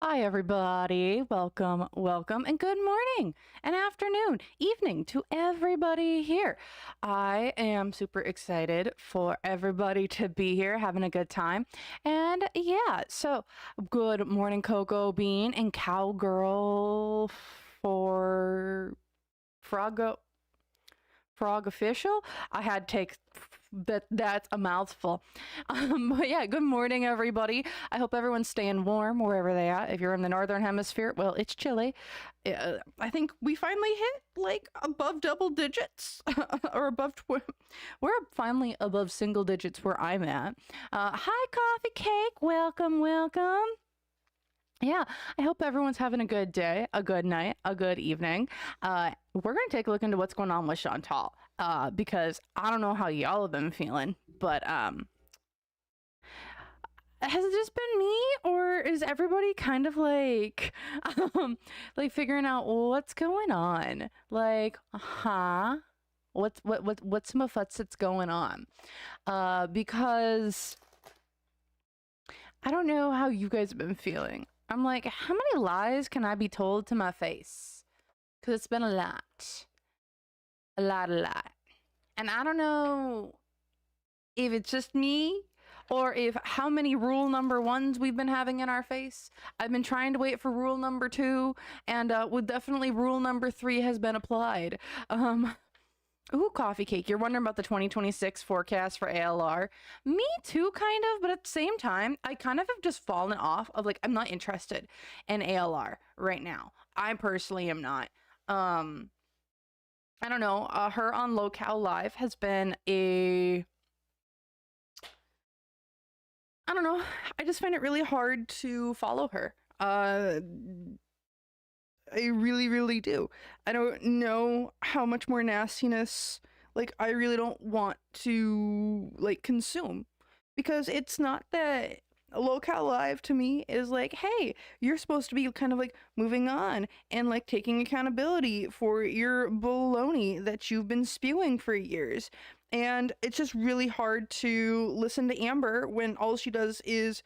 Hi, everybody. Welcome, welcome, and good morning, and afternoon, evening to everybody here. I am super excited for everybody to be here, having a good time. And yeah, so good morning, Cocoa Bean and Cowgirl for Frog Official. I had to take that's a mouthful. But yeah, good morning, everybody. I hope everyone's staying warm wherever they are. If you're in the northern hemisphere, well, it's chilly. I think we finally hit like above double digits or above we're finally above single digits where I'm at. Hi, Coffee Cake. Welcome, welcome. Yeah, I hope everyone's having a good day, a good night, a good evening. We're going to take a look into what's going on with Chantal, because I don't know how y'all have been feeling, but has it just been me, or is everybody kind of like, like figuring out what's going on? Like, what's some of that's going on? Because I don't know how you guys have been feeling. I'm like, how many lies can I be told to my face? Because it's been a lot. A lot. And I don't know if it's just me or if how many rule number ones we've been having in our face. I've been trying to wait for rule number 2, and definitely rule number 3 has been applied. Ooh, coffee cake. You're wondering about the 2026 forecast for ALR. Me too, kind of, but at the same time, I kind of have just fallen off of like, I'm not interested in ALR right now. I personally am not. I don't know. Her on Locale Live has been a, I don't know. I just find it really hard to follow her. I really, really do. I don't know how much more nastiness, like, I really don't want to, like, consume. Because it's not that Locale Live to me is like, hey, you're supposed to be kind of like moving on and like taking accountability for your baloney that you've been spewing for years. And it's just really hard to listen to Amber when all she does is,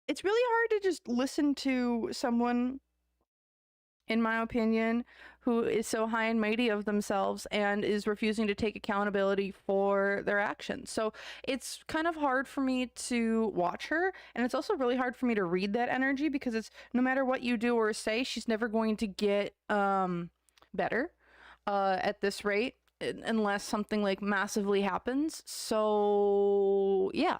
it's really hard to just listen to someone, in my opinion, who is so high and mighty of themselves and is refusing to take accountability for their actions. So it's kind of hard for me to watch her, and it's also really hard for me to read that energy, because it's no matter what you do or say, she's never going to get better at this rate unless something like massively happens. So yeah,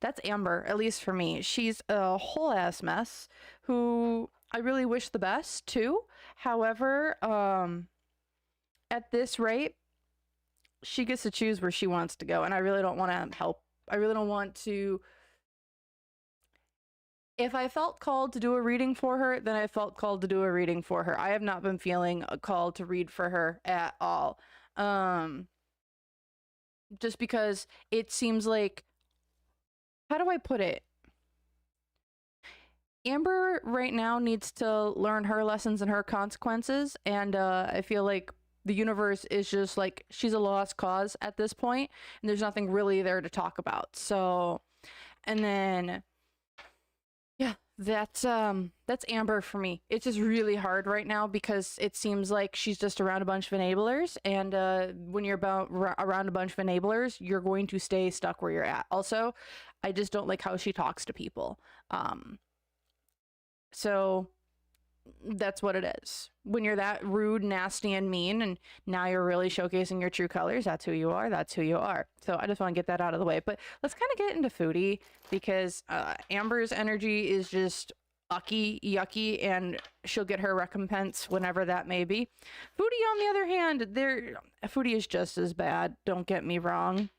that's Amber, at least for me. She's a whole ass mess who I really wish the best too. However, at this rate, she gets to choose where she wants to go, and I really don't want to help. I really don't want to. If I felt called to do a reading for her, then I felt called to do a reading for her. I have not been feeling a call to read for her at all. Just because it seems like, how do I put it? Amber right now needs to learn her lessons and her consequences, and I feel like the universe is just like, she's a lost cause at this point, and there's nothing really there to talk about. So, and then yeah, that's Amber for me. It's just really hard right now because it seems like she's just around a bunch of enablers, and when you're around a bunch of enablers, you're going to stay stuck where you're at. Also, I just don't like how she talks to people. So that's what it is. When you're that rude, nasty, and mean, and now you're really showcasing your true colors, that's who you are. That's who you are. So I just want to get that out of the way. But let's kind of get into Foodie, because Amber's energy is just yucky, and she'll get her recompense whenever that may be. Foodie, on the other hand, Foodie is just as bad. Don't get me wrong.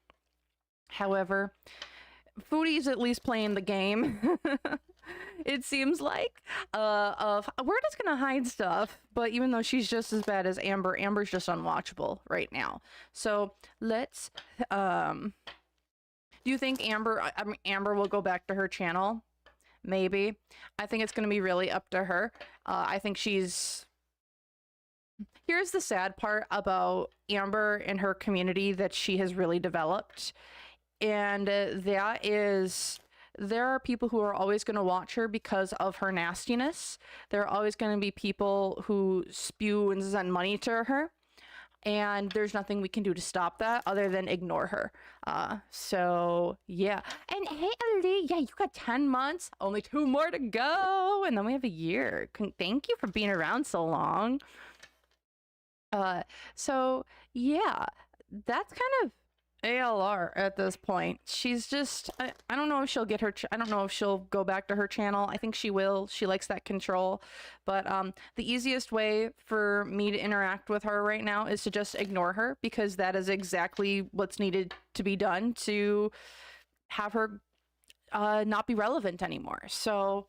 However, Foodie's at least playing the game. It seems like we're just gonna hide stuff, but even though she's just as bad as Amber, Amber's just unwatchable right now. So let's do you think Amber will go back to her channel? Maybe. I think it's gonna be really up to her. I think here's the sad part about Amber and her community that she has really developed, and that is, there are people who are always going to watch her because of her nastiness. There are always going to be people who spew and send money to her, and there's nothing we can do to stop that other than ignore her. So yeah. And hey, Ali, yeah, you got 10 months, only 2 more to go, and then we have a year. Thank you for being around so long. So yeah, that's kind of ALR at this point. She's just, I don't know if she'll get her, I don't know if she'll go back to her channel. I think she will. She likes that control. But the easiest way for me to interact with her right now is to just ignore her, because that is exactly what's needed to be done to have her not be relevant anymore. So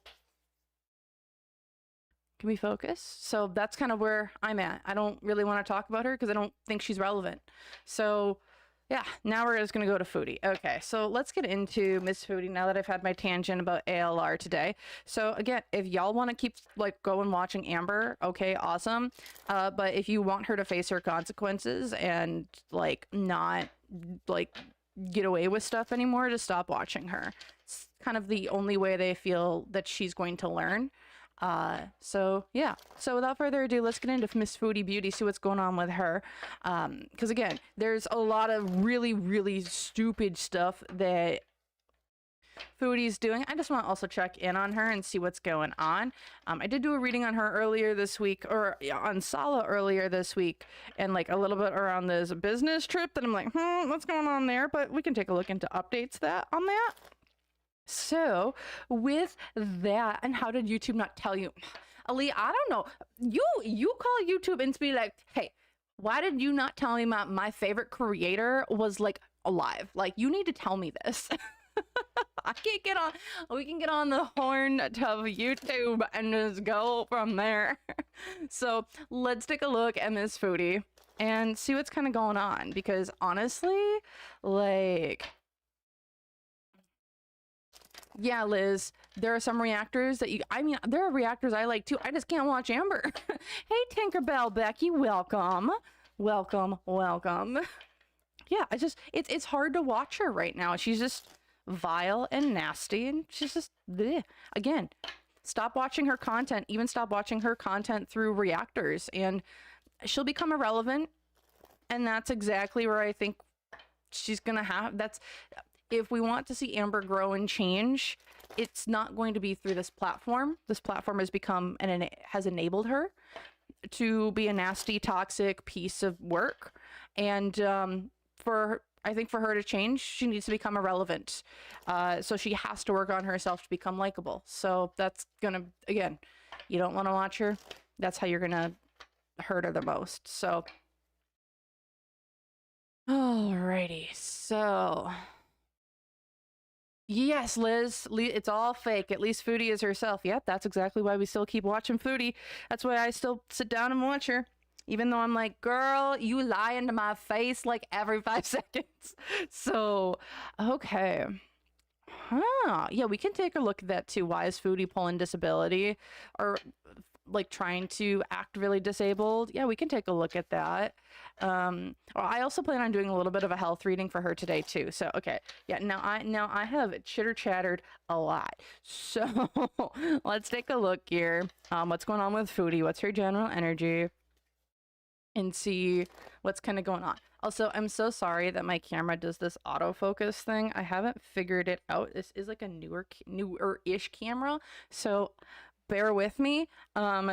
can we focus? So that's kind of where I'm at. I don't really want to talk about her because I don't think she's relevant. So yeah, now we're just going to go to Foodie. Okay, so let's get into Miss Foodie now that I've had my tangent about ALR today. So again, if y'all want to keep like going watching Amber, okay, awesome. But if you want her to face her consequences and like not like get away with stuff anymore, just stop watching her. It's kind of the only way they feel that she's going to learn. So yeah, so without further ado, let's get into Miss Foodie Beauty, see what's going on with her. Because again, there's a lot of really, really stupid stuff that Foodie's doing. I just want to also check in on her and see what's going on. I did do a reading on her earlier this week, or on Sala earlier this week, and like a little bit around this business trip that I'm like, what's going on there? But we can take a look into updates on that. So with that, and how did YouTube not tell you? Ali, I don't know. You call YouTube and be like, hey, why did you not tell me my favorite creator was like alive? Like, you need to tell me this. I can't get on. We can get on the horn of YouTube and just go from there. So let's take a look at Miss Foodie and see what's kind of going on, because honestly, like, yeah, Liz, there are some reactors that there are reactors I like too. I just can't watch Amber. Hey, Tinkerbell Becky, welcome. Welcome. Yeah, it's hard to watch her right now. She's just vile and nasty, and she's just, bleh. Again, stop watching her content. Even stop watching her content through reactors, and she'll become irrelevant. And that's exactly where I think she's gonna have. If we want to see Amber grow and change, it's not going to be through this platform. This platform has become and has enabled her to be a nasty, toxic piece of work. And I think for her to change, she needs to become irrelevant. So she has to work on herself to become likable. So that's gonna, again, you don't want to watch her. That's how you're gonna hurt her the most. So, alrighty. So, yes, Liz, it's all fake. At least Foodie is herself. Yep, that's exactly why we still keep watching Foodie. That's why I still sit down and watch her. Even though I'm like, girl, you lie into my face like every 5 seconds. So, okay. Yeah, we can take a look at that too. Why is Foodie pulling disability? Or like trying to act really disabled? Yeah, we can take a look at that. I also plan on doing a little bit of a health reading for her today too. So, okay. Yeah, now I have chitter chattered a lot. So, let's take a look here. What's going on with Foodie? What's her general energy? And see what's kind of going on. Also, I'm so sorry that my camera does this autofocus thing. I haven't figured it out. This is like a newer-ish camera, so bear with me.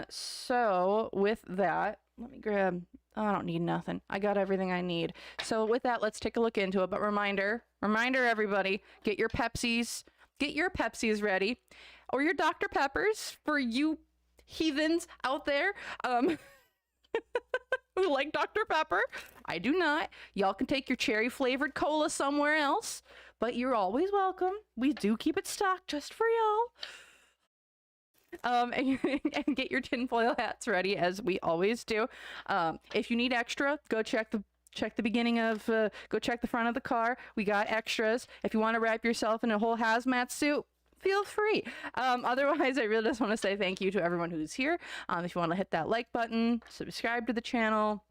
So with that, let me grab, I don't need nothing. I got everything I need. So with that, let's take a look into it. But reminder everybody, get your Pepsis ready, or your Dr. Peppers for you heathens out there. Who like Dr. Pepper. I do not. Y'all can take your cherry flavored cola somewhere else, but you're always welcome. We do keep it stocked just for y'all. And get your tinfoil hats ready, as we always do. If you need extra, go check the beginning of go check the front of the car. We got extras. If you want to wrap yourself in a whole hazmat suit, feel free. Otherwise, I really just want to say thank you to everyone who's here. If you want to hit that like button, subscribe to the channel,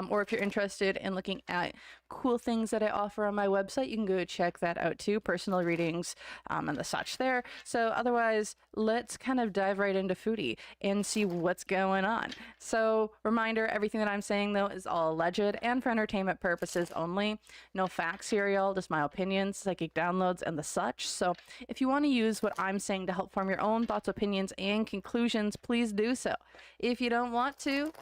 or if you're interested in looking at cool things that I offer on my website, you can go check that out too, personal readings and the such there. So otherwise, let's kind of dive right into Foodie and see what's going on. So reminder, everything that I'm saying though is all alleged and for entertainment purposes only. No facts here, y'all, just my opinions, psychic downloads, and the such. So if you want to use what I'm saying to help form your own thoughts, opinions, and conclusions, please do so. If you don't want to,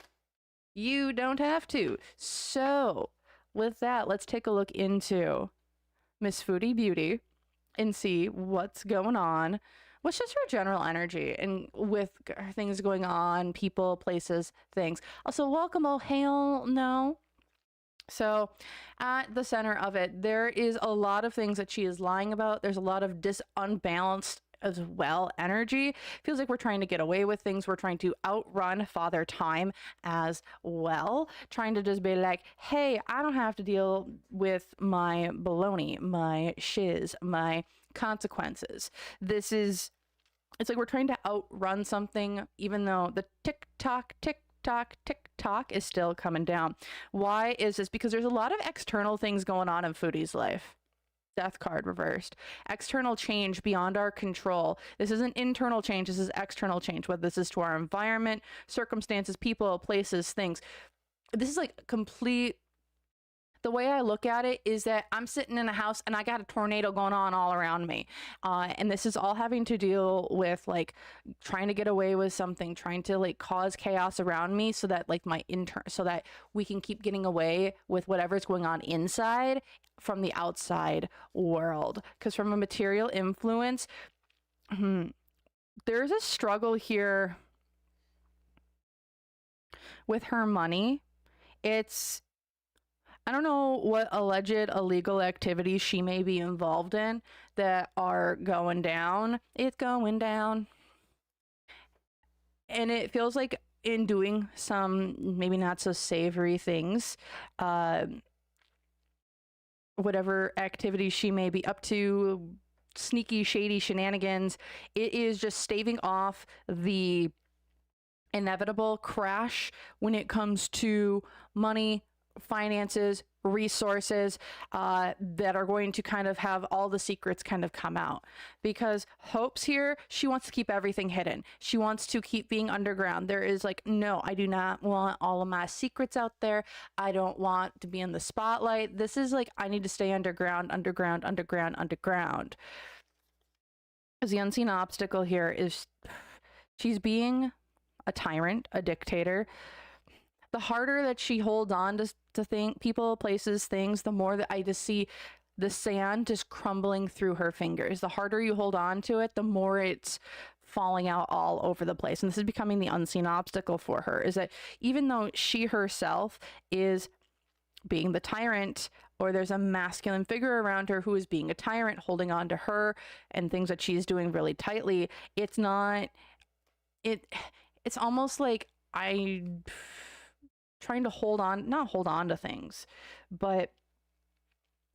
you don't have to. So with that, let's take a look into Miss Foodie Beauty and see what's going on. What's just her general energy and with things going on, people, places, things. Also, welcome, oh hell no. So at the center of it, there is a lot of things that she is lying about. There's a lot of unbalanced as well energy. Feels like we're trying to get away with things. We're trying to outrun Father Time as well, trying to just be like, hey, I don't have to deal with my baloney, my shiz, my consequences. It's like we're trying to outrun something, even though the tick tock is still coming down. Why is this? Because there's a lot of external things going on in Foodie's life. Death card reversed. External change beyond our control. This isn't internal change, this is external change, whether this is to our environment, circumstances, people, places, things. This is like complete The way I look at it is that I'm sitting in a house and I got a tornado going on all around me. And this is all having to deal with like trying to get away with something, trying to like cause chaos around me so that like so that we can keep getting away with whatever's going on inside from the outside world. Because from a material influence, there's a struggle here with her money. I don't know what alleged illegal activities she may be involved in that are going down. It's going down. And it feels like in doing some maybe not so savory things, whatever activities she may be up to, sneaky, shady shenanigans, it is just staving off the inevitable crash when it comes to money, finances, resources, that are going to kind of have all the secrets kind of come out. Because Hope's here, she wants to keep everything hidden. She wants to keep being underground. There is like, no, I do not want all of my secrets out there. I don't want to be in the spotlight. This is like, I need to stay underground, underground, underground, underground. Because the unseen obstacle here is she's being a tyrant, a dictator. The harder that she holds on to people, places, things, the more that I just see the sand just crumbling through her fingers. The harder you hold on to it, the more it's falling out all over the place. And this is becoming the unseen obstacle for her, is that even though she herself is being the tyrant, or there's a masculine figure around her who is being a tyrant, holding on to her and things that she's doing really tightly, it's almost like trying to not hold on to things, but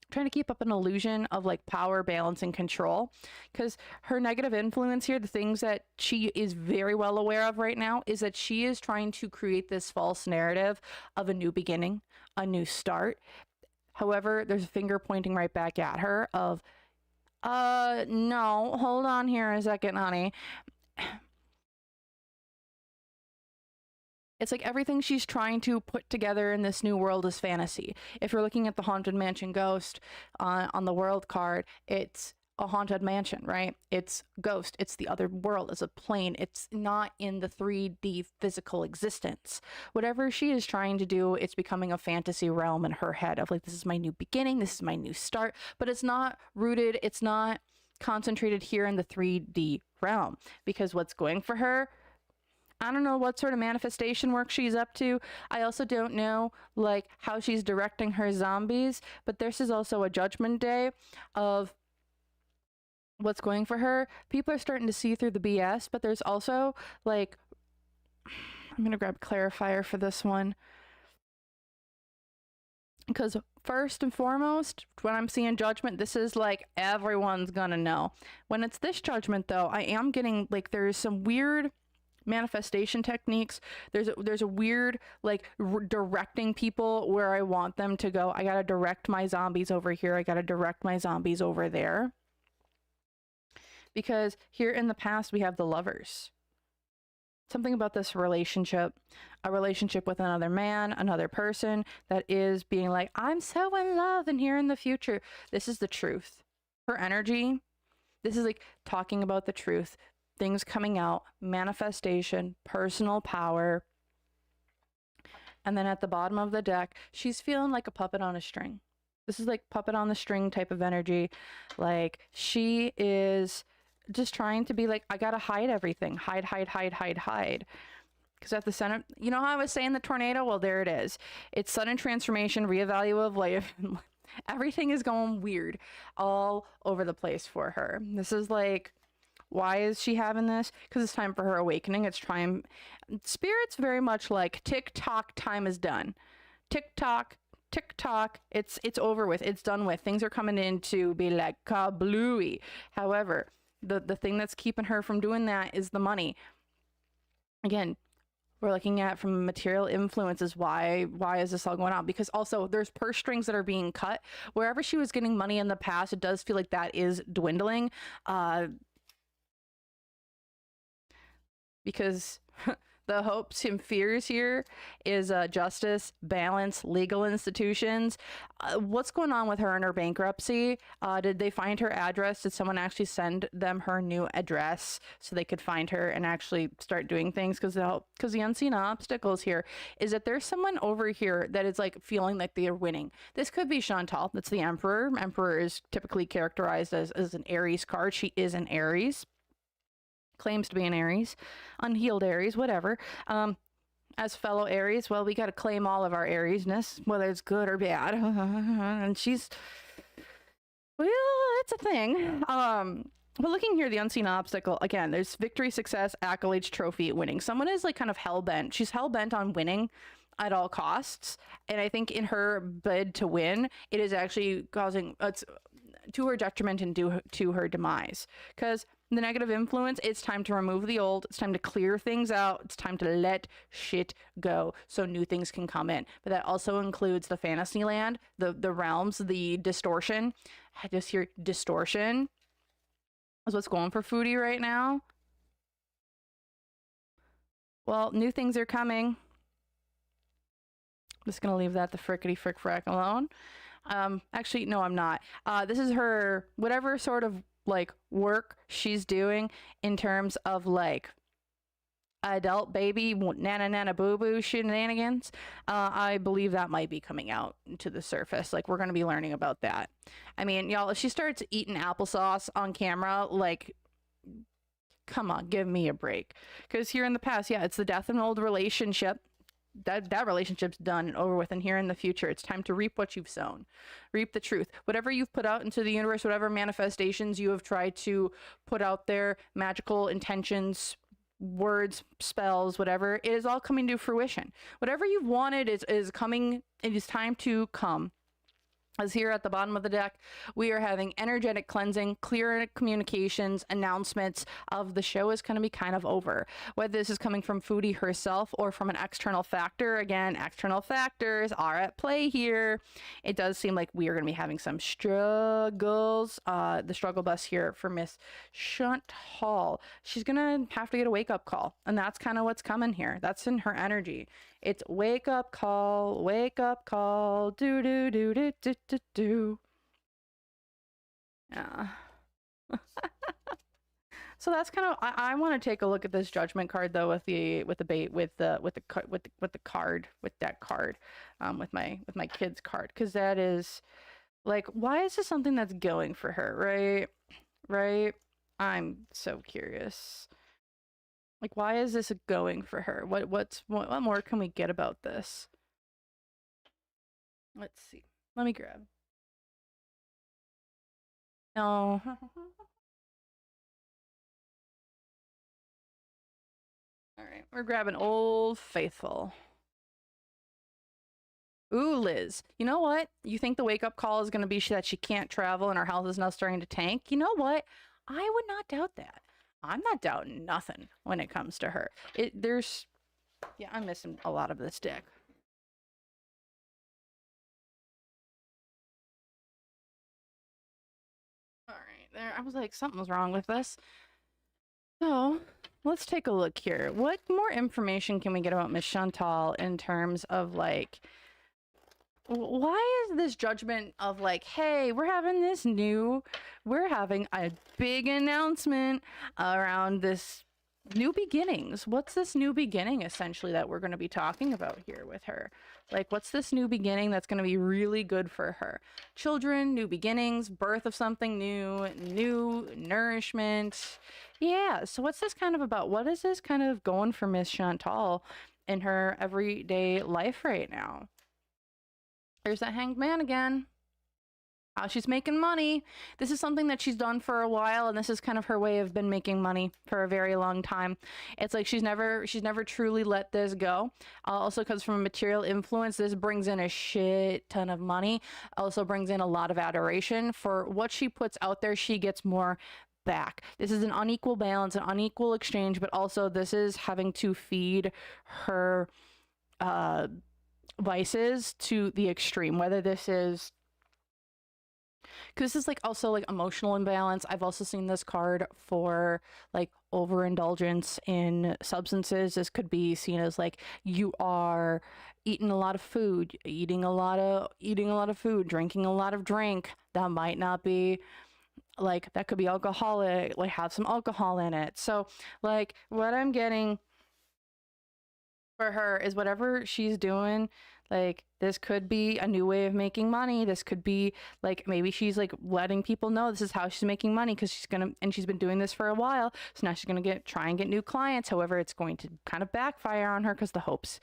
trying to keep up an illusion of like power, balance, and control. Because her negative influence here, the things that she is very well aware of right now, is that she is trying to create this false narrative of a new beginning, a new start. However, there's a finger pointing right back at her of, no, hold on here a second, honey. It's like everything she's trying to put together in this new world is fantasy. If you're looking at the Haunted Mansion Ghost on the world card, it's a haunted mansion, right? It's ghost. It's the other world. It's a plane. It's not in the 3D physical existence. Whatever she is trying to do, it's becoming a fantasy realm in her head of like, this is my new beginning. This is my new start. But it's not rooted. It's not concentrated here in the 3D realm, because what's going for her, I don't know what sort of manifestation work she's up to. I also don't know like how she's directing her zombies, but this is also a judgment day of what's going for her. People are starting to see through the BS, but there's also like, I'm gonna grab clarifier for this one, because first and foremost, when I'm seeing judgment, this is like everyone's gonna know. When it's this judgment though, I am getting like there's some weird manifestation techniques. There's a weird like directing people where I want them to go. I gotta direct my zombies over here. I gotta direct my zombies over there. Because here in the past we have the Lovers. Something about this relationship, a relationship with another man, another person that is being like, I'm so in love, and here in the future, this is the truth. Her energy, this is like talking about the truth. Things coming out, manifestation, personal power. And then at the bottom of the deck, she's feeling like a puppet on a string. This is like puppet on the string type of energy. Like she is just trying to be like, I gotta hide everything. Hide, hide, hide, hide, hide. Because at the center, you know how I was saying the tornado? Well, there it is. It's sudden transformation, reevaluate of life. Everything is going weird all over the place for her. This is like, why is she having this? Because it's time for her awakening. It's time. Spirit's very much like tick-tock, time is done. Tick-tock, tick-tock, it's over with. It's done with. Things are coming in to be like kablooey. However, the thing that's keeping her from doing that is the money. Again, we're looking at from material influences. Why is this all going on? Because also there's purse strings that are being cut. Wherever she was getting money in the past, it does feel like that is dwindling. Because The hopes and fears here is justice, balance, legal institutions. What's going on with her and her bankruptcy? Did they find her address? Did someone actually send them her new address so they could find her and actually start doing things? Because the unseen obstacles here is that there's someone over here that is like feeling like they are winning. This could be Chantal. That's the Emperor. Emperor is typically characterized as an Aries card. She is an Aries. Claims to be an Aries, unhealed Aries, whatever. As fellow Aries, well, we got to claim all of our Ariesness, whether it's good or bad. And she's, well, it's a thing. But looking here, the unseen obstacle, again, there's victory, success, accolades, trophy, winning. Someone is like kind of hell-bent. She's hell-bent on winning at all costs. And I think in her bid to win, it is actually causing, it's to her detriment and to her demise. Because the negative influence, it's time to remove the old. It's time to clear things out. It's time to let shit go so new things can come in. But that also includes the fantasy land, the realms, the distortion. I just hear distortion is what's going for Foodie right now. Well, new things are coming. I'm just gonna leave that the frickety frick frack alone. Actually, no, I'm not. This is her, whatever sort of like work she's doing in terms of like adult baby nana boo boo shenanigans. I believe that might be coming out to the surface. Like, we're going to be learning about that. I mean, y'all, if she starts eating applesauce on camera, like, come on, give me a break. Because here in the past, yeah, it's the death of an old relationship. That relationship's done and over with, and here in the future it's time to reap what you've sown. Reap the truth. Whatever you've put out into the universe, whatever manifestations you have tried to put out there, magical intentions, words, spells, whatever, it is all coming to fruition. Whatever you've wanted is coming. It is time to come. As here at the bottom of the deck, we are having energetic cleansing, clear communications, announcements of the show is going to be kind of over. Whether this is coming from Foodie herself or from an external factor, again, external factors are at play here. It does seem like we are going to be having some struggles. The struggle bus here for Miss Chantal. She's going to have to get a wake-up call, and that's kind of what's coming here. That's in her energy. It's wake up call, do do do do do do do. Yeah. So that's kind of, I want to take a look at this judgment card though with my kids card, because that is like, why is this something that's going for her, right? I'm so curious. Like, why is this going for her? What more can we get about this? Let's see. Let me grab. No. All right, we're grabbing Old Faithful. Ooh, Liz. You know what? You think the wake-up call is going to be that she can't travel and her health is now starting to tank? You know what? I would not doubt that. I'm not doubting nothing when it comes to her. Yeah, I'm missing a lot of this deck. All right, there. I was like, something's wrong with this. So let's take a look here. What more information can we get about Miss Chantal in terms of like, why is this judgment of like, hey, we're having a big announcement around this new beginnings. What's this new beginning essentially that we're going to be talking about here with her? Like, what's this new beginning that's going to be really good for her? Children, new beginnings, birth of something new nourishment. Yeah, so what's this kind of about? What is this kind of going for Miss Chantal in her everyday life right now? There's that Hanged Man again. How she's making money. This is something that she's done for a while, and this is kind of her way of been making money for a very long time. It's like she's never truly let this go. Also, because from a material influence, this brings in a shit ton of money. Also brings in a lot of adoration. For what she puts out there, she gets more back. This is an unequal balance, an unequal exchange, but also this is having to feed her vices to the extreme, whether this is Because this is like also like emotional imbalance. I've also seen this card for like overindulgence in substances. This could be seen as like you are eating a lot of food, eating a lot of food, drinking a lot of drink. That might not be like, that could be alcoholic, like have some alcohol in it. So like what I'm getting for her is whatever she's doing, like this could be a new way of making money. This could be like maybe she's like letting people know this is how she's making money because she's been doing this for a while. So now she's gonna try and get new clients. However, it's going to kind of backfire on her because the hopes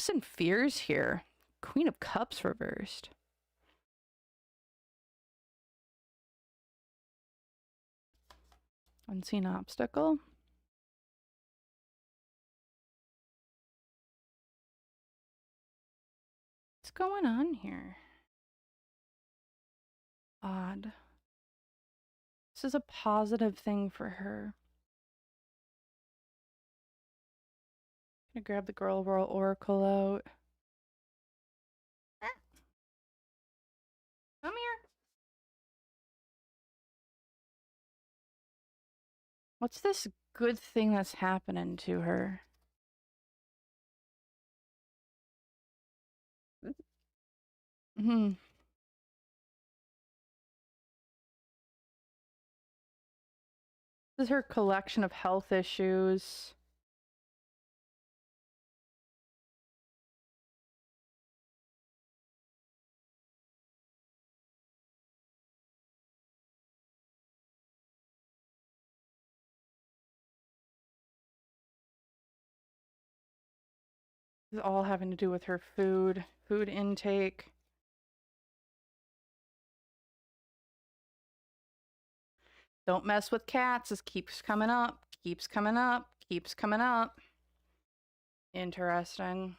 and fears here. Queen of Cups reversed. Unseen obstacle. What's going on here? Odd. This is a positive thing for her. I'm gonna grab the Gor World Oracle out. Come here. What's this good thing that's happening to her? This is her collection of health issues. This is all having to do with her food intake. Don't mess with cats. This keeps coming up, keeps coming up, keeps coming up. Interesting.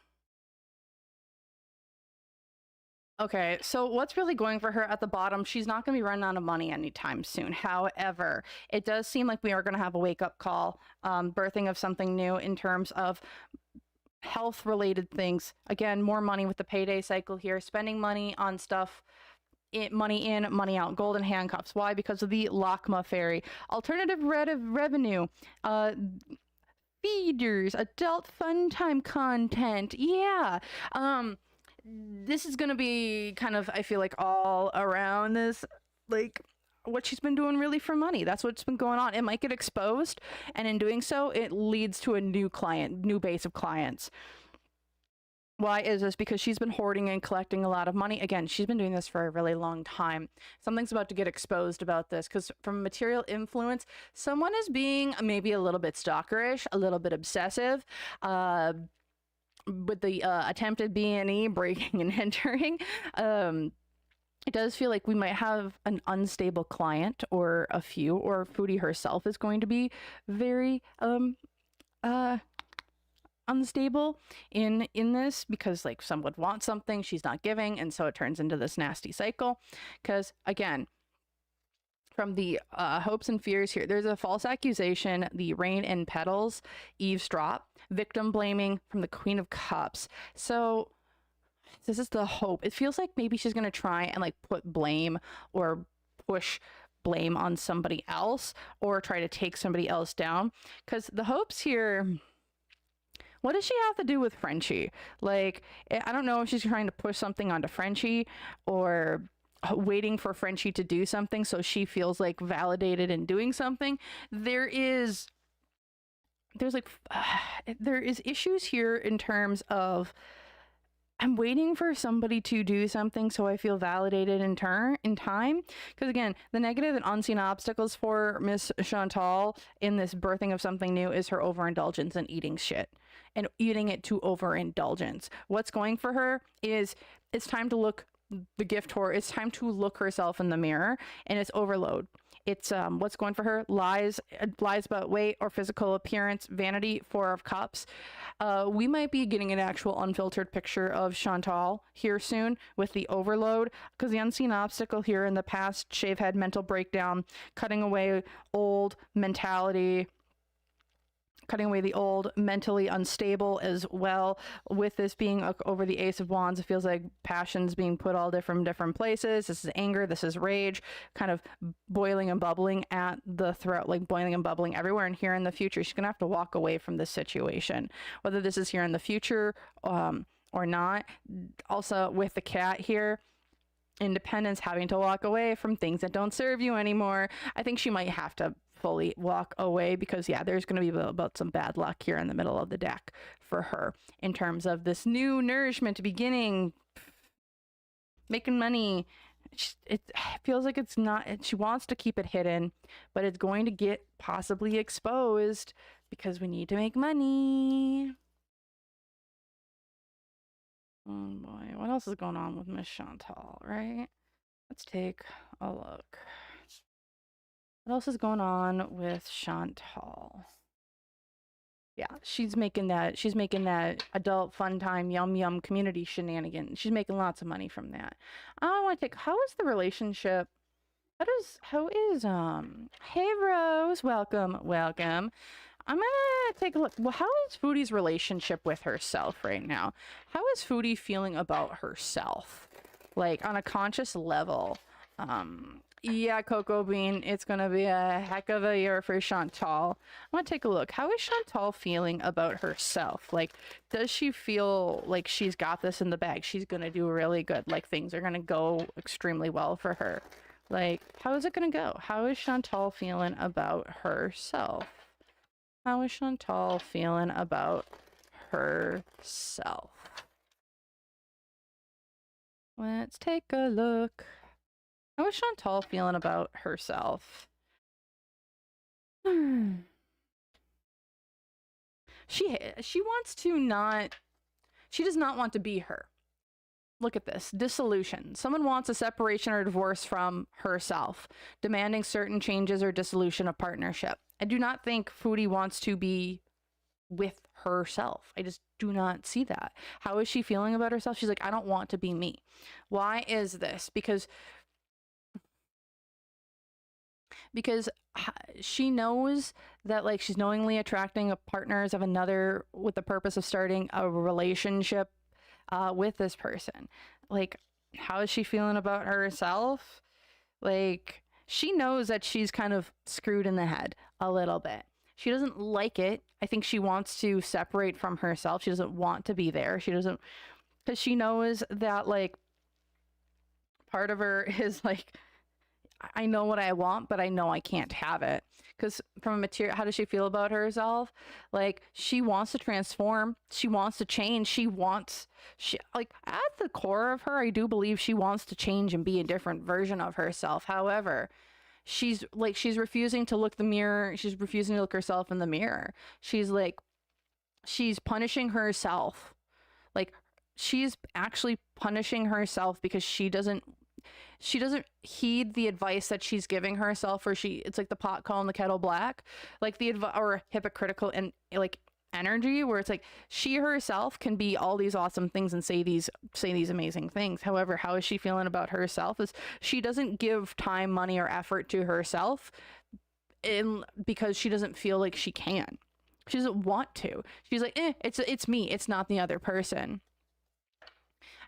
Okay, so what's really going for her at the bottom? She's not going to be running out of money anytime soon. However, it does seem like we are going to have a wake-up call, birthing of something new in terms of health-related things. Again, more money with the payday cycle here, spending money on stuff. Money in, money out, golden handcuffs. Why? Because of the Lakma fairy. Alternative revenue. Feeders, adult fun time content. Yeah. This is gonna be kind of, I feel like, all around this, like what she's been doing really for money. That's what's been going on. It might get exposed, and in doing so, it leads to a new base of clients. Why is this? Because she's been hoarding and collecting a lot of money. Again, she's been doing this for a really long time. Something's about to get exposed about this because from material influence, someone is being maybe a little bit stalkerish, a little bit obsessive, with the attempted B&E breaking and entering. It does feel like we might have an unstable client or a few, or Foodie herself is going to be very unstable in this because like some would want something she's not giving, and so it turns into this nasty cycle. Because again, from the hopes and fears here, there's a false accusation, the rain and petals, eavesdrop, victim blaming from the Queen of Cups. So this is the hope. It feels like maybe she's gonna try and like put blame or push blame on somebody else or try to take somebody else down. Because the hopes here, what does she have to do with Frenchie? Like, I don't know if she's trying to push something onto Frenchie or waiting for Frenchie to do something so she feels like validated in doing something. There is issues here in terms of I'm waiting for somebody to do something so I feel validated in time. Because again, the negative and unseen obstacles for Miss Chantal in this birthing of something new is her overindulgence and eating shit. And eating it to overindulgence. What's going for her is it's time to look the gift whore. It's time to look herself in the mirror, and it's overload. It's what's going for her: lies about weight or physical appearance, vanity, Four of Cups. We might be getting an actual unfiltered picture of Chantal here soon with the overload, because the unseen obstacle here in the past, shavehead, mental breakdown, cutting away old mentality, cutting away the old, mentally unstable as well. With this being over the Ace of Wands, it feels like passion's being put all different places. This is anger, this is rage, kind of boiling and bubbling at the throat, like boiling and bubbling everywhere. And here in the future, she's gonna have to walk away from this situation, whether this is here in the future or not. Also with the cat here, independence, having to walk away from things that don't serve you anymore. I think she might have to fully walk away because, yeah, there's going to be about some bad luck here in the middle of the deck for her in terms of this new nourishment beginning, making money. It feels like it's not, she wants to keep it hidden, but it's going to get possibly exposed because we need to make money. Oh boy, what else is going on with Miss Chantal, right? Let's take a look. What else is going on with Chantal? Yeah, she's making that adult fun time yum yum community shenanigan. She's making lots of money from that. I want to take, how is the relationship? How is hey Rose, welcome. I'm gonna take a look. Well, how is Foodie's relationship with herself right now? How is Foodie feeling about herself? Like on a conscious level. Yeah, Cocoa Bean, it's gonna be a heck of a year for Chantal. I'm gonna take a look. How is Chantal feeling about herself? Like, does she feel like she's got this in the bag? She's gonna do really good. Like, things are gonna go extremely well for her. Like, how is it gonna go? How is Chantal feeling about herself? How is Chantal feeling about herself? Let's take a look. How is Chantal feeling about herself? She wants to not, she does not want to be her. Look at this. Dissolution. Someone wants a separation or divorce from herself, demanding certain changes or dissolution of partnership. I do not think Foodie wants to be with herself. I just do not see that. How is she feeling about herself? She's like, I don't want to be me. Why is this? Because she knows that, like, she's knowingly attracting partners of another with the purpose of starting a relationship with this person. Like, how is she feeling about herself? Like, she knows that she's kind of screwed in the head a little bit. She doesn't like it. I think she wants to separate from herself. She doesn't want to be there. She doesn't, because she knows that, like, part of her is like, I know what I want, but I know I can't have it. Because from a material, how does she feel about herself? Like, she wants to transform. She wants to change. She like, at the core of her, I do believe she wants to change and be a different version of herself. However, she's refusing to look the mirror. She's refusing to look herself in the mirror. She's punishing herself. Like, she's actually punishing herself because she doesn't heed the advice that she's giving herself, or it's like the pot calling the kettle black, like or hypocritical and like energy, where it's like she herself can be all these awesome things and say these amazing things. However, how is she feeling about herself is she doesn't give time, money, or effort to herself because she doesn't feel like she can. She doesn't want to. She's like, it's me, it's not the other person.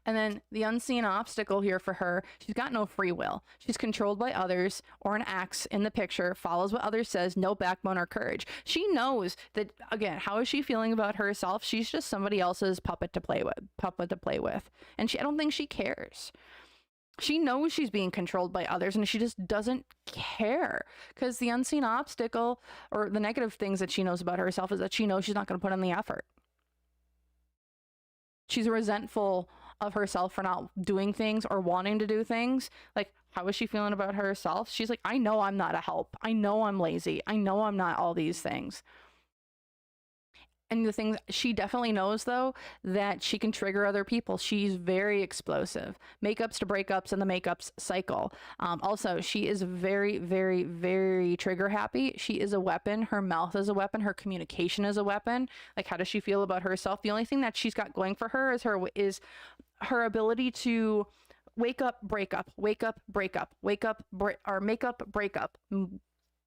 And then the unseen obstacle here for her, she's got no free will. She's controlled by others, or an axe in the picture, follows what others says, no backbone or courage. She knows that, again, how is she feeling about herself? She's just somebody else's puppet to play with. And I don't think she cares. She knows she's being controlled by others, and she just doesn't care, because the unseen obstacle, or the negative things that she knows about herself, is that she knows she's not going to put in the effort. She's resentful of herself for not doing things or wanting to do things. Like, how is she feeling about herself? She's like, I know I'm not a help. I know I'm lazy. I know I'm not all these things. And the things she definitely knows, though, that she can trigger other people. She's very explosive. Makeups to breakups and the makeups cycle. Also, she is very, very, very trigger happy. She is a weapon. Her mouth is a weapon. Her communication is a weapon. Like, how does she feel about herself? The only thing that she's got going for her is her ability to wake up, break up, wake up, break up, wake up, or make up, break up.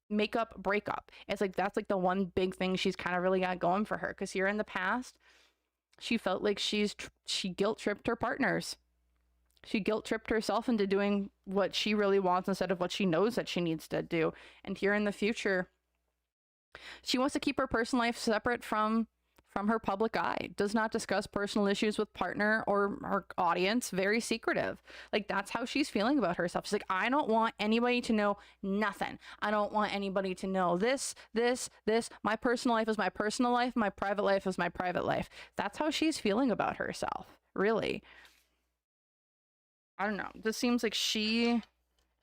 makeup breakup. It's like that's like the one big thing she's kind of really got going for her, because here in the past she felt like she guilt tripped her partners. She guilt tripped herself into doing what she really wants instead of what she knows that she needs to do. And here in the future, she wants to keep her personal life separate from her public eye. Does not discuss personal issues with partner or her audience. Very secretive. Like, that's how she's feeling about herself. She's like, I don't want anybody to know nothing. I don't want anybody to know this. My personal life is my personal life. My private life is my private life. That's how she's feeling about herself, really. I don't know. This seems like she,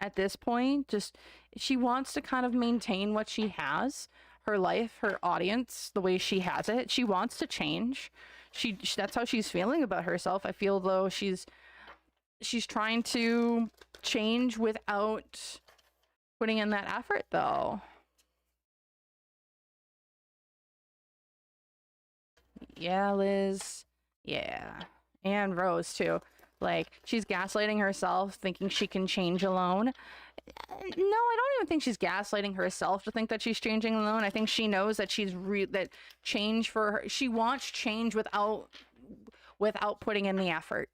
at this point, she wants to kind of maintain what she has, her life, her audience, the way she has it. She wants to change. That's how she's feeling about herself. I feel though she's trying to change without putting in that effort though. Yeah, Liz. Yeah. And Rose too. Like, she's gaslighting herself, thinking she can change alone. No, I don't even think she's gaslighting herself to think that she's changing alone. I think she knows that that change for her, she wants change without putting in the effort.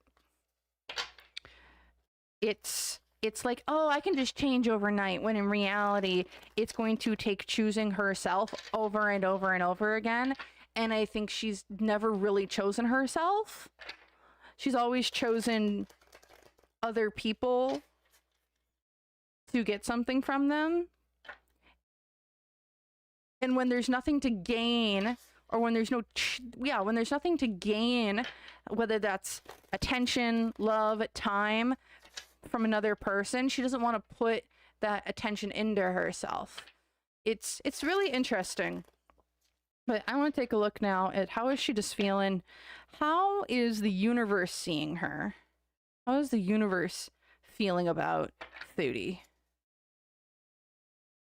It's like, oh, I can just change overnight, when in reality, it's going to take choosing herself over and over and over again. And I think she's never really chosen herself. She's always chosen other people to get something from them. And when there's nothing to gain, or when there's when there's nothing to gain, whether that's attention, love, time from another person, she doesn't want to put that attention into herself. It's really interesting. But I want to take a look now at how is she just feeling? How is the universe seeing her? How is the universe feeling about Foodie?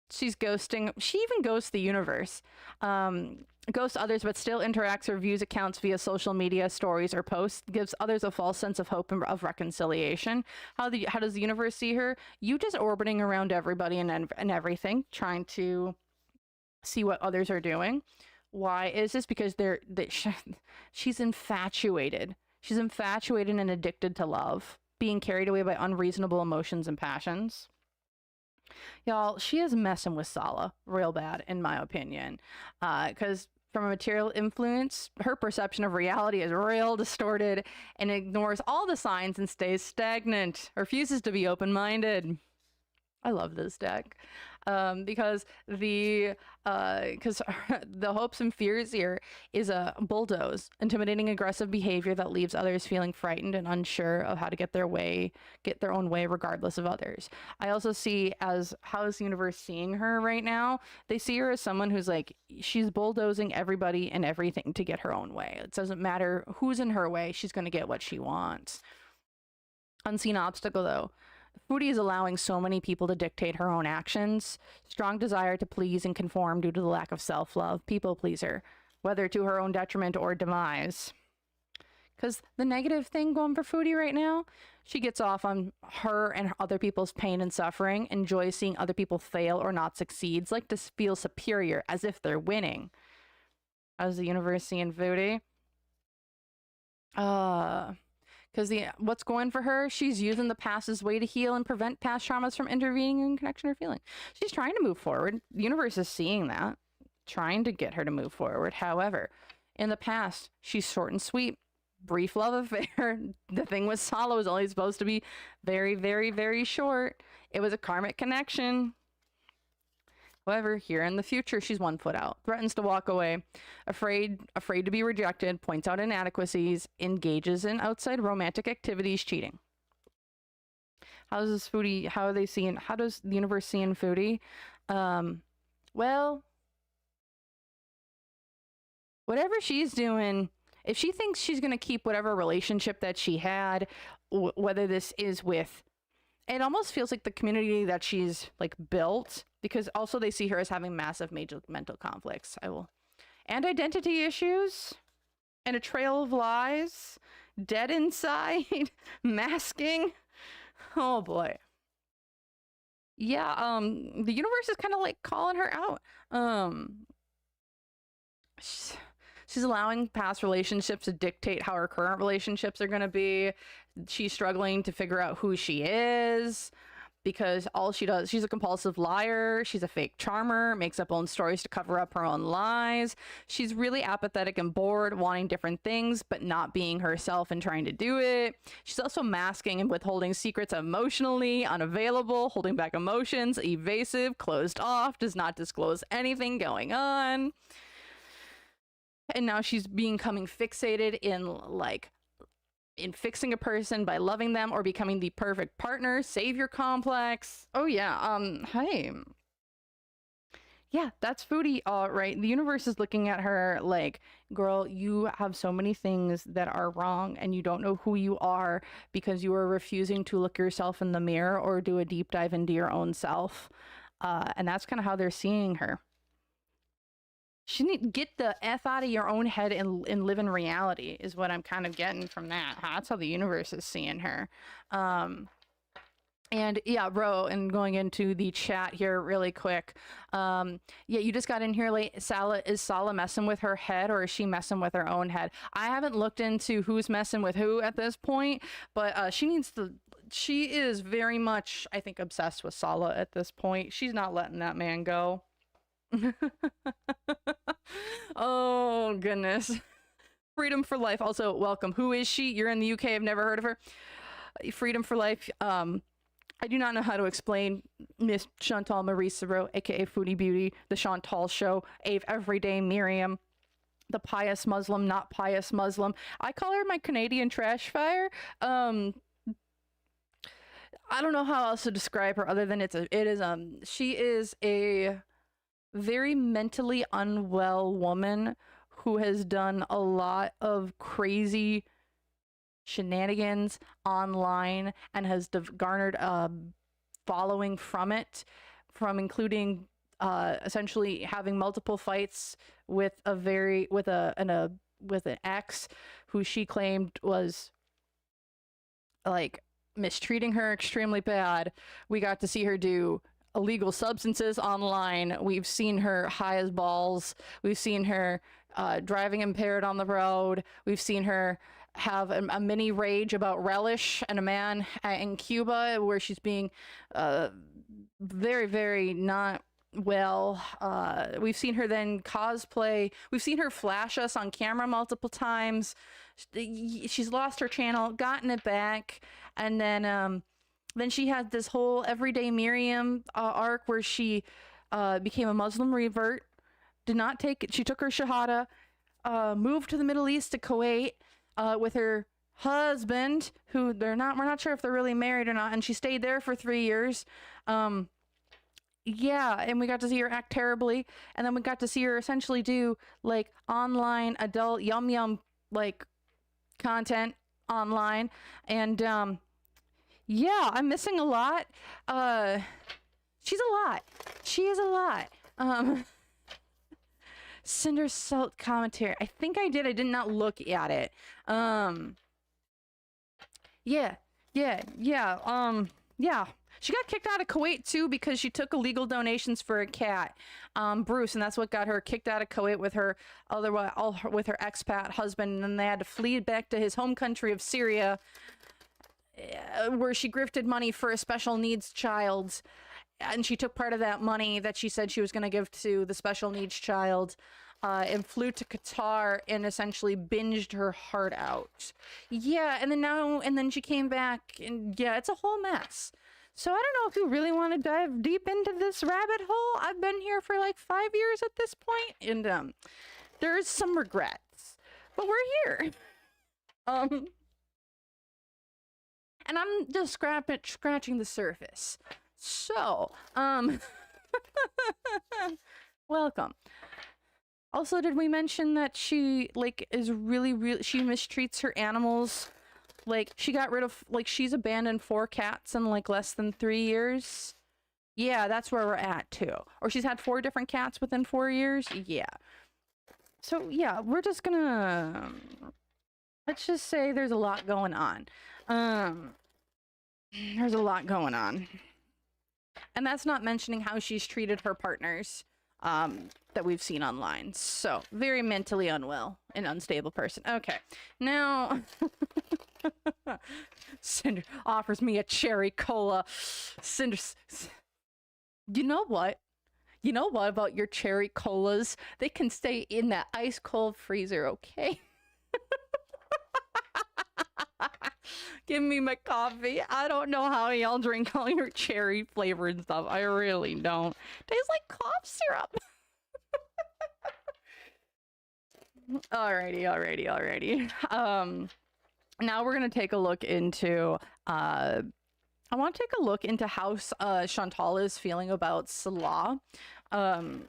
She's ghosting. She even ghosts the universe. Ghosts others, but still interacts or views accounts via social media, stories, or posts. Gives others a false sense of hope and of reconciliation. How does the universe see her? You just orbiting around everybody and everything, trying to see what others are doing. Why is this? Because she's infatuated. She's infatuated and addicted to love, being carried away by unreasonable emotions and passions. Y'all, she is messing with Sala real bad, in my opinion. Because from a material influence, her perception of reality is real distorted and ignores all the signs and stays stagnant. Refuses to be open-minded. I love this deck. Because the hopes and fears here is a bulldoze, intimidating, aggressive behavior that leaves others feeling frightened and unsure of how to get their own way regardless of others. I also see as how is the universe seeing her right now? They see her as someone who's like, she's bulldozing everybody and everything to get her own way. It doesn't matter who's in her way, she's going to get what she wants. Unseen obstacle though. Foodie is allowing so many people to dictate her own actions. Strong desire to please and conform due to the lack of self-love. People pleaser, whether to her own detriment or demise. Because the negative thing going for Foodie right now, she gets off on her and other people's pain and suffering, enjoys seeing other people fail or not succeed, like to feel superior as if they're winning. How's the universe seeing Foodie? Because what's going for her, she's using the past as way to heal and prevent past traumas from intervening in connection or feeling. She's trying to move forward. The universe is seeing that, trying to get her to move forward. However, in the past, she's short and sweet. Brief love affair. The thing with Sala was only supposed to be very, very, very short. It was a karmic connection. However, here in the future, she's 1 foot out, threatens to walk away, afraid to be rejected, points out inadequacies, engages in outside romantic activities, cheating. How does the universe seeing Foodie? Well, whatever she's doing, if she thinks she's going to keep whatever relationship that she had, whether this is with, it almost feels like the community that she's like built, because also they see her as having massive major mental conflicts. And identity issues, and a trail of lies, dead inside, masking. Oh boy. Yeah, the universe is kind of like calling her out. Um, sh- she's allowing past relationships to dictate how her current relationships are going to be. She's struggling to figure out who she is because all she does, she's a compulsive liar, she's a fake charmer, makes up own stories to cover up her own lies. She's really apathetic and bored, wanting different things but not being herself and trying to do it. She's also masking and withholding secrets, emotionally unavailable, holding back emotions, evasive, closed off, does not disclose anything going on. And now she's becoming fixated in fixing a person by loving them or becoming the perfect partner, savior complex. Oh yeah, hey. Yeah, that's Foodie, right? The universe is looking at her like, girl, you have so many things that are wrong and you don't know who you are because you are refusing to look yourself in the mirror or do a deep dive into your own self. And that's kind of how they're seeing her. She need to get the F out of your own head and live in reality is what I'm kind of getting from that. That's how the universe is seeing her. And yeah, bro, and going into the chat here really quick. Yeah, you just got in here late. Is Sala messing with her head or is she messing with her own head? I haven't looked into who's messing with who at this point, but she is very much, I think, obsessed with Sala at this point. She's not letting that man go. Oh goodness. Freedom for Life, also welcome. Who is she? You're in the UK, I've never heard of her. Freedom for Life, I do not know how to explain Miss Chantal Marie Thoreau, aka Foodie Beauty, the Chantal Show, Ave Everyday Miriam, the pious Muslim, not pious Muslim. I call her my Canadian trash fire. I don't know how else to describe her other than she is a very mentally unwell woman who has done a lot of crazy shenanigans online and has garnered a following from it, from including essentially having multiple fights with an ex who she claimed was like mistreating her extremely bad. We got to see her do illegal substances online. We've seen her high as balls. We've seen her driving impaired on the road. We've seen her have a mini rage about Relish and a man in Cuba where she's being very, very not well. We've seen her then cosplay. We've seen her flash us on camera multiple times. She's lost her channel, gotten it back, and then she had this whole Everyday Miriam arc where she became a Muslim revert, did not take it. She took her Shahada, moved to the Middle East to Kuwait with her husband, who we're not sure if they're really married or not, and she stayed there for 3 years. Yeah, and we got to see her act terribly, and then we got to see her essentially do like online adult yum like content online, and yeah, I'm missing a lot. She's a lot. She is a lot. Cinder Salt commentary. I think I did. I did not look at it. Yeah. Yeah. She got kicked out of Kuwait too because she took illegal donations for a cat, Bruce, and that's what got her kicked out of Kuwait with her with her expat husband, and then they had to flee back to his home country of Syria, where she grifted money for a special needs child, and she took part of that money that she said she was going to give to the special needs child, and flew to Qatar and essentially binged her heart out. Yeah, and then she came back, and yeah, it's a whole mess. So I don't know if you really want to dive deep into this rabbit hole. I've been here for like 5 years at this point, and there's some regrets, but we're here. And I'm just scratching the surface. So, welcome. Also, did we mention that she is really she mistreats her animals? Like, she got rid of, she's abandoned 4 cats in less than 3 years. Yeah, that's where we're at too. Or she's had 4 different cats within 4 years. Yeah. So yeah, we're just gonna, let's just say there's a lot going on. There's a lot going on. And that's not mentioning how she's treated her partners that we've seen online. So very mentally unwell and unstable person. Okay, now Cinder offers me a cherry cola. Cinder, you know what? You know what about your cherry colas? They can stay in that ice cold freezer, okay? Give me my coffee. I don't know how y'all drink all your cherry flavored stuff. I really don't. Tastes like cough syrup. Alrighty. Now we're gonna take a look into I want to take a look into how Chantal is feeling about Salah. And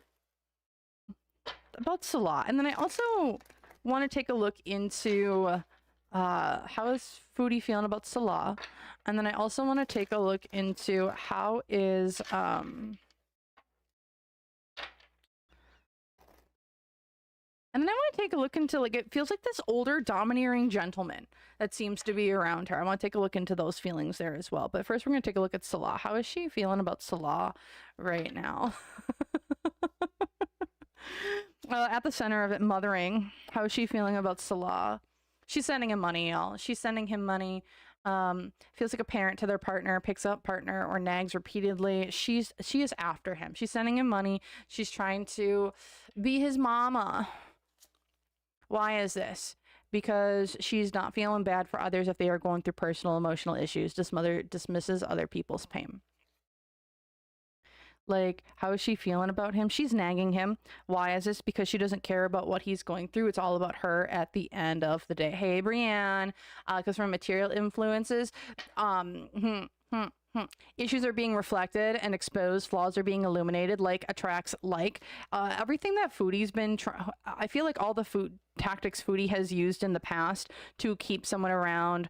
then I also want to take a look into how is Foodie feeling about Salah. And then I also want to take a look into how is and then I want to take a look into, like, it feels like this older domineering gentleman that seems to be around her. I want to take a look into those feelings there as well. But first we're going to take a look at Salah. How is she feeling about Salah right now? At the center of it, mothering. How is she feeling about Salah? She's sending him money, y'all. She's sending him money. Feels like a parent to their partner, picks up partner or nags repeatedly. She is after him. She's sending him money. She's trying to be his mama. Why is this? Because she's not feeling bad for others if they are going through personal emotional issues. This mother dismisses other people's pain. Like, how is she feeling about him? She's nagging him. Why is this? Because she doesn't care about what he's going through. It's all about her at the end of the day. Hey, Brienne. Because from material influences, issues are being reflected and exposed. Flaws are being illuminated. Like attracts like. Everything that Foodie's been I feel like all the food tactics Foodie has used in the past to keep someone around,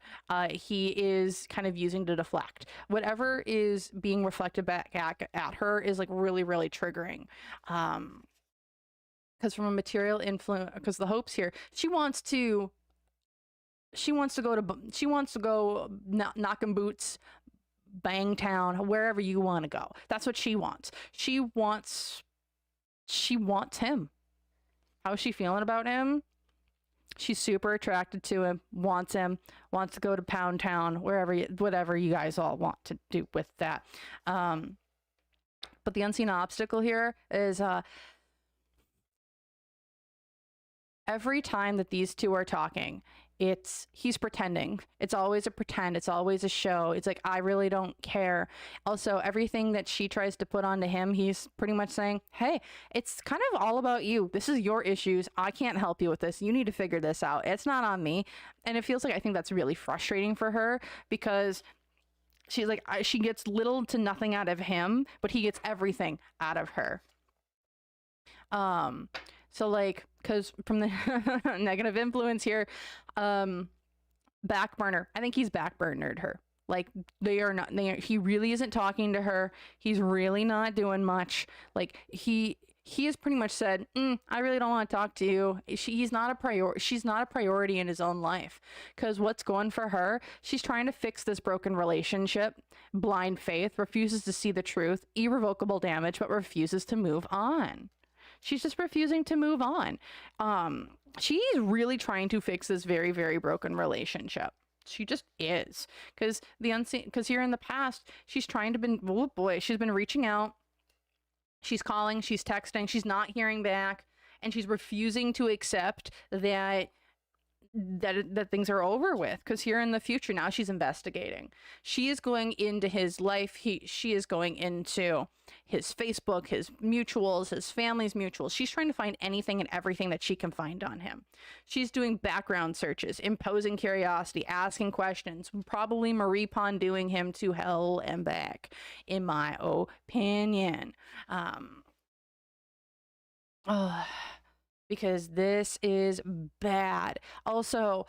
he is kind of using to deflect. Whatever is being reflected back at her is like really, really triggering. Because from a material influence, because the hopes here, she wants to go knocking boots, Bangtown, wherever you want to go. That's what she wants. She wants him. How is she feeling about him? She's super attracted to him, wants to go to Pound Town, whatever you guys all want to do with that. But the unseen obstacle here is every time that these two are talking, he's pretending. It's always a pretend. It's always a show. It's like, I really don't care. Also, everything that she tries to put onto him, he's pretty much saying, hey, it's kind of all about you. This is your issues. I can't help you with this. You need to figure this out. It's not on me. And it feels like, I think that's really frustrating for her, because she's like, she gets little to nothing out of him, but he gets everything out of her. So like, because from the negative influence here, backburner. I think he's backburnered her. Like, he really isn't talking to her. He's really not doing much. Like, he has pretty much said, I really don't want to talk to you. She's not a priority in his own life. Because what's going for her, she's trying to fix this broken relationship. Blind faith, refuses to see the truth, irrevocable damage, but refuses to move on. She's just refusing to move on. She's really trying to fix this very, very broken relationship. She just is. Because here in the past, she's trying to she's been reaching out. She's calling, she's texting, she's not hearing back, and she's refusing to accept that things are over with. Because here in the future now, she's investigating. She is going into his life. She is going into his Facebook, his mutuals, his family's mutuals. She's trying to find anything and everything that she can find on him. She's doing background searches, imposing curiosity, asking questions, probably Marie Pondoing him to hell and back, in my opinion. Because this is bad. Also,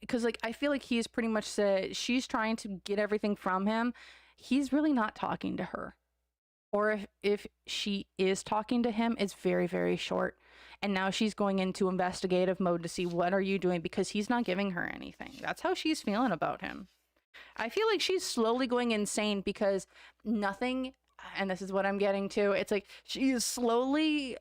because like, I feel like he's pretty much said she's trying to get everything from him. He's really not talking to her. Or if she is talking to him, it's very, very short. And now she's going into investigative mode to see, what are you doing? Because he's not giving her anything. That's how she's feeling about him. I feel like she's slowly going insane because nothing and this is what I'm getting to, it's like she's slowly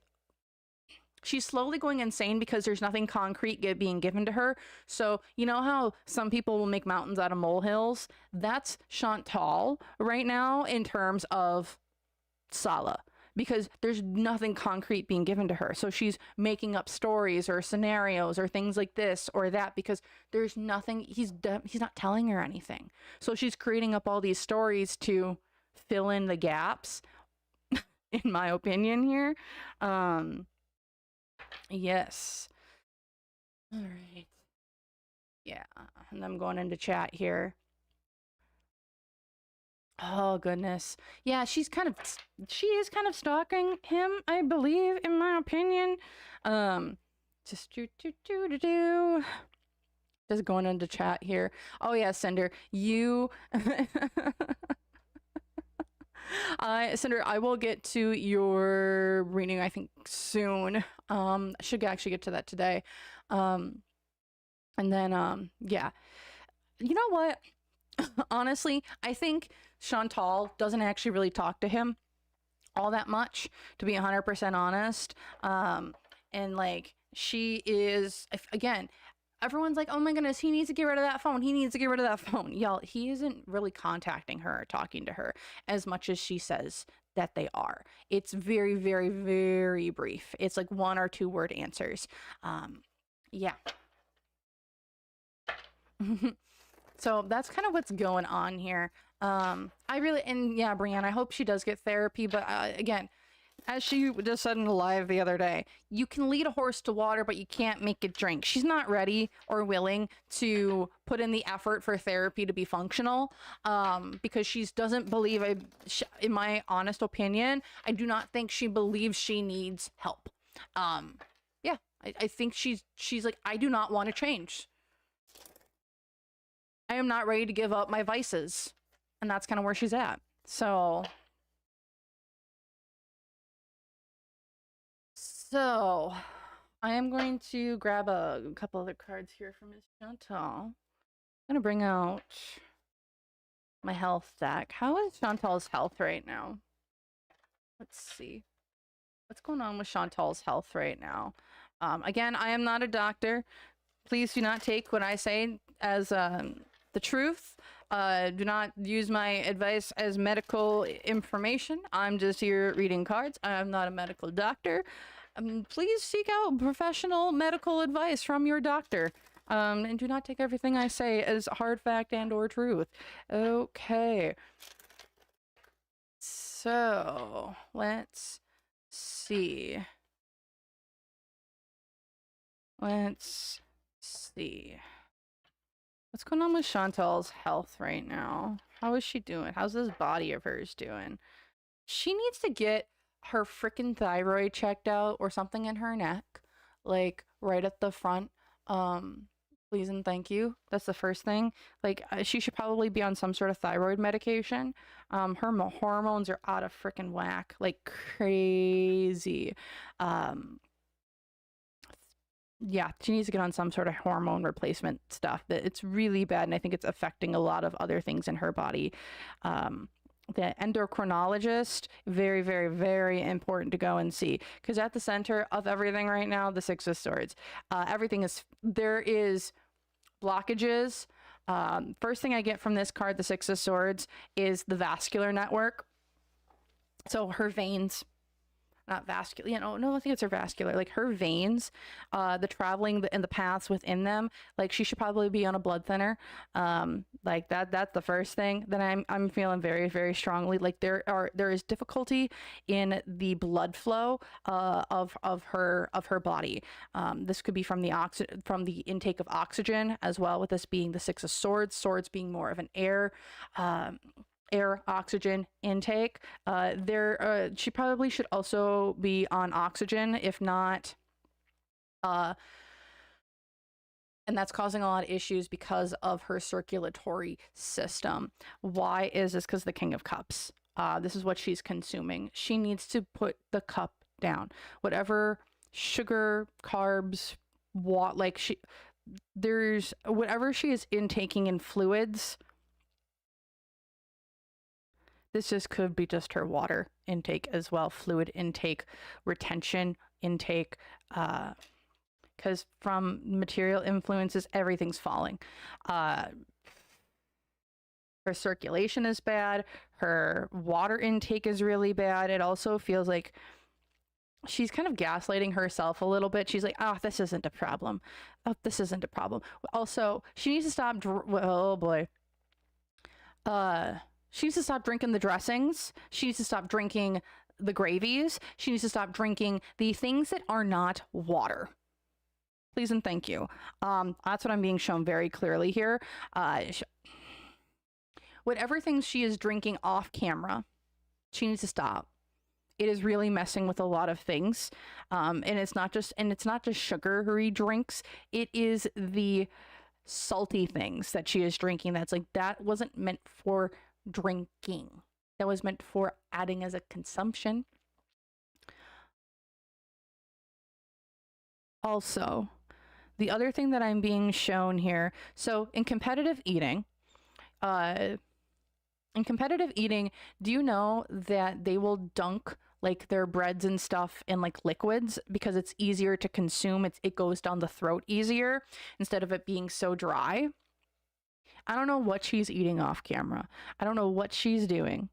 going insane because there's nothing concrete being given to her. So you know how some people will make mountains out of molehills? That's Chantal right now in terms of Sala, because there's nothing concrete being given to her. So she's making up stories or scenarios or things like this or that because there's nothing, he's not telling her anything. So she's creating up all these stories to fill in the gaps, in my opinion here. Yes. All right. Yeah, and I'm going into chat here. Oh goodness. Yeah, she is kind of stalking him, I believe, in my opinion. Just just going into chat here. Oh yeah, Cinder, you Cinder, I will get to your reading, I think, soon. I should actually get to that today. And then yeah. You know what? Honestly, I think Chantal doesn't actually really talk to him all that much, to be 100% honest. And like, she is, again, everyone's like, oh my goodness, he needs to get rid of that phone. He needs to get rid of that phone. Y'all, he isn't really contacting her or talking to her as much as she says that they are. It's very, very, very brief. It's like 1 or 2 word answers. Yeah. So that's kind of what's going on here. And yeah, Brianne, I hope she does get therapy, but again, as she just said in the live the other day, you can lead a horse to water, but you can't make it drink. She's not ready or willing to put in the effort for therapy to be functional, because she doesn't believe, in my honest opinion, I do not think she believes she needs help. Yeah, I think she's like, I do not want to change. I am not ready to give up my vices. And that's kind of where she's at. So I am going to grab a couple other cards here from Miss Chantal. I'm going to bring out my health deck. How is Chantal's health right now? Let's see. What's going on with Chantal's health right now? Again, I am not a doctor. Please do not take what I say as the truth. Do not use my advice as medical information. I'm just here reading cards. I'm not a medical doctor. Please seek out professional medical advice from your doctor. And do not take everything I say as hard fact and or truth. Okay. So, let's see. Let's see. What's going on with Chantal's health right now? How is she doing? How's this body of hers doing? She needs to get her freaking thyroid checked out or something in her neck. Like, right at the front. Please and thank you. That's the first thing. Like, she should probably be on some sort of thyroid medication. Her hormones are out of freaking whack. Like, crazy. Yeah, she needs to get on some sort of hormone replacement stuff. It's really bad, and I think it's affecting a lot of other things in her body. The endocrinologist, very, very, very important to go and see, because at the center of everything right now, the Six of Swords, there is blockages. First thing I get from this card, the Six of Swords, is the vascular network. So her veins, not vascular, no, I think it's her vascular, like her veins, the traveling and the paths within them, like she should probably be on a blood thinner. Like that's the first thing that I'm feeling very, very strongly. Like there is difficulty in the blood flow of her body. This could be from the intake of oxygen as well, with this being the Six of Swords being more of an air oxygen intake. She probably should also be on oxygen, if not, and that's causing a lot of issues because of her circulatory system. Why is this? Because the King of Cups. This is what she's consuming. She needs to put the cup down. Whatever sugar, carbs, whatever she is intaking in fluids, This just could be just her water intake as well, fluid intake, retention intake, because from material influences, everything's falling. Her circulation is bad. Her water intake is really bad. It also feels like she's kind of gaslighting herself a little bit. She's like, oh, this isn't a problem. Oh, this isn't a problem. Also, she needs to stop. Oh boy. She needs to stop drinking the dressings. She needs to stop drinking the gravies. She needs to stop drinking the things that are not water. Please and thank you. That's what I'm being shown very clearly here. Whatever things she is drinking off camera, she needs to stop. It is really messing with a lot of things. And it's not just sugary drinks. It is the salty things that she is drinking. That's like, that wasn't meant for drinking. That was meant for adding as a consumption. Also, the other thing that I'm being shown here, so in competitive eating, do you know that they will dunk like their breads and stuff in like liquids because it's easier to consume? It goes down the throat easier instead of it being so dry. I don't know what she's eating off camera. I don't know what she's doing.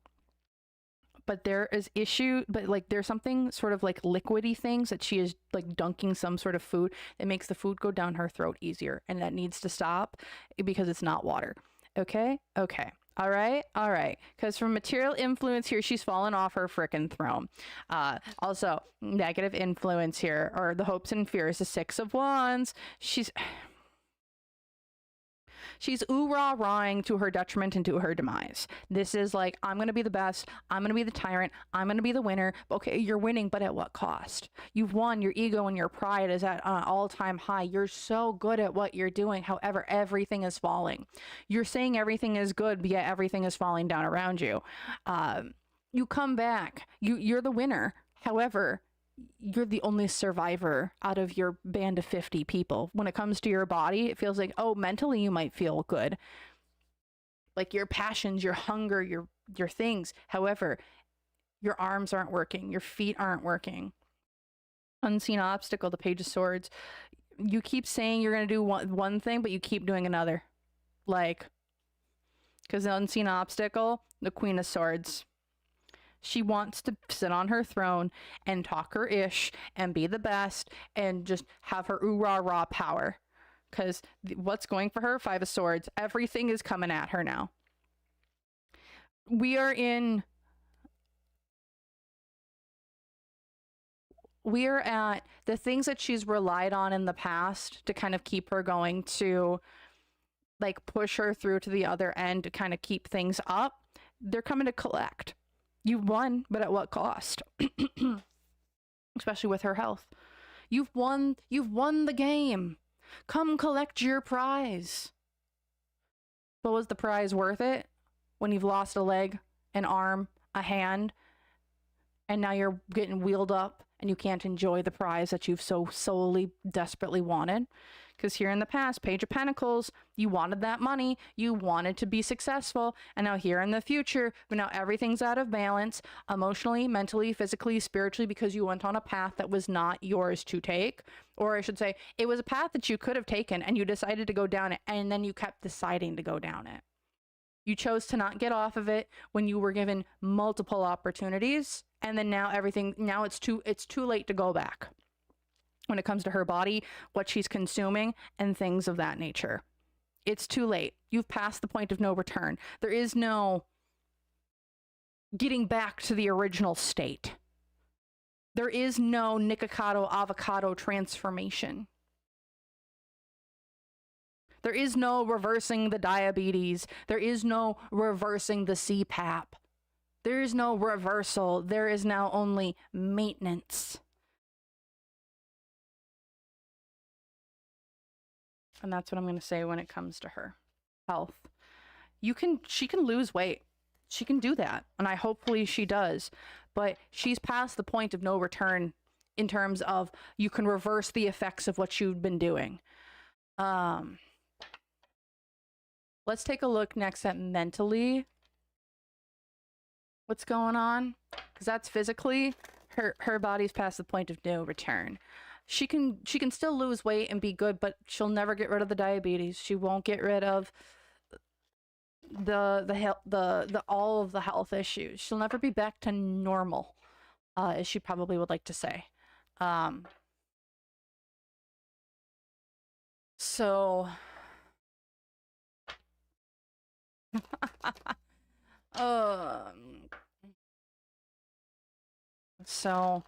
But there is there's something sort of like liquidy things that she is like dunking some sort of food that makes the food go down her throat easier, and that needs to stop because it's not water. Okay? Okay. All right. Because from material influence here, she's fallen off her frickin' throne. Also, negative influence here, or the hopes and fears, the 6 of Wands. She's ooh-rah-rahing to her detriment and to her demise. This is like, I'm going to be the best. I'm going to be the tyrant. I'm going to be the winner. Okay, you're winning, but at what cost? You've won. Your ego and your pride is at an all-time high. You're so good at what you're doing. However, everything is falling. You're saying everything is good, but yet everything is falling down around you. You come back. You're the winner. However, you're the only survivor out of your band of 50 people. When it comes to your body, it feels like, oh, mentally you might feel good. Like your passions, your hunger, your things. However, your arms aren't working. Your feet aren't working. Unseen obstacle, the Page of Swords. You keep saying you're going to do one thing, but you keep doing another. Like, because the unseen obstacle, the Queen of Swords. She wants to sit on her throne and talk her ish and be the best and just have her ooh-rah-rah power. Because what's going for her? 5 of Swords. Everything is coming at her now. We are at the things that she's relied on in the past to kind of keep her going, to like push her through to the other end, to kind of keep things up. They're coming to collect. You've won, but at what cost? Especially with her health. You've won the game. Come collect your prize. But was the prize worth it when you've lost a leg, an arm, a hand, and now you're getting wheeled up and you can't enjoy the prize that you've so solely, desperately wanted? Because here in the past, Page of Pentacles, you wanted that money, you wanted to be successful, and now here in the future, but now everything's out of balance, emotionally, mentally, physically, spiritually, because you went on a path that was not yours to take. Or I should say, it was a path that you could have taken, and you decided to go down it, and then you kept deciding to go down it. You chose to not get off of it when you were given multiple opportunities, and then now it's too late to go back. When it comes to her body, what she's consuming, and things of that nature. It's too late. You've passed the point of no return. There is no getting back to the original state. There is no Nikocado avocado transformation. There is no reversing the diabetes. There is no reversing the CPAP. There is no reversal. There is now only maintenance. And that's what I'm going to say when it comes to her health. She can lose weight. She can do that. And hopefully she does. But she's past the point of no return in terms of you can reverse the effects of what you've been doing. Let's take a look next at mentally. what's going on, because that's physically her body's past the point of no return. She can still lose weight and be good, but she'll never get rid of the diabetes. She won't get rid of the all of the health issues. She'll never be back to normal, as she probably would like to say. So so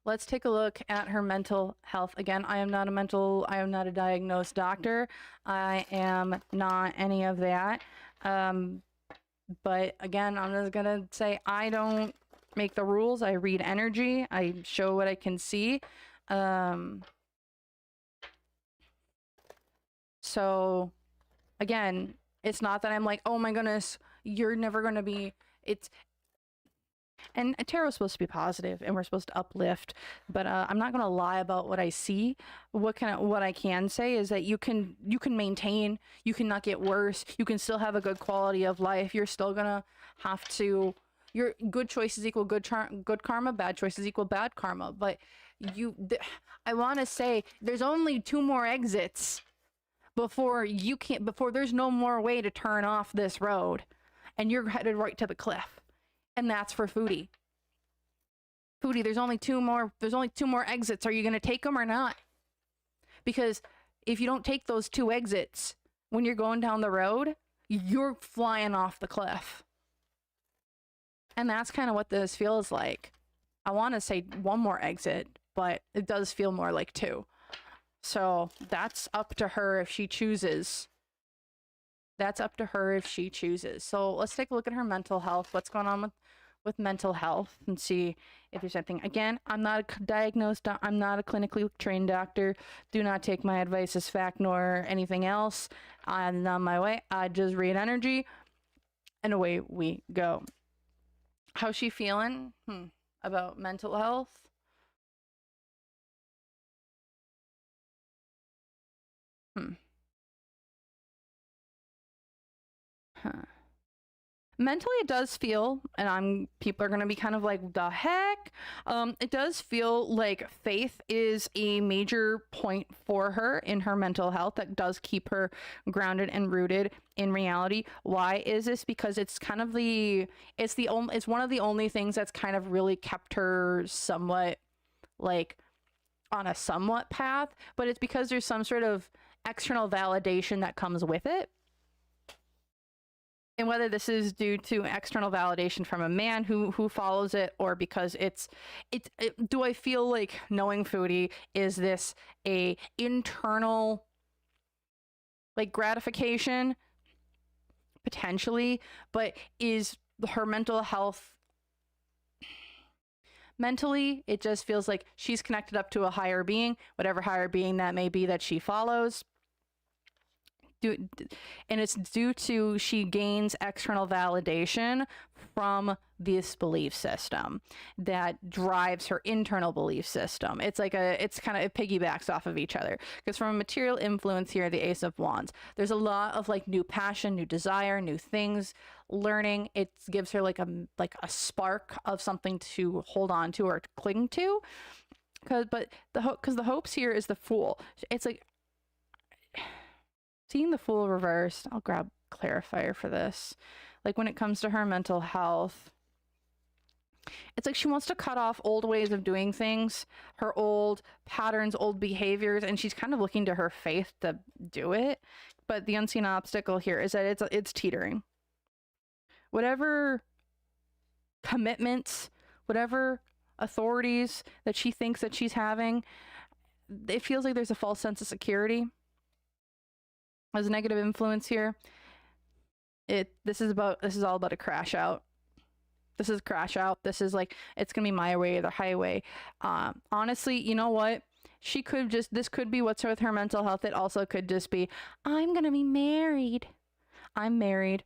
let's take a look at her mental health. Again, I am not a diagnosed doctor. I am not any of that. But again, I'm just gonna say I don't make the rules. I read energy. I show what I can see. So again, it's not that I'm like, oh my goodness, you're never gonna be, and tarot's supposed to be positive and we're supposed to uplift, but I'm not gonna lie about what I see. What I can say is that you can maintain, you can not get worse, you can still have a good quality of life. You're still gonna have to, your good choices equal good karma, bad choices equal bad karma. But I want to say there's only 2 more exits before there's no more way to turn off this road, and you're headed right to the cliff. And that's for Foodie. Foodie, there's only 2 more exits. Are you going to take them or not? Because if you don't take those 2 exits when you're going down the road, you're flying off the cliff. And that's kind of what this feels like. I want to say 1 more exit, but it does feel more like 2. So that's up to her if she chooses. That's up to her if she chooses. So let's take a look at her mental health. What's going on with mental health, and see if there's anything. Again, I'm not I'm not a clinically trained doctor. Do not take my advice as fact nor anything else. I'm on my way. I just read energy, and away we go. How's she feeling about mental health? Mentally, it does feel, and people are going to be kind of like, the heck? It does feel like faith is a major point for her in her mental health that does keep her grounded and rooted in reality. Why is this? Because it's kind of it's one of the only things that's kind of really kept her somewhat like on a somewhat path, but it's because there's some sort of external validation that comes with it. And whether this is due to external validation from a man who follows it, or because do I feel like, knowing Foodie, is this a internal like gratification? Potentially, but is her mental health, mentally, it just feels like she's connected up to a higher being, whatever higher being that may be that she follows. And it's due to she gains external validation from this belief system that drives her internal belief system. It's like it piggybacks off of each other, because from a material influence here, the Ace of Wands, there's a lot of like new passion, new desire, new things, learning. It gives her like a spark of something to hold on to or to cling to, because the hopes here is the Fool. It's like seeing the Fool reversed. I'll grab clarifier for this. Like, when it comes to her mental health, it's like she wants to cut off old ways of doing things, her old patterns, old behaviors, and she's kind of looking to her faith to do it. But the unseen obstacle here is that it's teetering. Whatever commitments, whatever authorities that she thinks that she's having, it feels like there's a false sense of security. There's a negative influence here. This is all about a crash out. This is crash out. This is like, it's gonna be my way or the highway. Honestly, you know what? This could be what's with her mental health. It also could just be, I'm gonna be married. I'm married.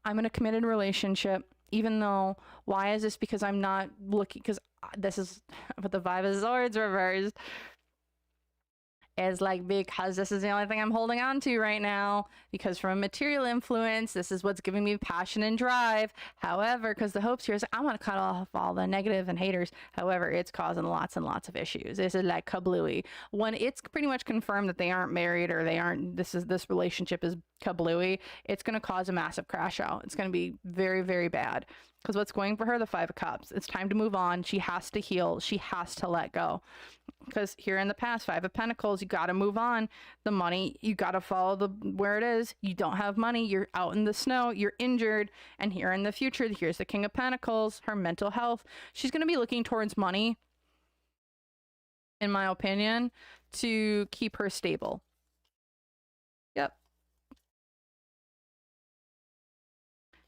I'm in a committed relationship. Even though, why is this? Because I'm not looking, because this is what the Five of Swords reversed. is like, because this is the only thing I'm holding on to right now, because from a material influence, this is what's giving me passion and drive. However, because the hopes here is I want to cut off all the negative and haters. However, it's causing lots and lots of issues. This is like kablooey. When it's pretty much confirmed that they aren't married or they aren't, this relationship is kablooey, it's going to cause a massive crash out. It's going to be very, very bad. Because what's going for her? The Five of Cups. It's time to move on. She has to heal. She has to let go. Because here in the past, Five of Pentacles, you got to move on. The money, you got to follow where it is. You don't have money. You're out in the snow. You're injured. And here in the future, here's the King of Pentacles, her mental health. She's going to be looking towards money, in my opinion, to keep her stable. Yep.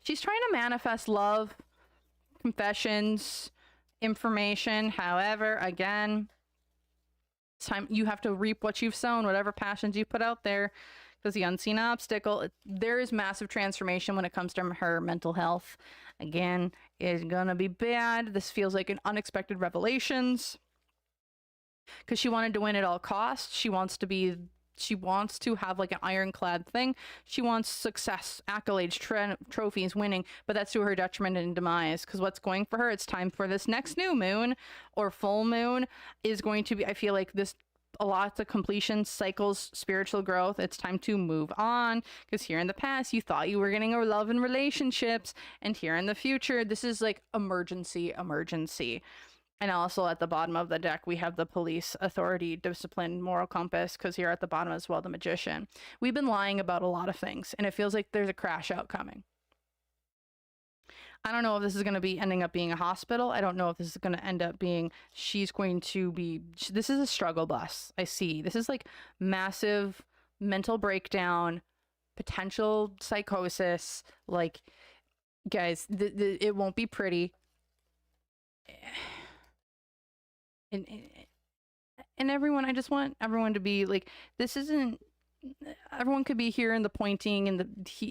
She's trying to manifest love, confessions, information. However, again, it's time you have to reap what you've sown, whatever passions you put out there, because the unseen obstacle, there is massive transformation when it comes to her mental health. Again, is gonna be bad. This feels like an unexpected revelations, because she wanted to win at all costs. She wants to have like an ironclad thing. She wants success, accolades, trophies, winning, but that's to her detriment and demise. Because what's going for her, it's time for this next new moon or full moon is going to be, I feel like this, a lot of completion, cycles, spiritual growth. It's time to move on, because here in the past, you thought you were getting a love and relationships, and here in the future, this is like emergency. And also at the bottom of the deck, we have the police, authority, discipline, moral compass, because here at the bottom as well, the magician. We've been lying about a lot of things, and it feels like there's a crash out coming. I don't know if this is going to be ending up being a hospital. I don't know if this is going to end up being, this is a struggle bus. I see. This is like massive mental breakdown, potential psychosis. Like, guys, it won't be pretty. And everyone, I just want everyone to be like, this isn't, everyone could be here in the pointing and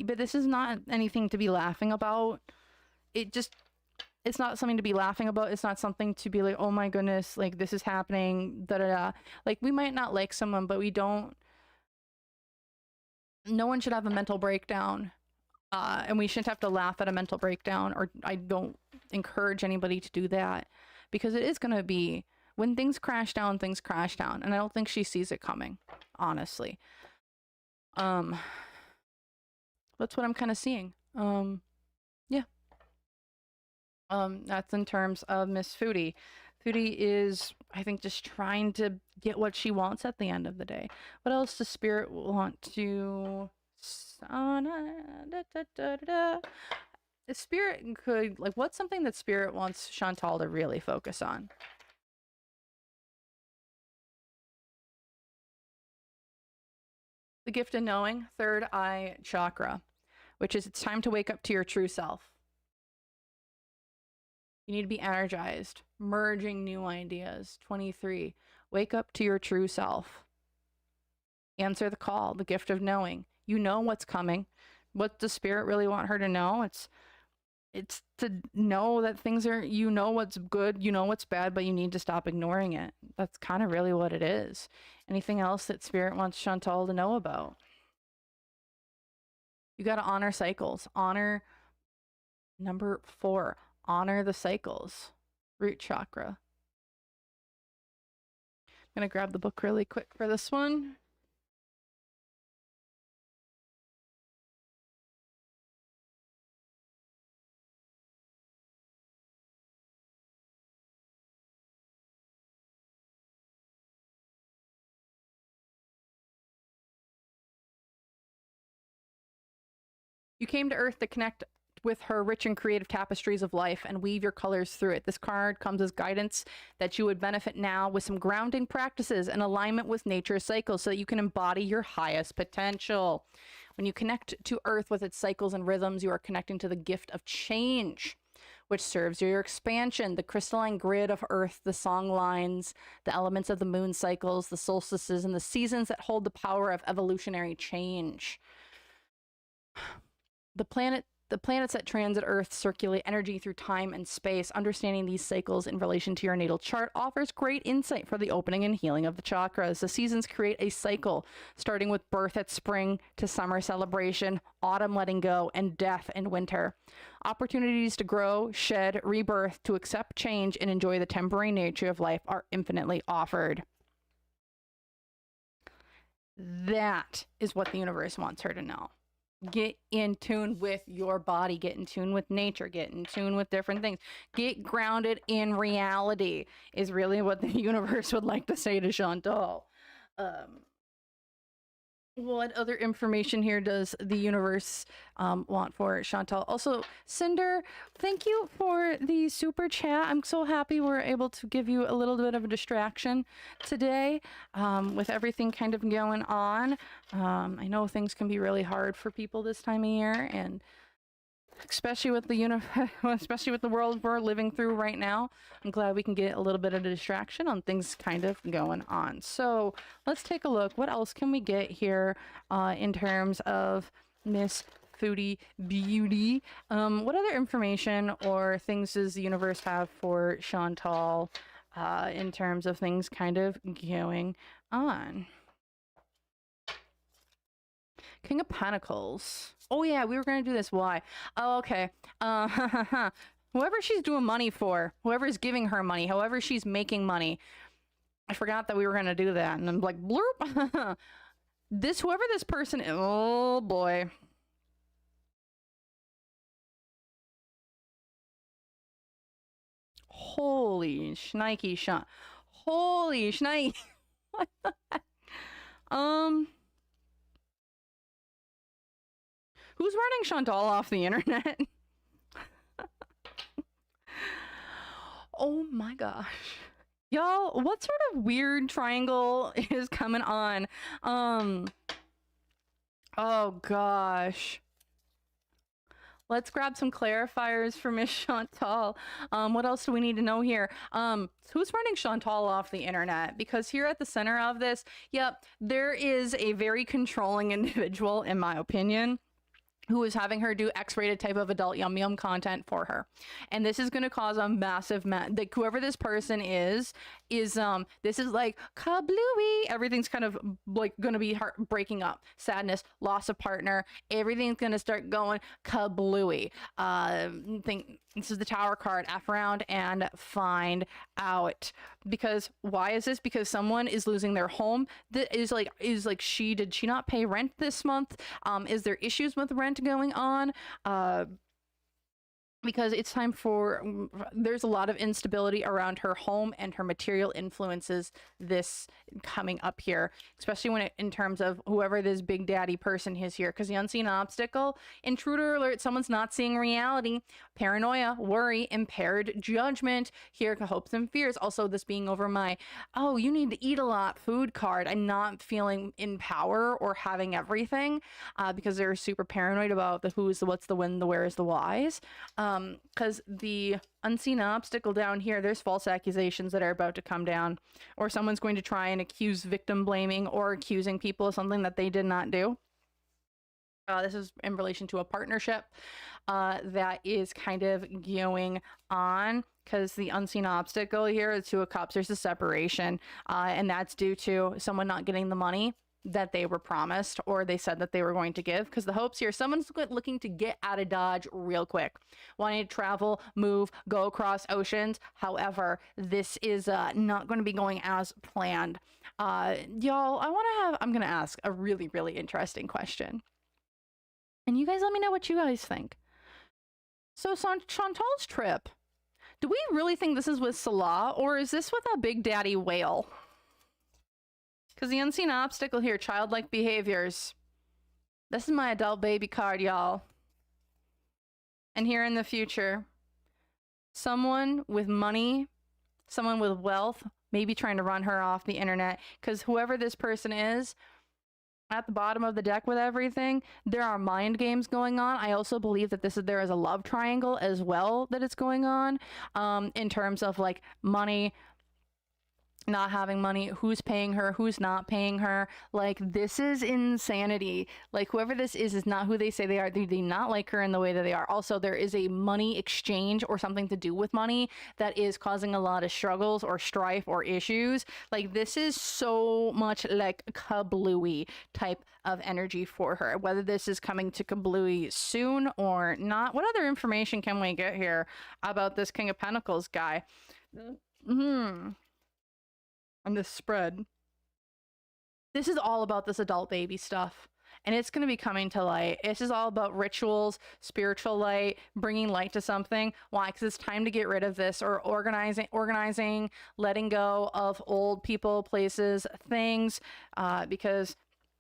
but this is not anything to be laughing about. It's not something to be laughing about. It's not something to be like, oh my goodness, like this is happening, da da da. Like, we might not like someone, but no one should have a mental breakdown. And we shouldn't have to laugh at a mental breakdown, or I don't encourage anybody to do that, because it is going to be, when things crash down, and I don't think she sees it coming, honestly. That's what I'm kind of seeing. Yeah. That's in terms of Miss Foodie. Foodie is, I think, just trying to get what she wants at the end of the day. What else does Spirit want to... The Spirit could, like, what's something that Spirit wants Chantal to really focus on? The gift of knowing, third eye chakra, which is, it's time to wake up to your true self. You need to be energized, merging new ideas. 23, wake up to your true self. Answer the call, the gift of knowing. You know what's coming. What does Spirit really want her to know? It's to know that things are, you know what's good, you know what's bad, but you need to stop ignoring it. That's kind of really what it is. Anything else that Spirit wants Chantal to know about? You got to honor cycles. Honor, number 4, honor the cycles. Root chakra. I'm going to grab the book really quick for this one. You came to Earth to connect with her rich and creative tapestries of life and weave your colors through it. This card comes as guidance that you would benefit now with some grounding practices and alignment with nature's cycles so that you can embody your highest potential. When you connect to Earth with its cycles and rhythms, you are connecting to the gift of change, which serves your expansion. The crystalline grid of Earth, the song lines, the elements of the moon cycles, the solstices, and the seasons that hold the power of evolutionary change. The planet The planets that transit Earth circulate energy through time and space. Understanding these cycles in relation to your natal chart offers great insight for the opening and healing of the chakras. The seasons create a cycle, starting with birth at spring to summer celebration, autumn letting go, and death in winter. Opportunities to grow, shed, rebirth, to accept change, and enjoy the temporary nature of life are infinitely offered. That is what the universe wants her to know. Get in tune with your body, get in tune with nature, get in tune with different things, get grounded in reality is really what the universe would like to say to Chantal. What other information here does the universe want for Chantal? Also, Cinder, thank you for the super chat. I'm so happy we're able to give you a little bit of a distraction today with everything kind of going on. I know things can be really hard for people this time of year, and especially with the especially with the world we're living through right now. I'm glad we can get a little bit of a distraction on things kind of going on. So let's take a look. What else can we get here in terms of Miss Foodie Beauty? What other information or things does the universe have for Chantal in terms of things kind of going on? King of Pentacles. Oh yeah, we were gonna do this. Why? Oh, okay. Whoever she's doing money for, whoever's giving her money, however she's making money. I forgot that we were gonna do that, and I'm like, blurp. Whoever this person is, oh boy. Holy shnikey shot. Holy shnikey. What the heck? Who's running Chantal off the internet? Oh my gosh. Y'all, what sort of weird triangle is coming on? Oh gosh. Let's grab some clarifiers for Miss Chantal. What else do we need to know here? Who's running Chantal off the internet? Because here at the center of this, yep, there is a very controlling individual, in my opinion, who is having her do X-rated type of adult yum yum content for her. And this is going to cause a massive, like whoever this person is this is like kablooey. Everything's kind of like going to be breaking up, sadness, loss of partner. Everything's going to start going kablooey. This is the Tower card. F around and find out. Because why is this? Because someone is losing their home. That is like did she not pay rent this month? Is there issues with rent going on? Because it's time for, there's a lot of instability around her home and her material influences this coming up here, especially when in terms of whoever this big daddy person is here. Because the unseen obstacle, intruder alert, someone's not seeing reality, paranoia, worry, impaired judgment, here hopes and fears. Also this being over my, oh, you need to eat a lot food card. I'm not feeling in power or having everything because they're super paranoid about the who's, the what's, the when, the where's, the why's. Because the unseen obstacle down here, there's false accusations that are about to come down, or someone's going to try and accuse victim blaming or accusing people of something that they did not do. This is in relation to a partnership that is kind of going on, because the unseen obstacle here is Two of Cups. There's a separation, and that's due to someone not getting the money that they were promised or they said that they were going to give. Because the hopes here, someone's looking to get out of Dodge real quick, wanting to travel, move, go across oceans. However, this is not going to be going as planned. Y'all, I'm gonna ask a really, really interesting question, and you guys let me know what you guys think. So Chantal's trip, do we really think this is with Salah, or is this with a big daddy whale? Because the unseen obstacle here, childlike behaviors. This is my adult baby card, y'all. And here in the future, someone with money, someone with wealth, maybe trying to run her off the internet. Because whoever this person is, at the bottom of the deck with everything, there are mind games going on. I also believe that there is a love triangle as well that is going on in terms of like money, not having money, who's paying her, who's not paying her. Like, this is insanity. Like, whoever this is not who they say they are. They do not like her in the way that they are. Also, there is a money exchange or something to do with money that is causing a lot of struggles or strife or issues. Like, this is so much like kablooey type of energy for her. Whether this is coming to kablooey soon or not. What other information can we get here about this King of Pentacles guy? On this spread. This is all about this adult baby stuff. And it's going to be coming to light. This is all about rituals, spiritual light, bringing light to something. Why? Because it's time to get rid of this, or organizing, letting go of old people, places, things. Because,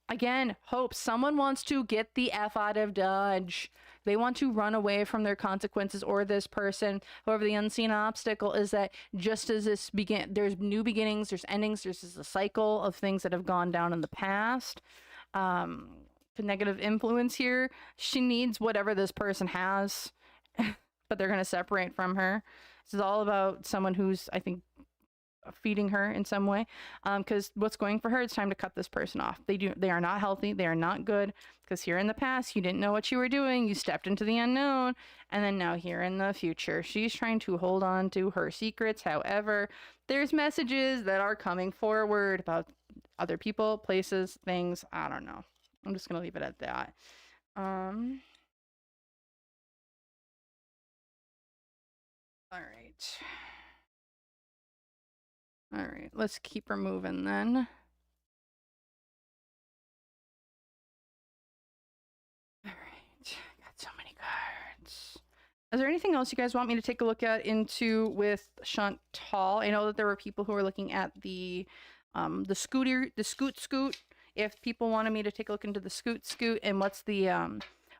again, hope. Someone wants to get the F out of Dodge. They want to run away from their consequences or this person. However, the unseen obstacle is that just as this there's new beginnings, there's endings, there's a cycle of things that have gone down in the past. The negative influence here, she needs whatever this person has, but they're going to separate from her. This is all about someone who's, I think, feeding her in some way, because what's going for her, it's time to cut this person off. They are not healthy, they are not good, because here in the past you didn't know what you were doing, you stepped into the unknown, and then now here in the future she's trying to hold on to her secrets. However, there's messages that are coming forward about other people, places, things. I don't know, I'm just gonna leave it at that. All right. All right, let's keep her moving then. All right, got so many cards. Is there anything else you guys want me to take a look at into with Chantal? I know that there were people who were looking at the scoot. If people wanted me to take a look into the scoot, and what's the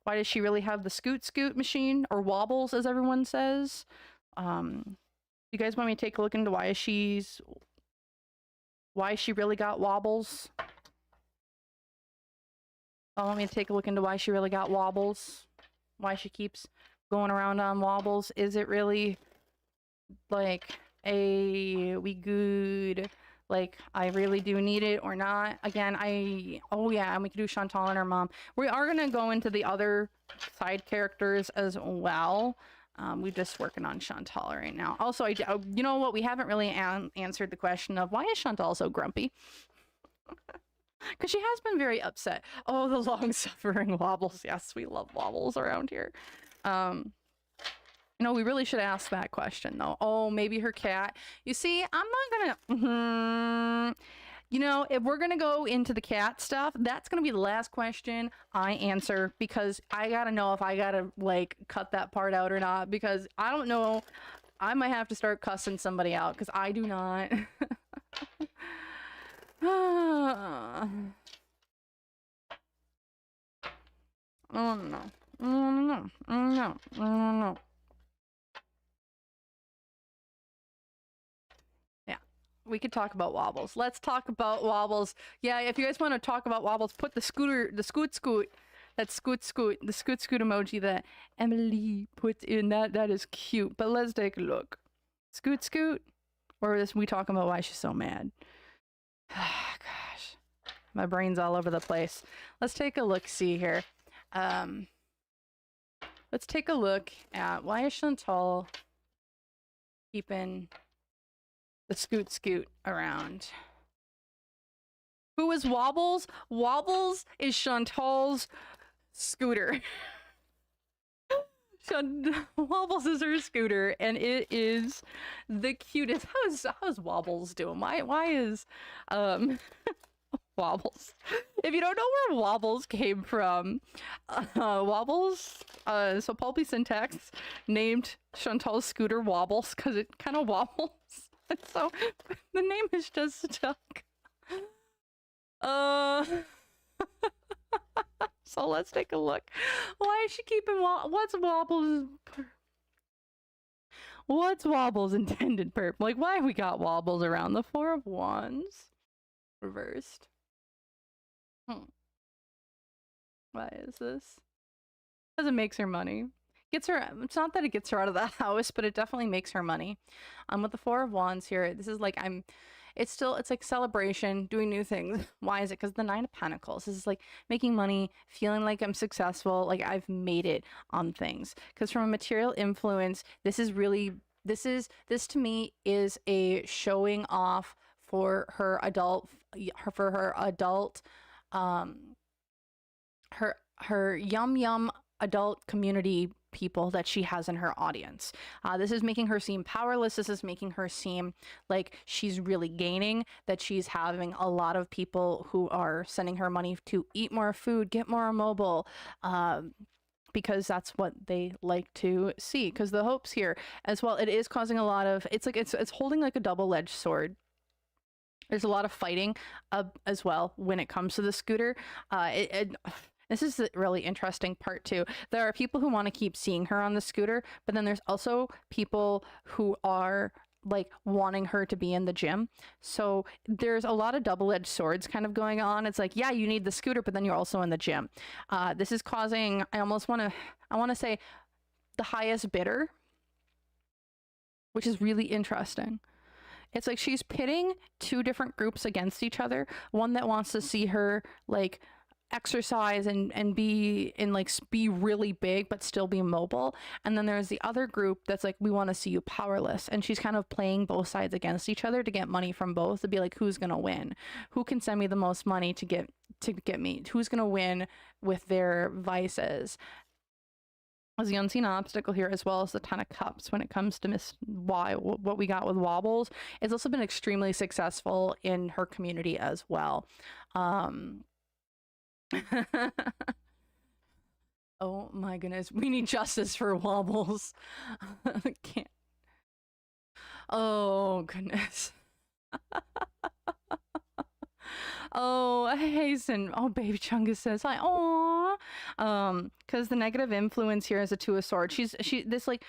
why does she really have the scoot machine, or wobbles as everyone says? You guys want me to take a look into why she really got wobbles? I want me to take a look into why she really got wobbles. Why she keeps going around on wobbles. Is it really like we good? Like, I really do need it or not? Again, oh yeah, and we could do Chantal and her mom. We are gonna go into the other side characters as well. We're just working on Chantal right now. Also, you know what? We haven't really answered the question of why is Chantal so grumpy? Because she has been very upset. Oh, the long-suffering wobbles. Yes, we love wobbles around here. You know, we really should ask that question, though. Oh, maybe her cat. You see, I'm not gonna... You know, if we're gonna go into the cat stuff, that's gonna be the last question I answer, because I gotta know if I gotta, like, cut that part out or not, because I don't know. I might have to start cussing somebody out, because I do not. Oh no. No. Yeah, we could talk about wobbles. Let's talk about wobbles. Yeah, if you guys want to talk about wobbles, put the scoot, the scoot, the scoot emoji that Emily put in. That is cute. But let's take a look. Scoot, or is we talking about why she's so mad? Gosh, my brain's all over the place. Let's take a look. See here. Let's take a look at why is Chantal keeping the scoot around. Who is Wobbles? Wobbles is Chantal's scooter. Wobbles is her scooter, and it is the cutest. How's Wobbles doing? Why is Wobbles? If you don't know where Wobbles came from, Wobbles, so Pulpy Syntax named Chantal's scooter Wobbles because it kind of wobbles. So the name is just stuck. So let's take a look. Why is she keeping what's Wobbles intended purpose? Like, why have we got Wobbles around? The Four of Wands reversed. Why is this? Because it makes her money. Gets her. It's not that it gets her out of the house, but it definitely makes her money. With the Four of Wands here, this is like it's like celebration, doing new things. Why is it? Because the Nine of Pentacles, this is like making money, feeling like I'm successful, like I've made it on things. Because from a material influence, this to me is a showing off for her adult, um her yum adult community people that she has in her audience. This is making her seem powerless. This is making her seem like she's really gaining, that she's having a lot of people who are sending her money to eat more food, get more mobile, because that's what they like to see. Because the hopes here as well, it is causing a lot of, it's like it's holding like a double-edged sword. There's a lot of fighting as well when it comes to the scooter. This is the really interesting part too. There are people who want to keep seeing her on the scooter, but then there's also people who are like wanting her to be in the gym. So there's a lot of double-edged swords kind of going on. It's like, yeah, you need the scooter, but then you're also in the gym. This is causing, I want to say the highest bidder, which is really interesting. It's like she's pitting two different groups against each other. One that wants to see her like exercise and be really big but still be mobile, and then there's the other group that's like, we want to see you powerless. And she's kind of playing both sides against each other to get money from both, to be like, who's gonna win, who can send me the most money to get me, who's gonna win with their vices. As the unseen obstacle here, as well as the Ten of Cups when it comes to what we got with Wobbles. It's also been extremely successful in her community as well. Oh my goodness, we need justice for Wobbles. Can't. Oh goodness. Oh, hasten. Oh, baby Chungus says hi. Aww. Because the negative influence here is a Two of Swords. This like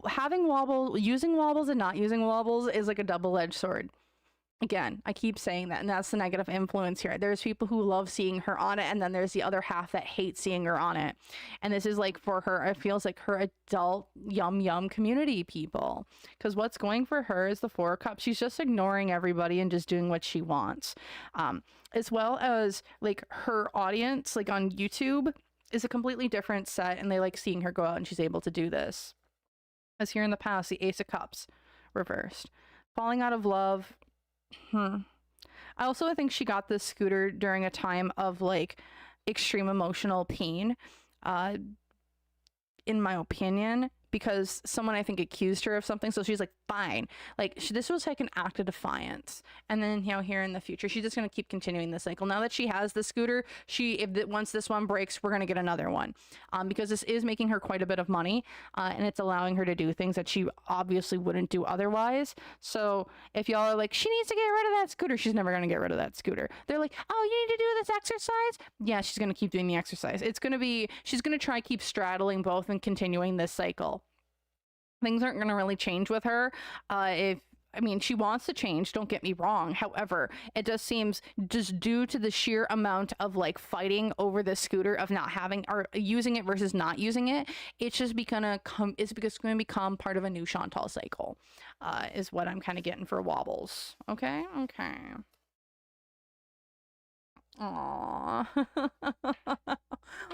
having using wobbles and not using wobbles is like a double-edged sword. Again, I keep saying that, and that's the negative influence here. There's people who love seeing her on it, and then there's the other half that hate seeing her on it. And this is like, for her, it feels like her adult yum community people. Because what's going for her is the Four of Cups. She's just ignoring everybody and just doing what she wants. As well as like her audience, like on YouTube, is a completely different set, and they like seeing her go out, and she's able to do this. As here in the past, the Ace of Cups reversed. Falling out of love. I think she got this scooter during a time of like extreme emotional pain, in my opinion, because someone I think accused her of something, so she's like, fine. Like this was like an act of defiance. And then, you know, here in the future, she's just going to keep continuing the cycle. Now that she has the scooter, once this one breaks, we're going to get another one, because this is making her quite a bit of money, and it's allowing her to do things that she obviously wouldn't do otherwise. So if y'all are like, she needs to get rid of that scooter, she's never going to get rid of that scooter. They're like, oh, you need to do this exercise? Yeah, she's going to keep doing the exercise. She's going to try keep straddling both and continuing this cycle. Things aren't going to really change with her. She wants to change, don't get me wrong. However, it just seems, just due to the sheer amount of like fighting over the scooter, of not having or using it versus not using it, it's just going to become part of a new Chantal cycle, is what I'm kind of getting for Wobbles. Okay. Aww.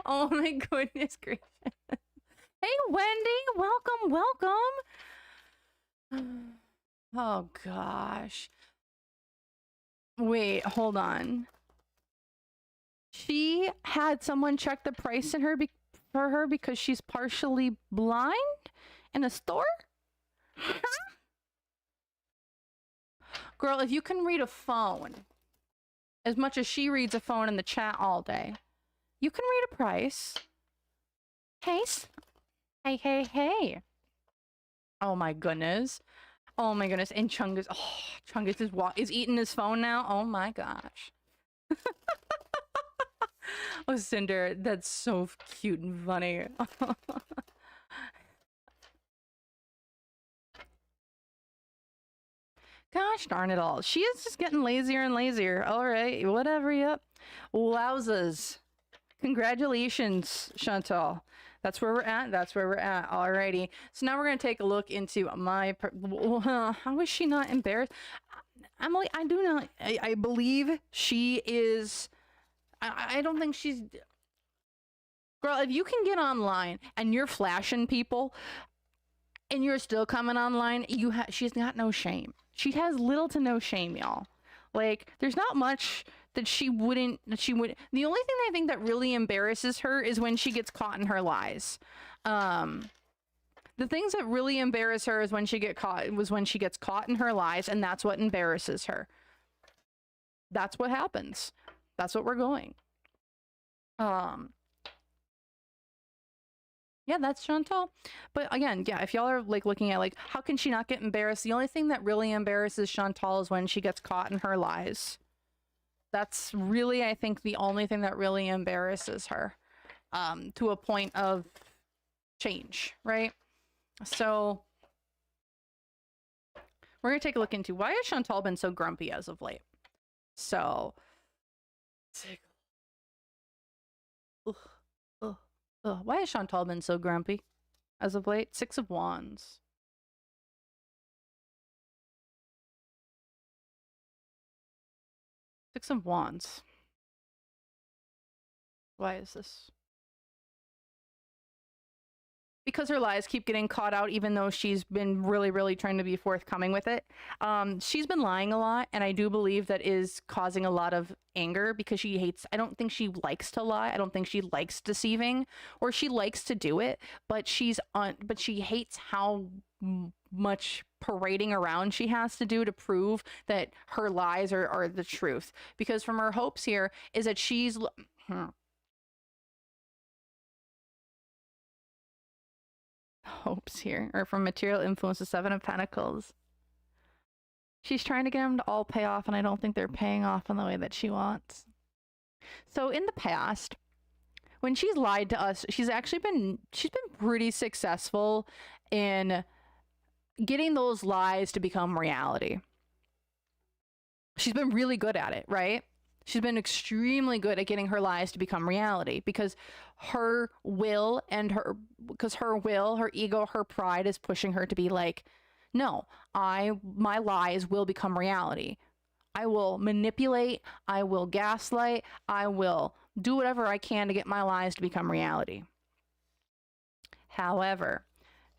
Oh my goodness gracious. Hey, Wendy, welcome. Oh, gosh. Wait, hold on. She had someone check the price for her because she's partially blind in a store? Girl, if you can read a phone as much as she reads a phone in the chat all day, you can read a price. Hey. Oh my goodness. And Chungus, Chungus is eating his phone now. Oh my gosh. Oh, Cinder, that's so cute and funny. Gosh darn it all. She is just getting lazier and lazier. All right, whatever, yep. Wowzers. Congratulations, Chantal. That's where we're at. Alrighty. So now we're going to take a look into how is she not embarrassed? Emily, I do not. I believe she is. I don't think she's. Girl, if you can get online and you're flashing people and you're still coming online, she's got no shame. She has little to no shame, y'all. Like, there's not much that she wouldn't. The only thing I think that really embarrasses her is when she gets caught in her lies. The things that really embarrass her is when she gets caught in her lies, and that's what embarrasses her. That's what happens. That's what we're going. Yeah, that's Chantal. But again, yeah, if y'all are like looking at like how can she not get embarrassed? The only thing that really embarrasses Chantal is when she gets caught in her lies. That's really, I think, the only thing that really embarrasses her, to a point of change, right? So we're gonna take a look into why has Chantal been so grumpy as of late. So why has Chantal been so grumpy as of late? 6 of Wands. Six of Wands. Why is this? Because her lies keep getting caught out, even though she's been really trying to be forthcoming with it. She's been lying a lot, and I do believe that is causing a lot of anger because she hates. I don't think she likes to lie. I don't think she likes deceiving, or she likes to do it, but but she hates how much parading around she has to do to prove that her lies are the truth. Because from her hopes here is that she's hopes here, or from material influence, the 7 of Pentacles. She's trying to get them to all pay off, and I don't think they're paying off in the way that she wants. So in the past, when she's lied to us, she's been pretty successful in getting those lies to become reality. She's been really good at it, right? She's been extremely good at getting her lies to become reality because her will, her ego, her pride is pushing her to be like, no, my lies will become reality. I will manipulate, I will gaslight, I will do whatever I can to get my lies to become reality. However,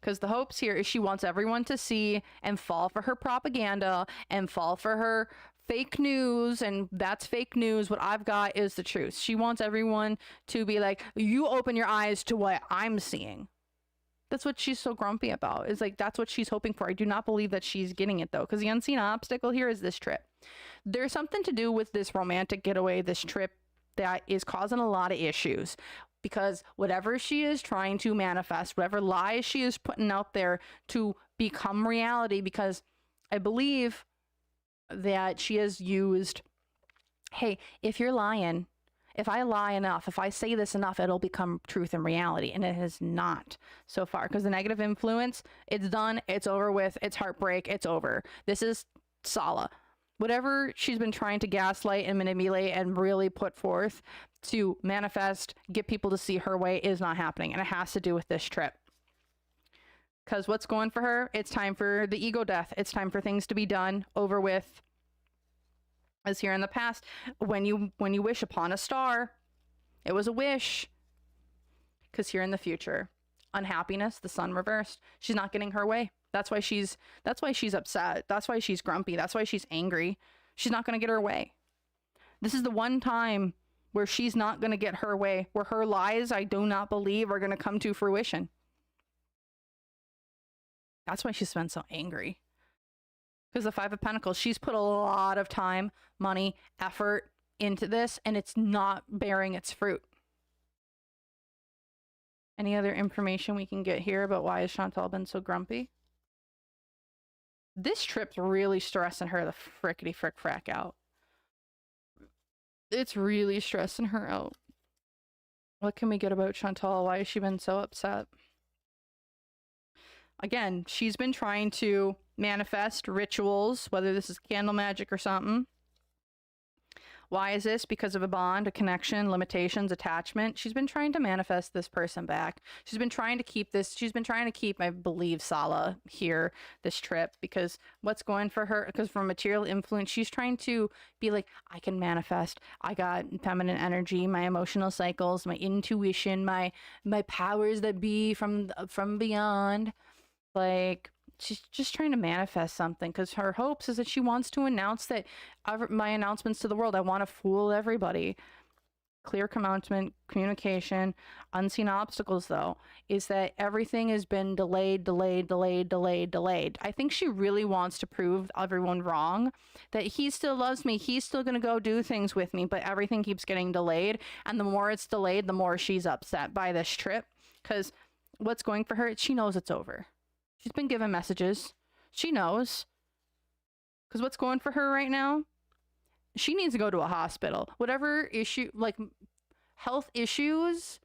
because the hopes here is she wants everyone to see and fall for her propaganda and fall for her fake news, and that's fake news. What I've got is the truth. She wants everyone to be like, you open your eyes to what I'm seeing. That's what she's so grumpy about. Is like, that's what she's hoping for. I do not believe that she's getting it though, because the unseen obstacle here is this trip. There's something to do with this romantic getaway, this trip, that is causing a lot of issues. Because whatever she is trying to manifest, whatever lies she is putting out there to become reality, because I believe that she has used, hey, if you're lying, if I lie enough, if I say this enough, it'll become truth and reality. And it has not so far, because the negative influence, it's done, it's over with, it's heartbreak, it's over. This is Sala. Whatever she's been trying to gaslight and manipulate and really put forth to manifest, get people to see her way, is not happening. And it has to do with this trip. Because what's going for her? It's time for the ego death. It's time for things to be done, over with. As here in the past, when you wish upon a star, it was a wish. Because here in the future, unhappiness, the sun reversed. She's not getting her way. That's why she's upset. That's why she's grumpy. That's why she's angry. She's not going to get her way. This is the one time where she's not going to get her way, where her lies, I do not believe, are going to come to fruition. That's why she's been so angry. Because the 5 of Pentacles, she's put a lot of time, money, effort into this, and it's not bearing its fruit. Any other information we can get here about why has Chantal been so grumpy? This trip's really stressing her the frickety frick frack out. It's really stressing her out. What can we get about Chantal? Why has she been so upset? Again, she's been trying to manifest rituals, whether this is candle magic or something. Why is this? Because of a bond, a connection, limitations, attachment. She's been trying to manifest this person back. She's been trying to keep this. She's been trying to keep, I believe, Sala here this trip, because what's going for her, because from material influence, she's trying to be like, I can manifest. I got feminine energy, my emotional cycles, my intuition, my powers that be from beyond. Like, she's just trying to manifest something, because her hopes is that she wants to announce that my announcements to the world, I want to fool everybody. Clear communication. Unseen obstacles, though, is that everything has been delayed. I think she really wants to prove everyone wrong, that he still loves me, he's still going to go do things with me, but everything keeps getting delayed. And the more it's delayed, the more she's upset by this trip, because what's going for her, she knows it's over. She's been given messages. She knows. Because what's going for her right now? She needs to go to a hospital. Whatever issue, like health issues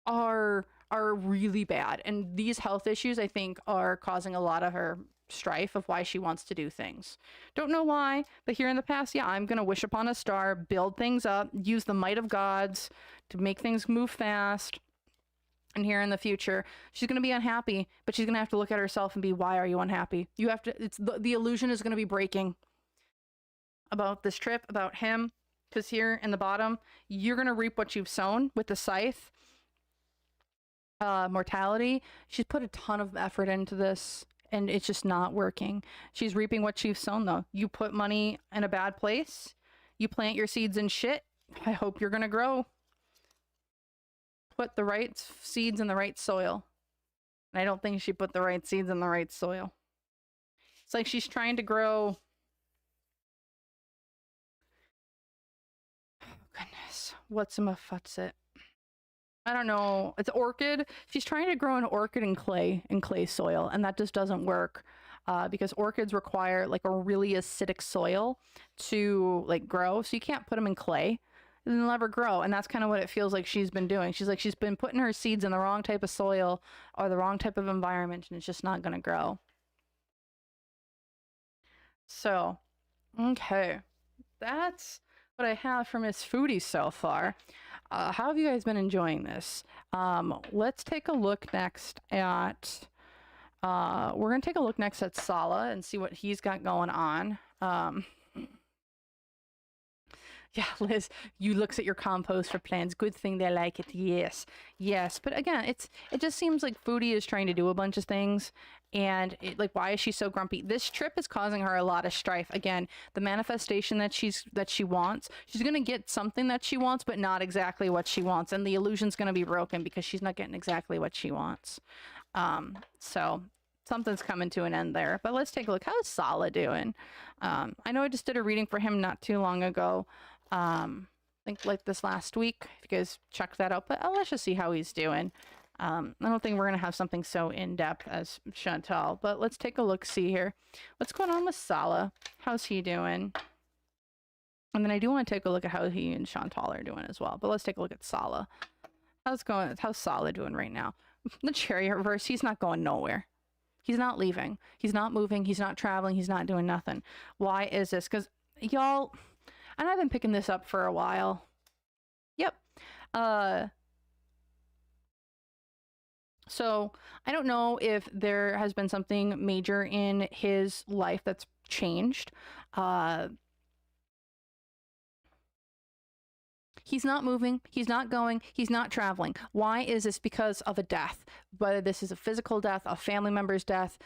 are really bad. And these health issues, I think, are causing a lot of her strife of why she wants to do things. Don't know why, but here in the past, yeah, I'm going to wish upon a star, build things up, use the might of gods to make things move fast. And here in the future, she's going to be unhappy, but she's going to have to look at herself and be, why are you unhappy? You have to, it's the illusion is going to be breaking about this trip, about him, because here in the bottom, you're going to reap what you've sown with the scythe. Mortality. She's put a ton of effort into this, and it's just not working. She's reaping what she's sown, though. You put money in a bad place, you plant your seeds in shit, I hope you're going to grow. Put the right seeds in the right soil. And I don't think she put the right seeds in the right soil. It's like she's trying to grow... Oh, goodness. What's a futsit? I don't know. It's orchid. She's trying to grow an orchid in clay soil, and that just doesn't work. Because orchids require like a really acidic soil to like grow. So you can't put them in clay. They'll never grow. And that's kind of what it feels like she's been doing. She's like, she's been putting her seeds in the wrong type of soil or the wrong type of environment, and it's just not going to grow. So, okay. That's what I have for Miss Foodie so far. How have you guys been enjoying this? Let's take a look next at... we're going to take a look next at Sala and see what he's got going on. Yeah, Liz, you looks at your compost for plants. Good thing they like it. Yes. Yes. But again, it just seems like Foodie is trying to do a bunch of things. And like, why is she so grumpy? This trip is causing her a lot of strife. Again, the manifestation that she wants, she's going to get something that she wants, but not exactly what she wants. And the illusion's going to be broken because she's not getting exactly what she wants. So something's coming to an end there. But let's take a look. How's Sala doing? I know I just did a reading for him not too long ago. I think like this last week, if you guys check that out, but let's just see how he's doing. I don't think we're going to have something so in-depth as Chantal, but let's take a look, see here. What's going on with Sala? How's he doing? And then I do want to take a look at how he and Chantal are doing as well, but let's take a look at Sala. How's Sala doing right now? The Chariot reverse, he's not going nowhere. He's not leaving. He's not moving. He's not traveling. He's not doing nothing. Why is this? Because y'all... And I've been picking this up for a while. Yep. So I don't know if there has been something major in his life that's changed. He's not moving. He's not going. He's not traveling. Why is this? Because of a death. Whether this is a physical death, a family member's death,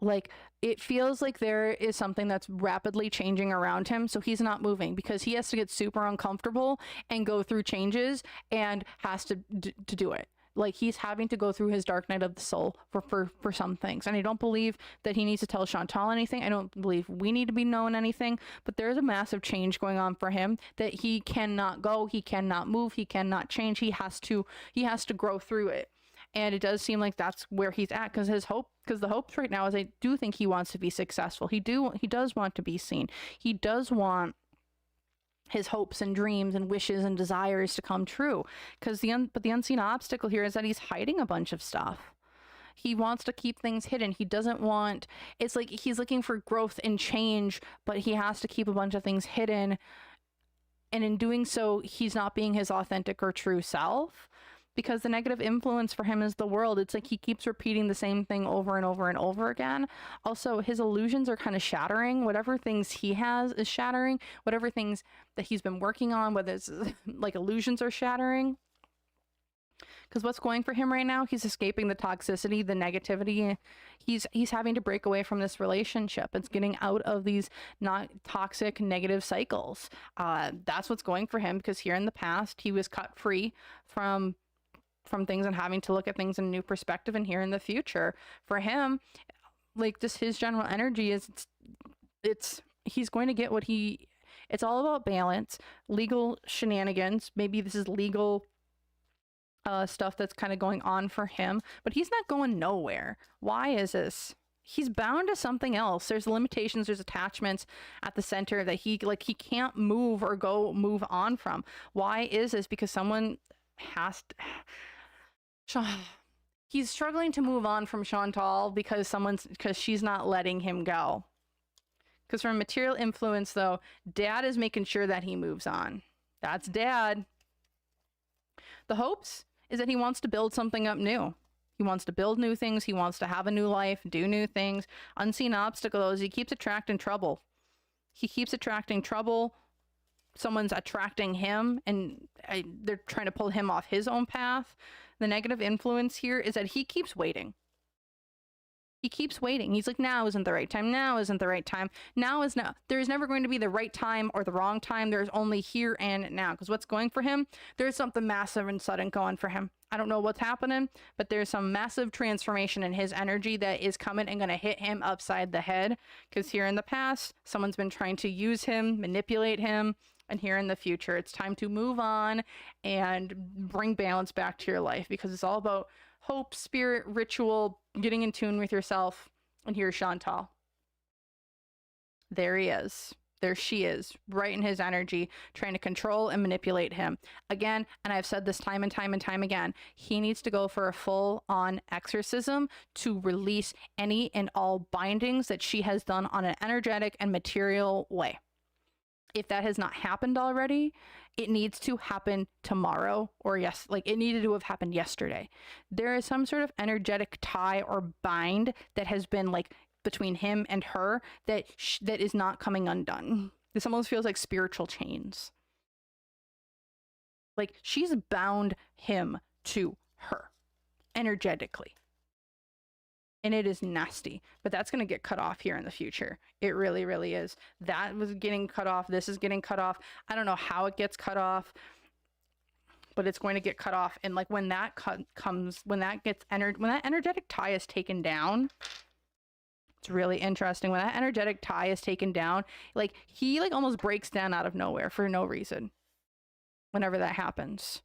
like, it feels like there is something that's rapidly changing around him, so he's not moving because he has to get super uncomfortable and go through changes and has to do it. Like, he's having to go through his dark night of the soul for some things. And I don't believe that he needs to tell Chantal anything. I don't believe we need to be known anything. But there's a massive change going on for him that he cannot go, he cannot move, he cannot change. He has to grow through it. And it does seem like that's where he's at, because the hopes right now is, I do think he wants to be successful. He does want to be seen. He does want his hopes and dreams and wishes and desires to come true. But the unseen obstacle here is that he's hiding a bunch of stuff. He wants to keep things hidden. He doesn't want, it's like he's looking for growth and change, but he has to keep a bunch of things hidden. And in doing so, he's not being his authentic or true self, because the negative influence for him is the world. It's like he keeps repeating the same thing over and over and over again. Also, his illusions are kind of shattering. Whatever things he has is shattering. Whatever things that he's been working on, whether it's like illusions, are shattering. Because what's going for him right now, he's escaping the toxicity, the negativity. He's having to break away from this relationship. It's getting out of these not toxic, negative cycles. That's what's going for him, because here in the past, he was cut free from things and having to look at things in a new perspective. And here in the future, for him, like, just his general energy is, he's going to get what it's all about balance, legal shenanigans. Maybe this is legal stuff that's kind of going on for him, but he's not going nowhere. Why is this? He's bound to something else. There's limitations, there's attachments at the center that he can't move or move on from. Why is this? Because someone has to... He's struggling to move on from Chantal because she's not letting him go. Because from material influence, though, Dad is making sure that he moves on. That's Dad. The hopes is that he wants to build something up new. He wants to build new things. He wants to have a new life, do new things. Unseen obstacles. He keeps attracting trouble. He keeps attracting trouble. Someone's attracting him, and they're trying to pull him off his own path. The negative influence here is that he keeps waiting. He keeps waiting. He's like, now isn't the right time. Now isn't the right time. Now is now. There is never going to be the right time or the wrong time. There's only here and now. Because what's going for him? There's something massive and sudden going for him. I don't know what's happening, but there's some massive transformation in his energy that is coming and going to hit him upside the head. Because here in the past, someone's been trying to use him, manipulate him. And here in the future, it's time to move on and bring balance back to your life. Because it's all about hope, spirit, ritual, getting in tune with yourself. And here's Chantal. There he is. There she is, right in his energy, trying to control and manipulate him. Again, and I've said this time and time and time again, he needs to go for a full-on exorcism to release any and all bindings that she has done on an energetic and material way. If that has not happened already, it needs to happen tomorrow, or it needed to have happened yesterday. There is some sort of energetic tie or bind that has been between him and her that is not coming undone. This almost feels like spiritual chains. Like she's bound him to her energetically. And it is nasty, but that's going to get cut off here in the future. It really, really is. That was getting cut off. This is getting cut off. I don't know how it gets cut off, but it's going to get cut off. And when that when that energetic tie is taken down, it's really interesting. When that energetic tie is taken down, he almost breaks down out of nowhere for no reason. Whenever that happens.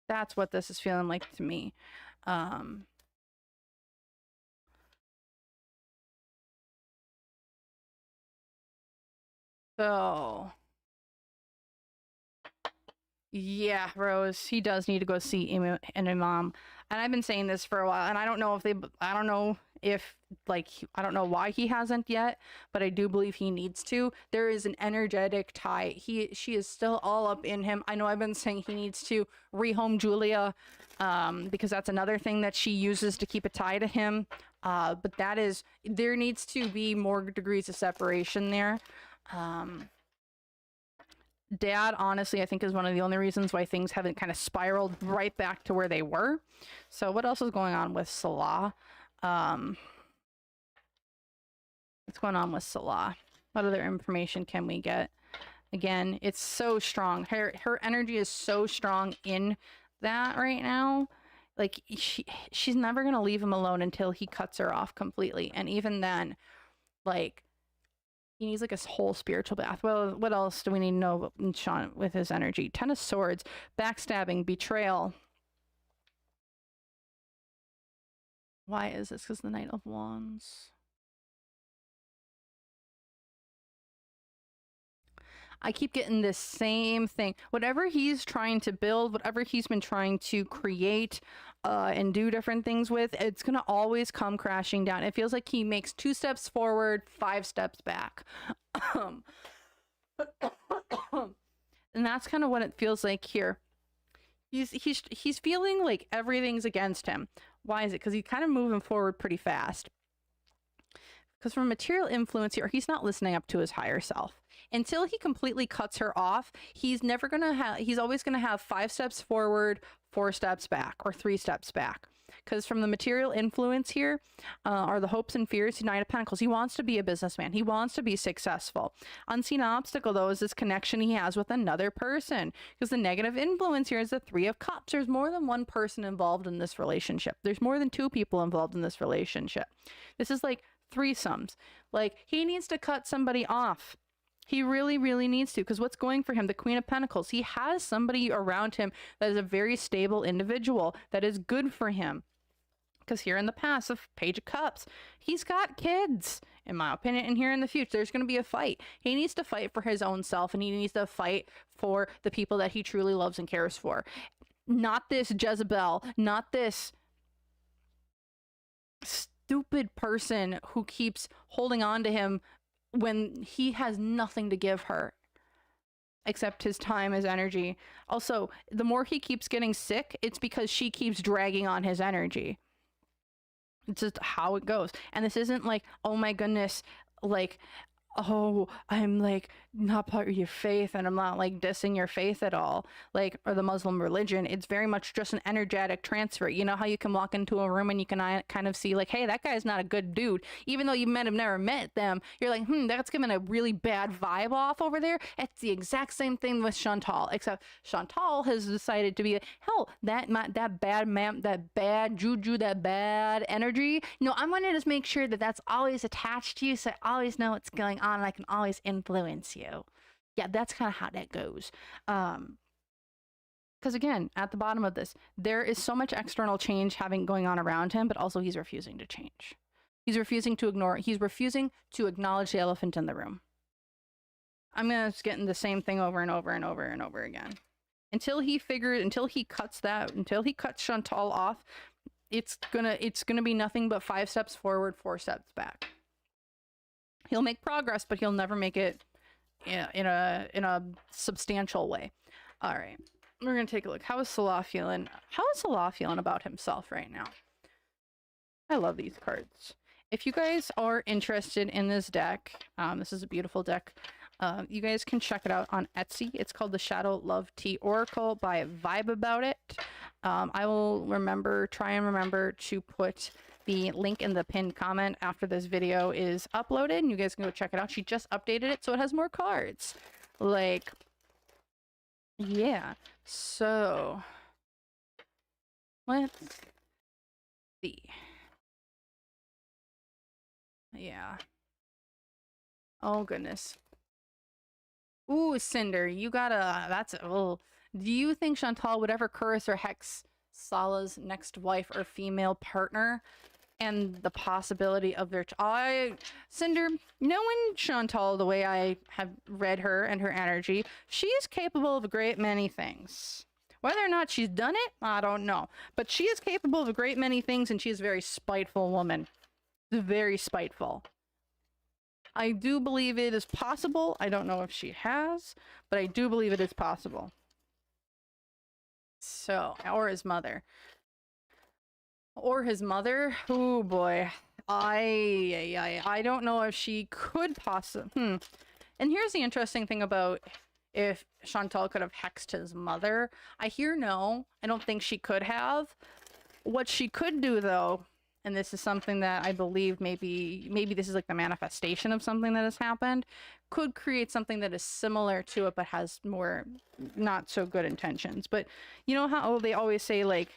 That's what this is feeling like to me. So yeah, Rose, he does need to go see an imam. And I've been saying this for a while, and I don't know I don't know why he hasn't yet, but I do believe he needs to. There is an energetic tie. She is still all up in him. I know I've been saying he needs to rehome Julia, because that's another thing that she uses to keep a tie to him. But there needs to be more degrees of separation there. Dad, honestly, I think is one of the only reasons why things haven't kind of spiraled right back to where they were. So what else is going on with Salah? What's going on with Salah? What other information can we get? Again, it's so strong. Her energy is so strong in that right now. She's never going to leave him alone until he cuts her off completely. And even then, he needs a whole spiritual bath. Well, what else do we need to know about Sean with his energy? 10 of Swords, backstabbing, betrayal. Why is this? Because the Knight of Wands. I keep getting this same thing. Whatever he's trying to build, whatever he's been trying to create and do different things with, it's going to always come crashing down. It feels like he makes 2 steps forward, 5 steps back. And that's kind of what it feels like here. He's feeling like everything's against him. Why is it? Because he's kind of moving forward pretty fast. Because from material influence here, he's not listening up to his higher self. Until he completely cuts her off, he's never gonna have, he's always gonna have 5 steps forward, 4 steps back, or 3 steps back. Because from the material influence here, are the hopes and fears, Knight of Pentacles. He wants to be a businessman. He wants to be successful. Unseen obstacle, though, is this connection he has with another person. Because the negative influence here is the 3 of Cups. There's more than one person involved in this relationship. There's more than 2 people involved in this relationship. This is like threesomes. Like, he needs to cut somebody off. He really, really needs to, because what's going for him? The Queen of Pentacles. He has somebody around him that is a very stable individual that is good for him. Because here in the past, the Page of Cups, he's got kids, in my opinion, and here in the future, there's going to be a fight. He needs to fight for his own self, and he needs to fight for the people that he truly loves and cares for. Not this Jezebel, not this stupid person who keeps holding on to him when he has nothing to give her except his time, his energy. Also, the more he keeps getting sick, it's because she keeps dragging on his energy. It's just how it goes. And this isn't like, oh my goodness, like, oh, I'm like not part of your faith, and I'm not like dissing your faith at all, like, or the Muslim religion. It's very much just an energetic transfer. You know how you can walk into a room and you can kind of see like, hey, that guy's not a good dude, even though you might have never met them. You're like, that's giving a really bad vibe off over there. It's the exact same thing with Chantal, except Chantal has decided to be like, hell, that bad juju, that bad energy, no, I'm going to just make sure that that's always attached to you, so I always know what's going on and I can always influence you. Yeah, that's kind of how that goes. Because again, at the bottom of this, there is so much external change going on around him, but also he's refusing to change. He's refusing to ignore it. He's refusing to acknowledge the elephant in the room. I'm gonna just getting the same thing over and over and over and over again. Until he cuts Chantal off, it's gonna be nothing but 5 steps forward, 4 steps back. He'll make progress, but he'll never make it in a substantial way. All right, we're gonna take a look. How is Salah feeling? How is Salah feeling about himself right now? I love these cards. If you guys are interested in this deck, this is a beautiful deck. You guys can check it out on Etsy. It's called the Shadow Love Tea Oracle by Vibe About It. I will try and remember to put the link in the pinned comment after this video is uploaded, and you guys can go check it out. She just updated it, so it has more cards. Like, yeah. So, let's see. Yeah. Oh, goodness. Ooh, Cinder, you gotta, do you think Chantal would ever curse or hex Salah's next wife or female partner? And the possibility of their Cinder, knowing Chantal the way I have read her and her energy, she is capable of a great many things. Whether or not she's done it, I don't know. But she is capable of a great many things, and she is a very spiteful woman. Very spiteful. I do believe it is possible. I don't know if she has, but I do believe it is possible. So, or his mother. Or his mother. Oh boy. I don't know if she could possibly. And here's the interesting thing about if Chantal could have hexed his mother. I hear no. I don't think she could have. What she could do, though, and this is something that I believe maybe this is like the manifestation of something that has happened, could create something that is similar to it but has more not so good intentions. But you know how they always say, like,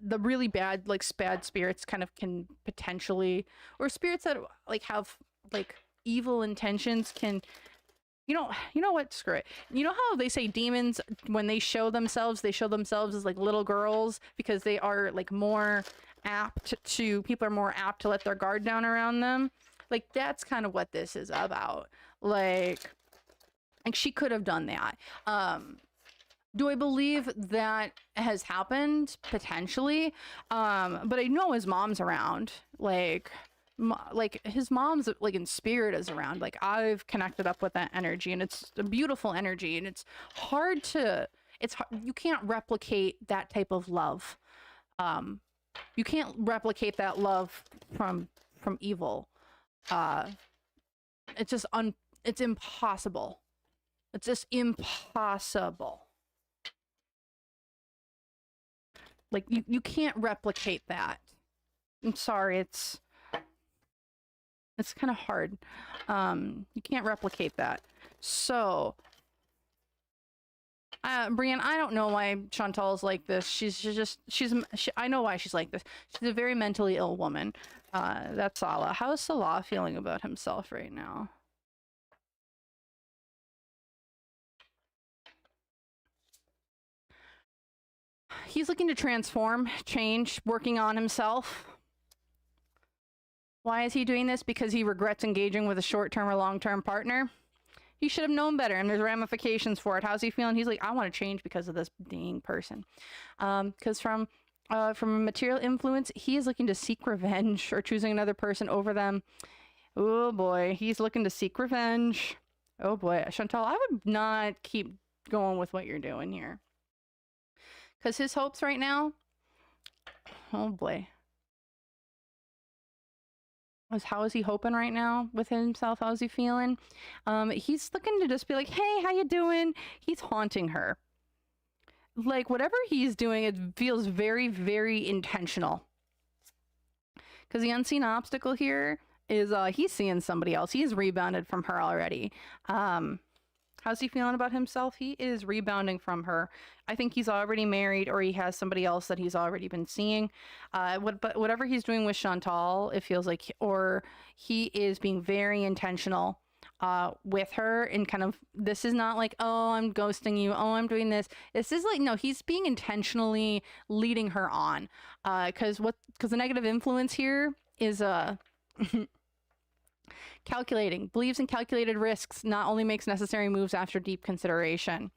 the really bad, like, bad spirits kind of can potentially, or spirits that like have like evil intentions can, you know what, screw it. You know how they say demons, when they show themselves as like little girls, because they are like more apt to, people are more apt to let their guard down around them. Like, that's kind of what this is about. Like, Like, she could have done that. Do I believe that has happened? Potentially. But I know his mom's around. Like his mom's like in spirit is around. Like, I've connected up with that energy, and it's a beautiful energy, and it's hard to, you can't replicate that type of love. You can't replicate that love from evil. It's just it's impossible. It's just impossible. Like, you can't replicate that. I'm sorry, it's kind of hard. You can't replicate that. So, Brienne, I don't know why Chantal's like this. I know why she's like this. She's a very mentally ill woman. That's Salah. How is Salah feeling about himself right now? He's looking to transform, change, working on himself. Why is he doing this? Because he regrets engaging with a short-term or long-term partner. He should have known better, and there's ramifications for it. How's he feeling? He's like, I want to change because of this dang person. Because from a material influence, he is looking to seek revenge or choosing another person over them. Oh boy, he's looking to seek revenge. Oh boy, Chantal, I would not keep going with what you're doing here. Because his hopes right now, oh boy. How is he hoping right now with himself? How is he feeling? He's looking to just be like, hey, how you doing? He's haunting her. Like, whatever he's doing, it feels very, very intentional. Because the unseen obstacle here is he's seeing somebody else. He's rebounded from her already. How's he feeling about himself? He is rebounding from her. I think he's already married, or he has somebody else that he's already been seeing. But whatever he's doing with Chantal, it feels like, or he is being very intentional with her, and kind of, this is not like, oh, I'm ghosting you, oh, I'm doing this. This is like, no, he's being intentionally leading her on. Because the negative influence here is calculating, believes in calculated risks, not only makes necessary moves after deep consideration.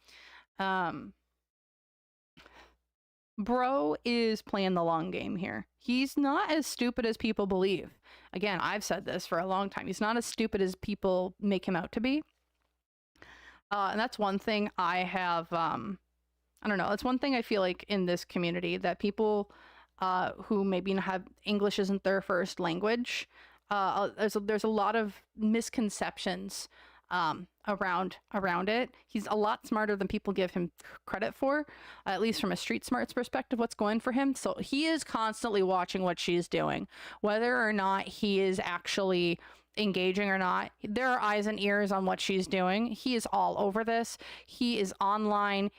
Bro is playing the long game here. He's not as stupid as people believe. Again, I've said this for a long time. He's not as stupid as people make him out to be. And that's one thing I have, I don't know, that's one thing I feel like in this community, that people who maybe have English isn't their first language, there's a lot of misconceptions around it. He's a lot smarter than people give him credit for, at least from a street smarts perspective, what's going for him. So he is constantly watching what she's doing, whether or not he is actually engaging or not. There are eyes and ears on what she's doing. He is all over this. He is online.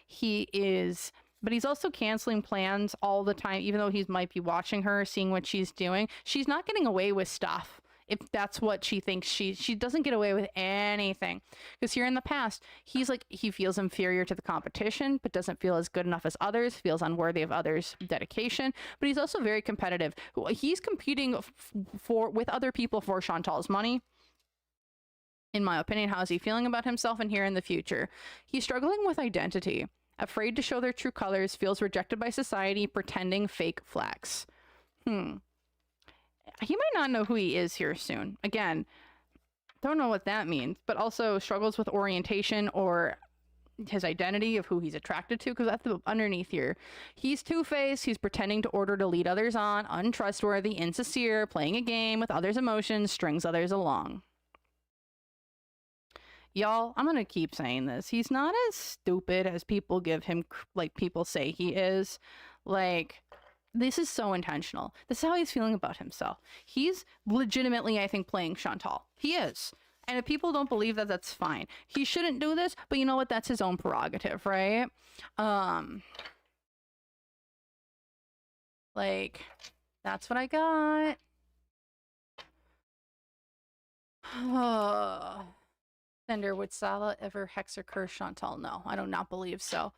But he's also canceling plans all the time, even though he might be watching her, seeing what she's doing. She's not getting away with stuff. If that's what she thinks, she doesn't get away with anything. Because here in the past, he feels inferior to the competition, but doesn't feel as good enough as others, feels unworthy of others' dedication. But he's also very competitive. He's competing with other people for Chantal's money. In my opinion, how is he feeling about himself and here in the future? He's struggling with identity. Afraid to show their true colors, feels rejected by society, pretending fake flex. He might not know who he is here soon. Again, don't know what that means, but also struggles with orientation or his identity of who he's attracted to, because that's underneath here. He's two-faced, he's pretending to lead others on, untrustworthy, insincere, playing a game with others' emotions, strings others along. Y'all, I'm gonna keep saying this. He's not as stupid as people give him, like, people say he is. Like, this is so intentional. This is how he's feeling about himself. He's legitimately, I think, playing Chantal. He is. And if people don't believe that, that's fine. He shouldn't do this, but you know what? That's his own prerogative, right? Like, that's what I got. Sender, would Salah ever hex or curse Chantal? No, I do not believe so.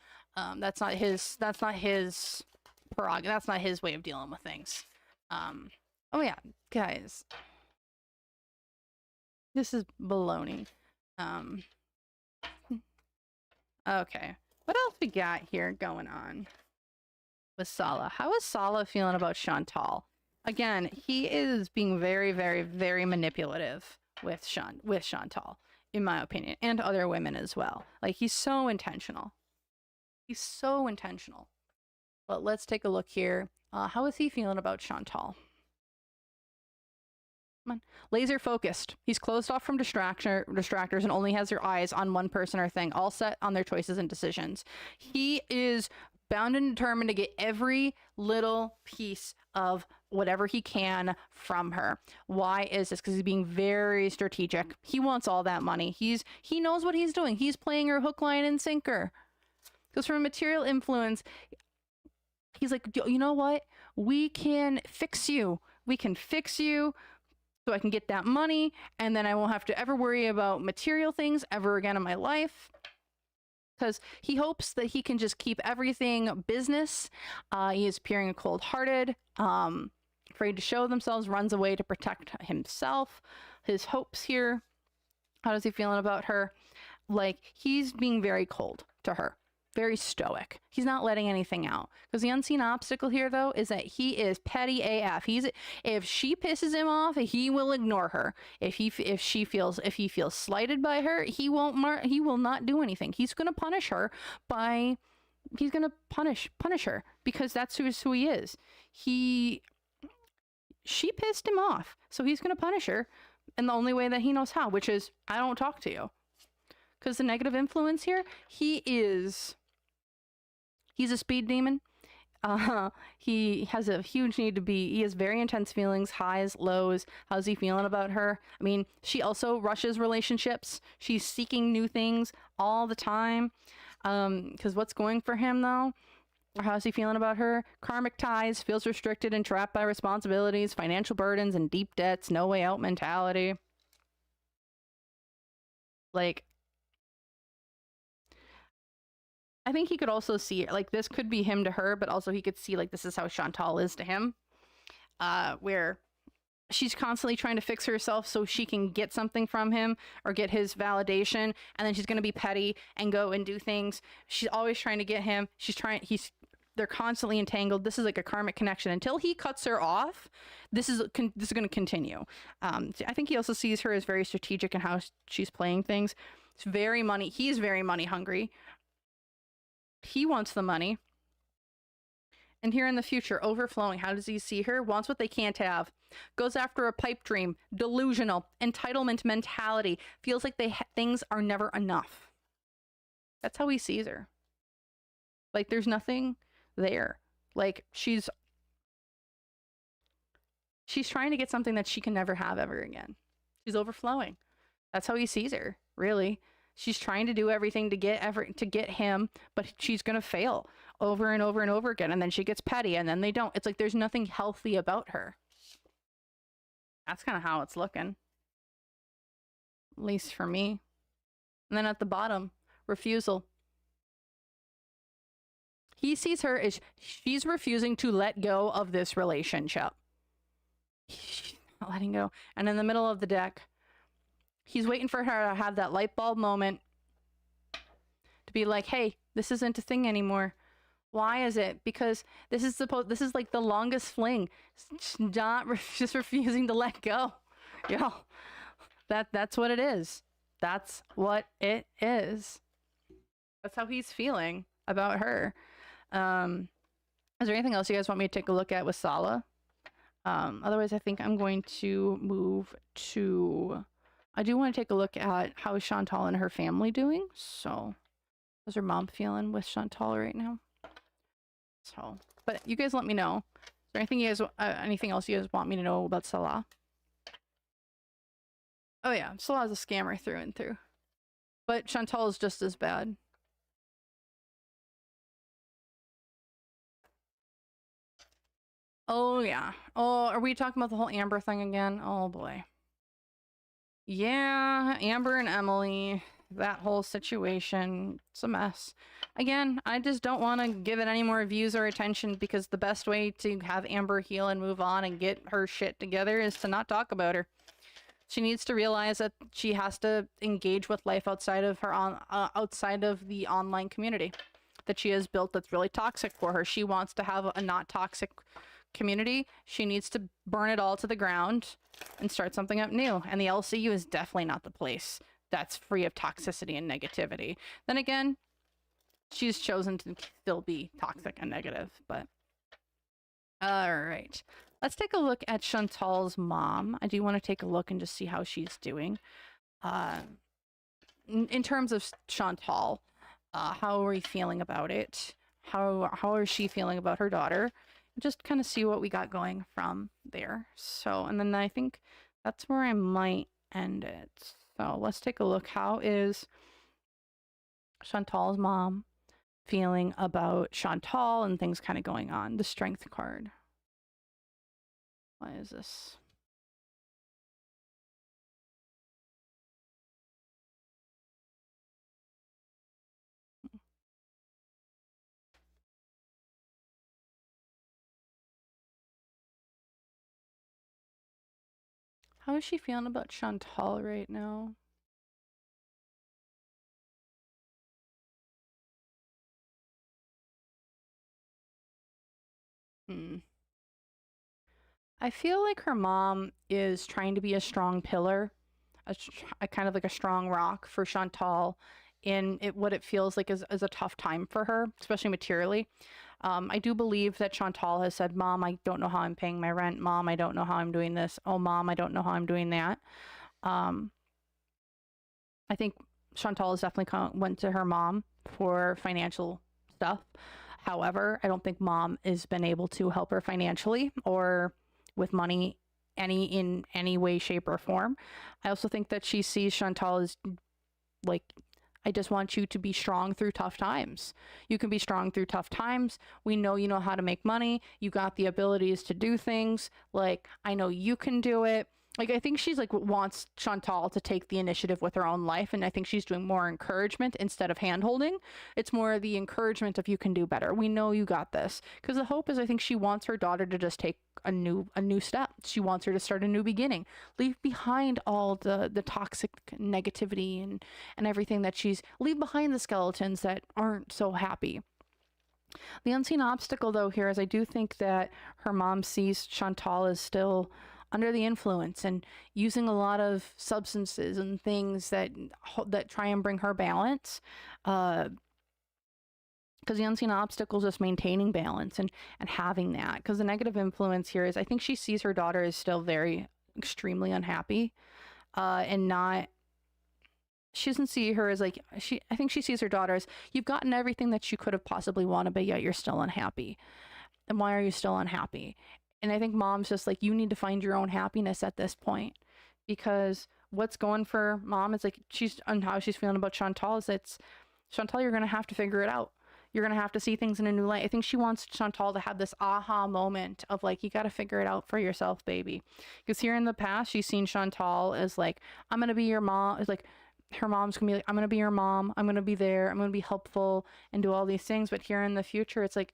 That's not his prerogative. That's not his way of dealing with things. Oh yeah, guys. This is baloney. Okay. What else we got here going on with Sala? How is Sala feeling about Chantal? Again, he is being very, very, very manipulative with Chantal, in my opinion, and other women as well. Like, he's so intentional. He's so intentional. But let's take a look here. How is he feeling about Chantal? Come on. Laser focused. He's closed off from distractors and only has their eyes on one person or thing, all set on their choices and decisions. He is bound and determined to get every little piece of whatever he can from her. Why is this? Because he's being very strategic. He wants all that money. He knows what he's doing. He's playing her hook, line, and sinker. Because from material influence, he's like, you know what? We can fix you. We can fix you so I can get that money, and then I won't have to ever worry about material things ever again in my life. Because he hopes that he can just keep everything business. He is appearing cold-hearted, afraid to show themselves, runs away to protect himself. His hopes here. How does he feeling about her? Like, he's being very cold to her. Very stoic. He's not letting anything out. Because the unseen obstacle here, though, is that he is petty AF. If she pisses him off, he will ignore her. If he feels slighted by her, he will not do anything. He's gonna punish her he's gonna punish her, because that's who he is. She pissed him off, so he's gonna punish her in the only way that he knows how, which is, I don't talk to you. Because the negative influence here, he's a speed demon. He has a huge need he has very intense feelings, highs, lows. How's he feeling about her? I mean, she also rushes relationships. She's seeking new things all the time. Because what's going for him, though? How's he feeling about her? Karmic ties, feels restricted and trapped by responsibilities, financial burdens, and deep debts, no way out mentality. Like, I think he could also see, like, this could be him to her, but also he could see, like, this is how Chantal is to him. Where she's constantly trying to fix herself so she can get something from him or get his validation, and then she's going to be petty and go and do things. She's always trying to get him. They're constantly entangled. This is like a karmic connection. Until he cuts her off, this is going to continue. I think he also sees her as very strategic in how she's playing things. He's very money hungry. He wants the money. And here in the future, overflowing. How does he see her? Wants what they can't have. Goes after a pipe dream. Delusional. Entitlement mentality. Feels like things are never enough. That's how he sees her. Like, there's nothing there. Like, she's trying to get something that she can never have ever again. She's overflowing. That's how he sees her, really. She's trying to do everything to get him, but she's gonna fail over and over and over again, and then she gets petty, and then they don't. It's like there's nothing healthy about her. That's kind of how it's looking, at least for me. And then at the bottom, refusal. He sees her as she's refusing to let go of this relationship. She's not letting go. And in the middle of the deck, he's waiting for her to have that light bulb moment to be like, hey, this isn't a thing anymore. Why is it? Because this is like the longest fling. Just refusing to let go. Yo, that's what it is. That's what it is. That's how he's feeling about her. Is there anything else you guys want me to take a look at with Sala? Otherwise, I think I'm going to move to... I do want to take a look at how is Chantal and her family doing. So, how's her mom feeling with Chantal right now? So, but you guys let me know. Is there anything else you guys want me to know about Salah? Oh yeah, Salah's a scammer through and through. But Chantal is just as bad. Oh yeah. Oh, are we talking about the whole Amber thing again? Oh boy. Yeah, Amber and Emily, that whole situation, it's a mess. Again, I just don't want to give it any more views or attention, because the best way to have Amber heal and move on and get her shit together is to not talk about her. She needs to realize that she has to engage with life outside of her outside of the online community that she has built that's really toxic for her. She wants to have a not toxic community. She needs to burn it all to the ground and start something up new. And the LCU is definitely not the place that's free of toxicity and negativity. Then again, she's chosen to still be toxic and negative, but all right. Let's take a look at Chantal's mom. I do want to take a look and just see how she's doing. In terms of Chantal, how are we feeling about it? How is she feeling about her daughter? Just kind of see what we got going from there. So, and then I think that's where I might end it. So let's take a look. How is Chantal's mom feeling about Chantal and things kind of going on? The Strength card. Why is this? How is she feeling about Chantal right now? I feel like her mom is trying to be a strong pillar, a kind of like a strong rock for Chantal in what it feels like is a tough time for her, especially materially. I do believe that Chantal has said, Mom, I don't know how I'm paying my rent. Mom, I don't know how I'm doing this. Oh, Mom, I don't know how I'm doing that. I think Chantal has definitely went to her mom for financial stuff. However, I don't think Mom has been able to help her financially or with money in any way, shape, or form. I also think that she sees Chantal as like, I just want you to be strong through tough times. You can be strong through tough times. We know you know how to make money. You got the abilities to do things. Like, I know you can do it. Like, I think she's like wants Chantal to take the initiative with her own life. And I think she's doing more encouragement instead of hand holding. It's more the encouragement of you can do better. We know you got this. Because the hope is I think she wants her daughter to just take a new step. She wants her to start a new beginning. Leave behind all the toxic negativity and everything that leave behind the skeletons that aren't so happy. The unseen obstacle though here is I do think that her mom sees Chantal as still under the influence and using a lot of substances and things that try and bring her balance. Because the unseen obstacle is just maintaining balance and having that. Because the negative influence here is I think she sees her daughter as still very extremely unhappy, and not. She doesn't see her as like I think she sees her daughter as you've gotten everything that you could have possibly wanted, but yet you're still unhappy. And why are you still unhappy? And I think Mom's just like, you need to find your own happiness at this point, because what's going for Mom is like and how she's feeling about Chantal is it's Chantal, you're gonna have to figure it out. You're gonna have to see things in a new light. I think she wants Chantal to have this aha moment of like, you got to figure it out for yourself, baby. Because here in the past, she's seen Chantal as like, I'm gonna be your mom. It's like her mom's gonna be like, I'm gonna be your mom. I'm gonna be there. I'm gonna be helpful and do all these things. But here in the future, it's like,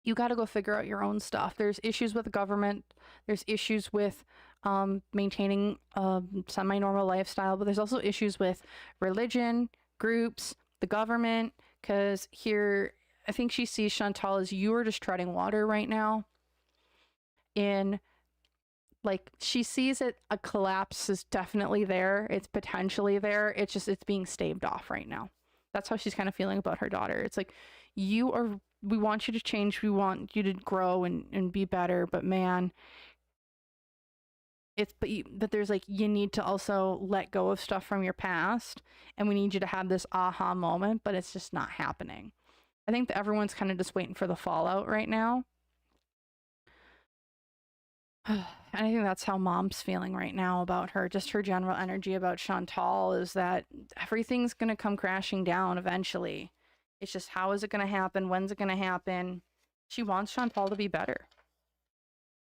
you got to go figure out your own stuff. There's issues with the government. There's issues with maintaining a semi-normal lifestyle, but there's also issues with religion, groups, the government, because here, I think she sees Chantal as you are just treading water right now. Like, she sees it, a collapse is definitely there. It's potentially there. It's being staved off right now. That's how she's kind of feeling about her daughter. It's like, we want you to change. We want you to grow and be better. But man, but there's like, you need to also let go of stuff from your past. And we need you to have this aha moment, but it's just not happening. I think that everyone's kind of just waiting for the fallout right now. And I think that's how Mom's feeling right now about her. Just her general energy about Chantal is that everything's going to come crashing down eventually. It's just, how is it going to happen? When's it going to happen? She wants Chantal to be better.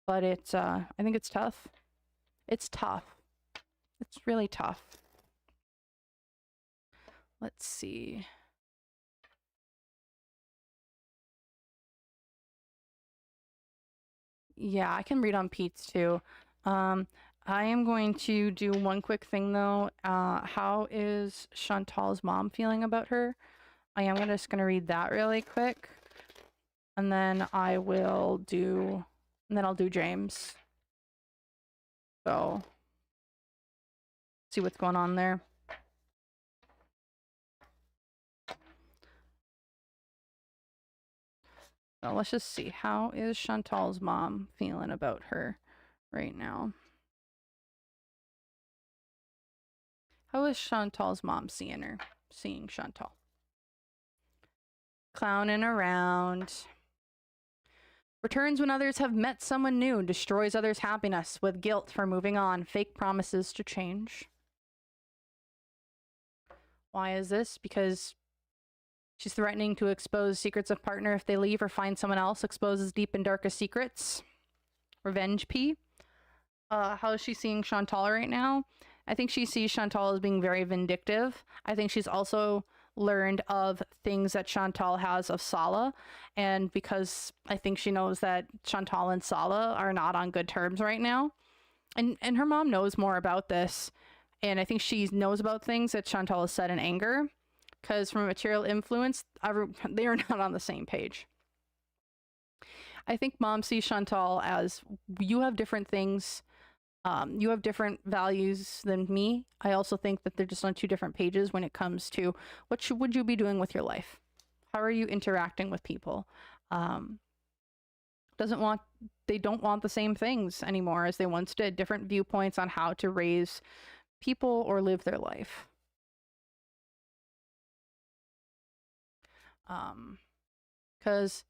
But it's, I think it's tough. It's tough. It's really tough. Let's see. Yeah, I can read on Pete's too. I am going to do one quick thing though. How is Chantal's mom feeling about her? I am just gonna read that really quick. And then I will do, and then I'll do James. So, see what's going on there. So let's just see. How is Chantal's mom feeling about her right now? How is Chantal's mom seeing her? Seeing Chantal. Clowning around. Returns when others have met someone new. Destroys others' happiness with guilt for moving on. Fake promises to change. Why is this? Because she's threatening to expose secrets of partner if they leave or find someone else. Exposes deep and darkest secrets. Revenge P. How is she seeing Chantal right now? I think she sees Chantal as being very vindictive. I think she's also learned of things that Chantal has of Sala, and because I think she knows that Chantal and Sala are not on good terms right now, and her mom knows more about this, and I think she knows about things that Chantal has said in anger, because from a material influence, they are not on the same page. I think mom sees Chantal as, you have different things. You have different values than me. I also think that they're just on two different pages when it comes to what would you be doing with your life? How are you interacting with people? They don't want the same things anymore as they once did. Different viewpoints on how to raise people or live their life. Because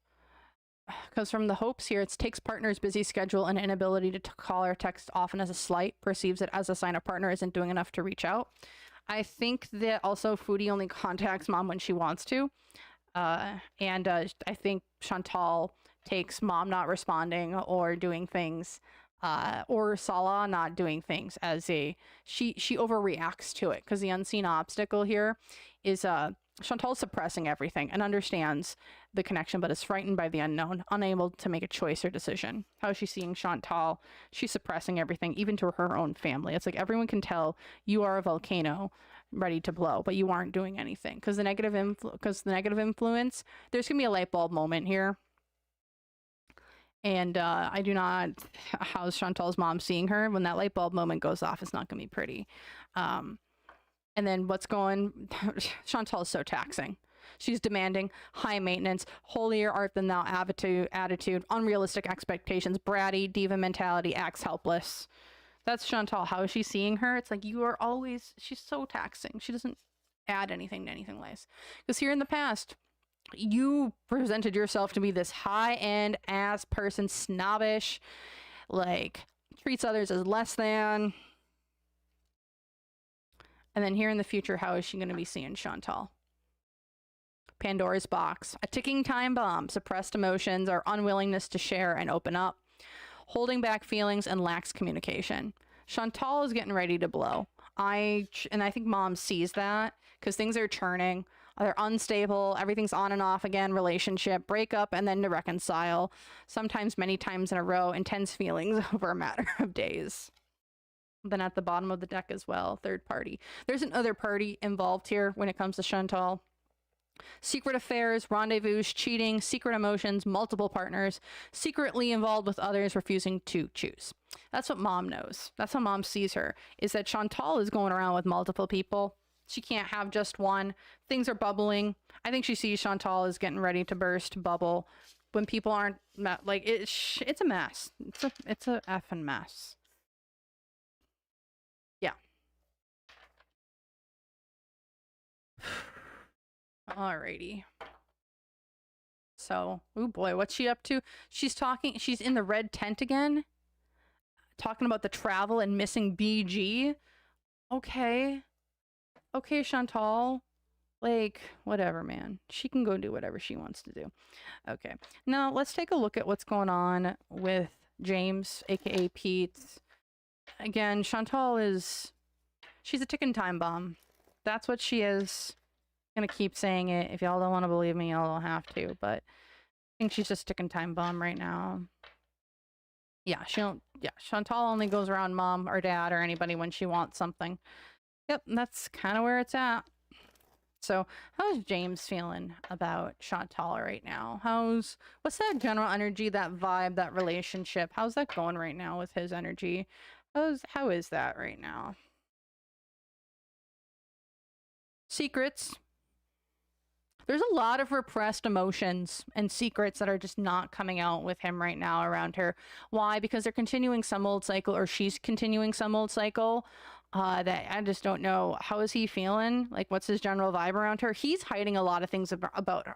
from the hopes here, it takes partner's busy schedule and inability to call or text often as a slight, perceives it as a sign a partner isn't doing enough to reach out. I think that also Foodie only contacts mom when she wants to. I think Chantal takes mom not responding or doing things, or Sala not doing things as she overreacts to it, because the unseen obstacle here is Chantal's suppressing everything and understands the connection, but is frightened by the unknown, unable to make a choice or decision. How is she seeing Chantal? She's suppressing everything, even to her own family. It's like everyone can tell you are a volcano ready to blow, but you aren't doing anything. Because the negative influence, there's gonna be a light bulb moment here. And I do not, how's Chantal's mom seeing her? When that light bulb moment goes off, it's not gonna be pretty. And then Chantal is so taxing. She's demanding, high maintenance, holier art than thou attitude, unrealistic expectations, bratty, diva mentality, acts helpless. That's Chantal. How is she seeing her? It's like, she's so taxing. She doesn't add anything to anything less. Because here in the past, you presented yourself to be this high-end ass person, snobbish, like, treats others as less than. And then here in the future, how is she going to be seeing Chantal? Pandora's box. A ticking time bomb. Suppressed emotions or unwillingness to share and open up. Holding back feelings and lacks communication. Chantal is getting ready to blow. I think mom sees that because things are churning. They're unstable. Everything's on and off again. Relationship. Break up and then to reconcile. Sometimes many times in a row. Intense feelings over a matter of days. Then at the bottom of the deck as well, third party. There's another party involved here when it comes to Chantal. Secret affairs, rendezvous, cheating, secret emotions, multiple partners, secretly involved with others, refusing to choose. That's what mom knows. That's how mom sees her, is that Chantal is going around with multiple people. She can't have just one. Things are bubbling. I think she sees Chantal is getting ready to burst, bubble. When people aren't, like, it's a mess. It's a effing mess. Yeah. Alrighty. So, oh boy, what's she up to? She's in the red tent again. Talking about the travel and missing BG. Okay. Okay, Chantal. Like, whatever, man. She can go do whatever she wants to do. Okay. Now, let's take a look at what's going on with James, aka Pete. Again, Chantal she's a ticking time bomb. That's what she is. I'm gonna keep saying it. If y'all don't want to believe me, y'all don't have to, but I think she's just a ticking time bomb right now. Yeah, Yeah, Chantal only goes around mom or dad or anybody when she wants something. Yep, that's kind of where it's at. So how's James feeling about Chantal right now? What's that general energy, that vibe, that relationship? How's that going right now with his energy? How is that right now? Secrets. There's a lot of repressed emotions and secrets that are just not coming out with him right now around her. Why? Because they're continuing some old cycle, or she's continuing some old cycle. That I just don't know. How is he feeling? Like, what's his general vibe around her? He's hiding a lot of things about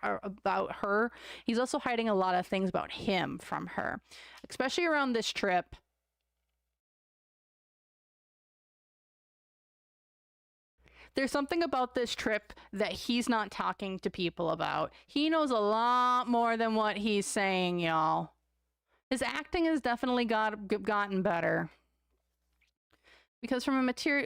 her. He's also hiding a lot of things about him from her, especially around this trip. There's something about this trip that he's not talking to people about. He knows a lot more than what he's saying, y'all. His acting has definitely gotten better. Because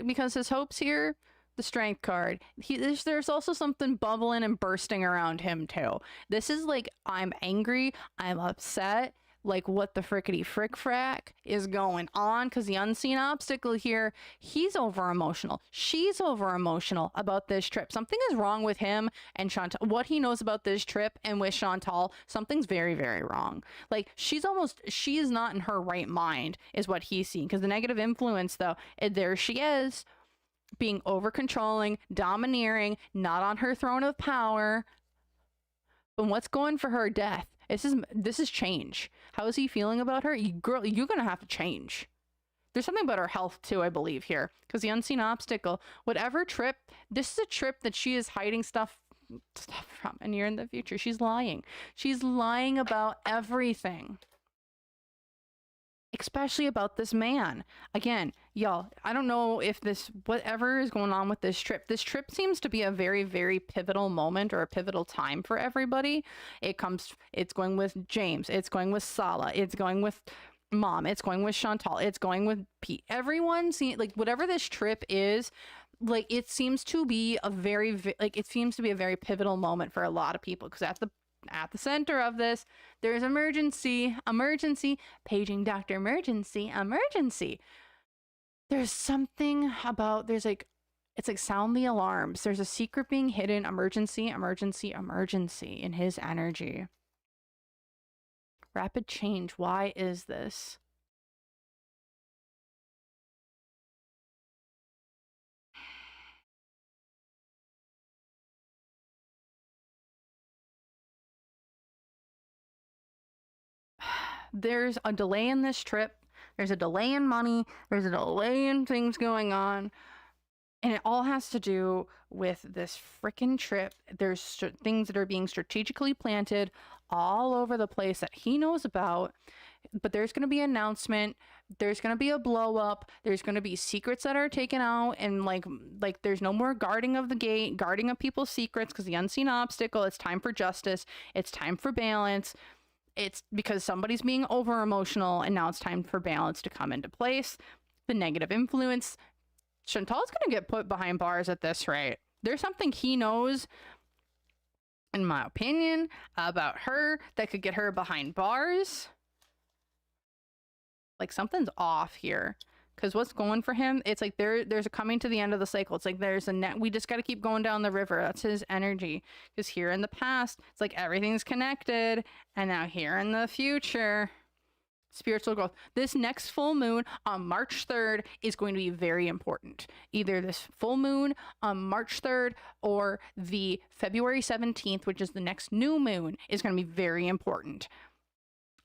because his hopes here, the strength card, there's also something bubbling and bursting around him too. This is like, I'm angry, I'm upset, like what the frickety frick frack is going on, because the unseen obstacle here, he's over emotional, she's over emotional about this trip. Something is wrong with him and Chantal. What he knows about this trip and with Chantal, something's very, very wrong. Like, she is not in her right mind is what he's seeing, because the negative influence though, there she is, being over controlling, domineering, not on her throne of power. But what's going for her? Death. This is change. How is he feeling about her? Girl, you're gonna have to change. There's something about her health too, I believe, here, because the unseen obstacle, whatever trip, this is a trip that she is hiding stuff from, and you're in the future. She's lying about everything, especially about this man. Again, y'all, I don't know if whatever is going on with this trip seems to be a very, very pivotal moment, or a pivotal time for everybody. It's going with James, it's going with Sala, it's going with mom, it's going with Chantal, it's going with Pete. Everyone like, whatever this trip is, like, it seems to be a very pivotal moment for a lot of people, because at the center of this, there's emergency, paging Dr. Emergency. There's something about, it's like sound the alarms. There's a secret being hidden. Emergency in his energy. Rapid change. Why is this? There's a delay in this trip. There's a delay in money. There's a delay in things going on. And it all has to do with this freaking trip. There's things that are being strategically planted all over the place that he knows about. But there's going to be an announcement. There's going to be a blow up. There's going to be secrets that are taken out. And like there's no more guarding of the gate, guarding of people's secrets, because the unseen obstacle, it's time for justice. It's time for balance. It's because somebody's being over emotional, and now it's time for balance to come into place. The negative influence, Chantal's gonna get put behind bars at this rate. There's something he knows, in my opinion, about her that could get her behind bars. Like, something's off here. Because what's going for him, it's like there's a coming to the end of the cycle. It's like there's a net. We just got to keep going down the river. That's his energy. Because here in the past, it's like everything's connected. And now here in the future, spiritual growth. This next full moon on March 3rd is going to be very important. Either this full moon on March 3rd or the February 17th, which is the next new moon, is going to be very important.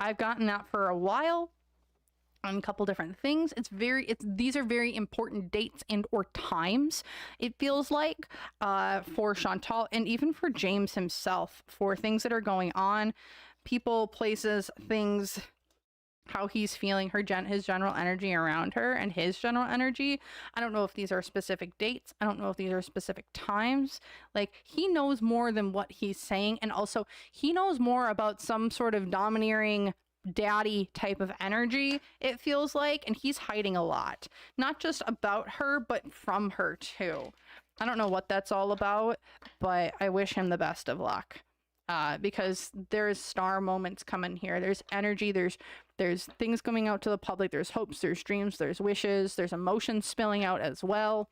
I've gotten that for a while on a couple different things. These are very important dates and or times, it feels like, for Chantal, and even for James himself, for things that are going on, people, places, things, how he's feeling, his general energy around her, and his general energy. I don't know if these are specific dates. I don't know if these are specific times. Like, he knows more than what he's saying, and also he knows more about some sort of domineering daddy type of energy, it feels like, and he's hiding a lot, not just about her but from her too. I don't know what that's all about, but I wish him the best of luck. because there's star moments coming here. There's energy, there's things coming out to the public, there's hopes, there's dreams, there's wishes, there's emotions spilling out as well.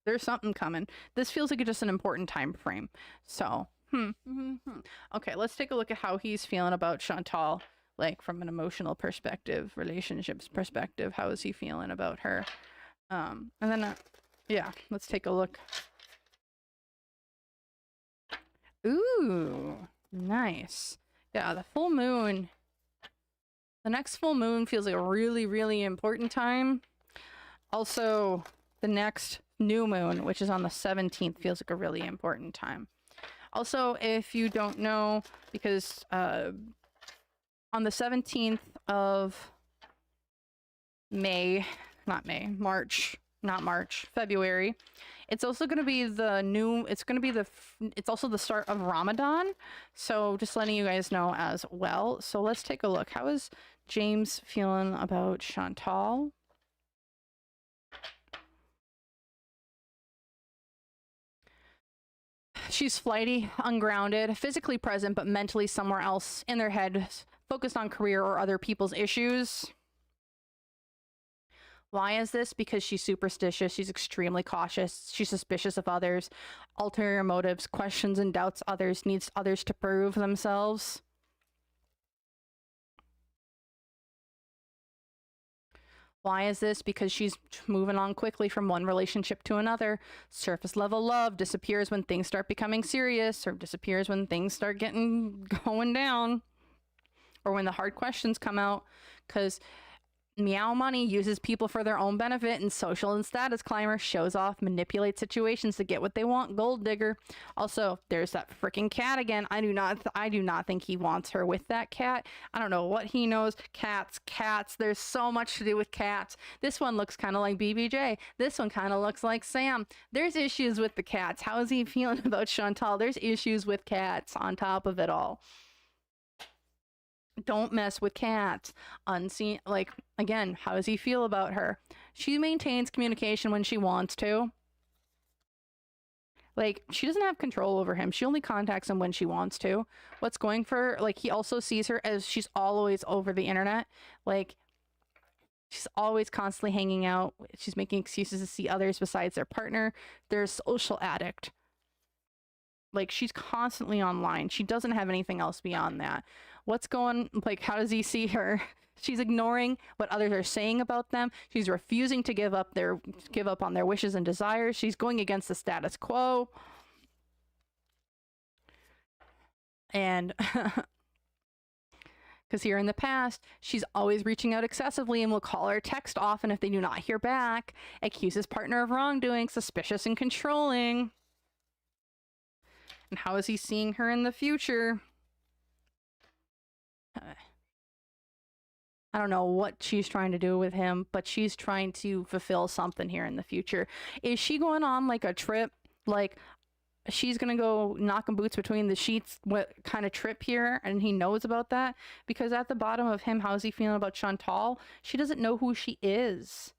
There's something coming. This feels like just an important time frame. So, okay, let's take a look at how he's feeling about Chantal, like from an emotional perspective, relationships perspective. How is he feeling about her? And then, yeah, let's take a look. Ooh, nice. Yeah, the full moon. The next full moon feels like a really, really important time. Also, the next new moon, which is on the 17th, feels like a really important time. Also, if you don't know, because on the 17th of February, it's also going to be it's also the start of Ramadan. So just letting you guys know as well. So let's take a look. How is James feeling about Chantal? She's flighty, ungrounded, physically present, but mentally somewhere else in their head, focused on career or other people's issues. Why is this? Because she's superstitious, she's extremely cautious, she's suspicious of others, ulterior motives, questions and doubts others, needs others to prove themselves. Why is this? Because she's moving on quickly from one relationship to another. Surface level love disappears when things start becoming serious, or disappears when things start going down, or when the hard questions come out. Because Meow Money uses people for their own benefit, and social and status climber shows off, manipulates situations to get what they want. Gold digger. Also, there's that freaking cat again. I do not think he wants her with that cat. I don't know what he knows. Cats. There's so much to do with cats. This one looks kind of like BBJ. This one kind of looks like Sam. There's issues with the cats. How is he feeling about Chantal? There's issues with cats on top of it all. Don't mess with cats. Unseen, like, again, how does he feel about her? She maintains communication when she wants to. Like, she doesn't have control over him. She only contacts him when she wants to. What's going for, like, he also sees her as she's always over the internet. Like, she's always constantly hanging out. She's making excuses to see others besides their partner. They're a social addict. Like, she's constantly online. She doesn't have anything else beyond that. What's going, like, how does he see her? She's ignoring what others are saying about them. She's refusing to give up on their wishes and desires. She's going against the status quo. And because here in the past, she's always reaching out excessively and will call or text often if they do not hear back. Accuses partner of wrongdoing, suspicious and controlling. And how is he seeing her in the future? I don't know what she's trying to do with him, but she's trying to fulfill something here in the future. Is she going on like a trip? Like, she's gonna go knocking boots between the sheets, what kind of trip here? And he knows about that? Because at the bottom of him, how's he feeling about Chantal? She doesn't know who she is.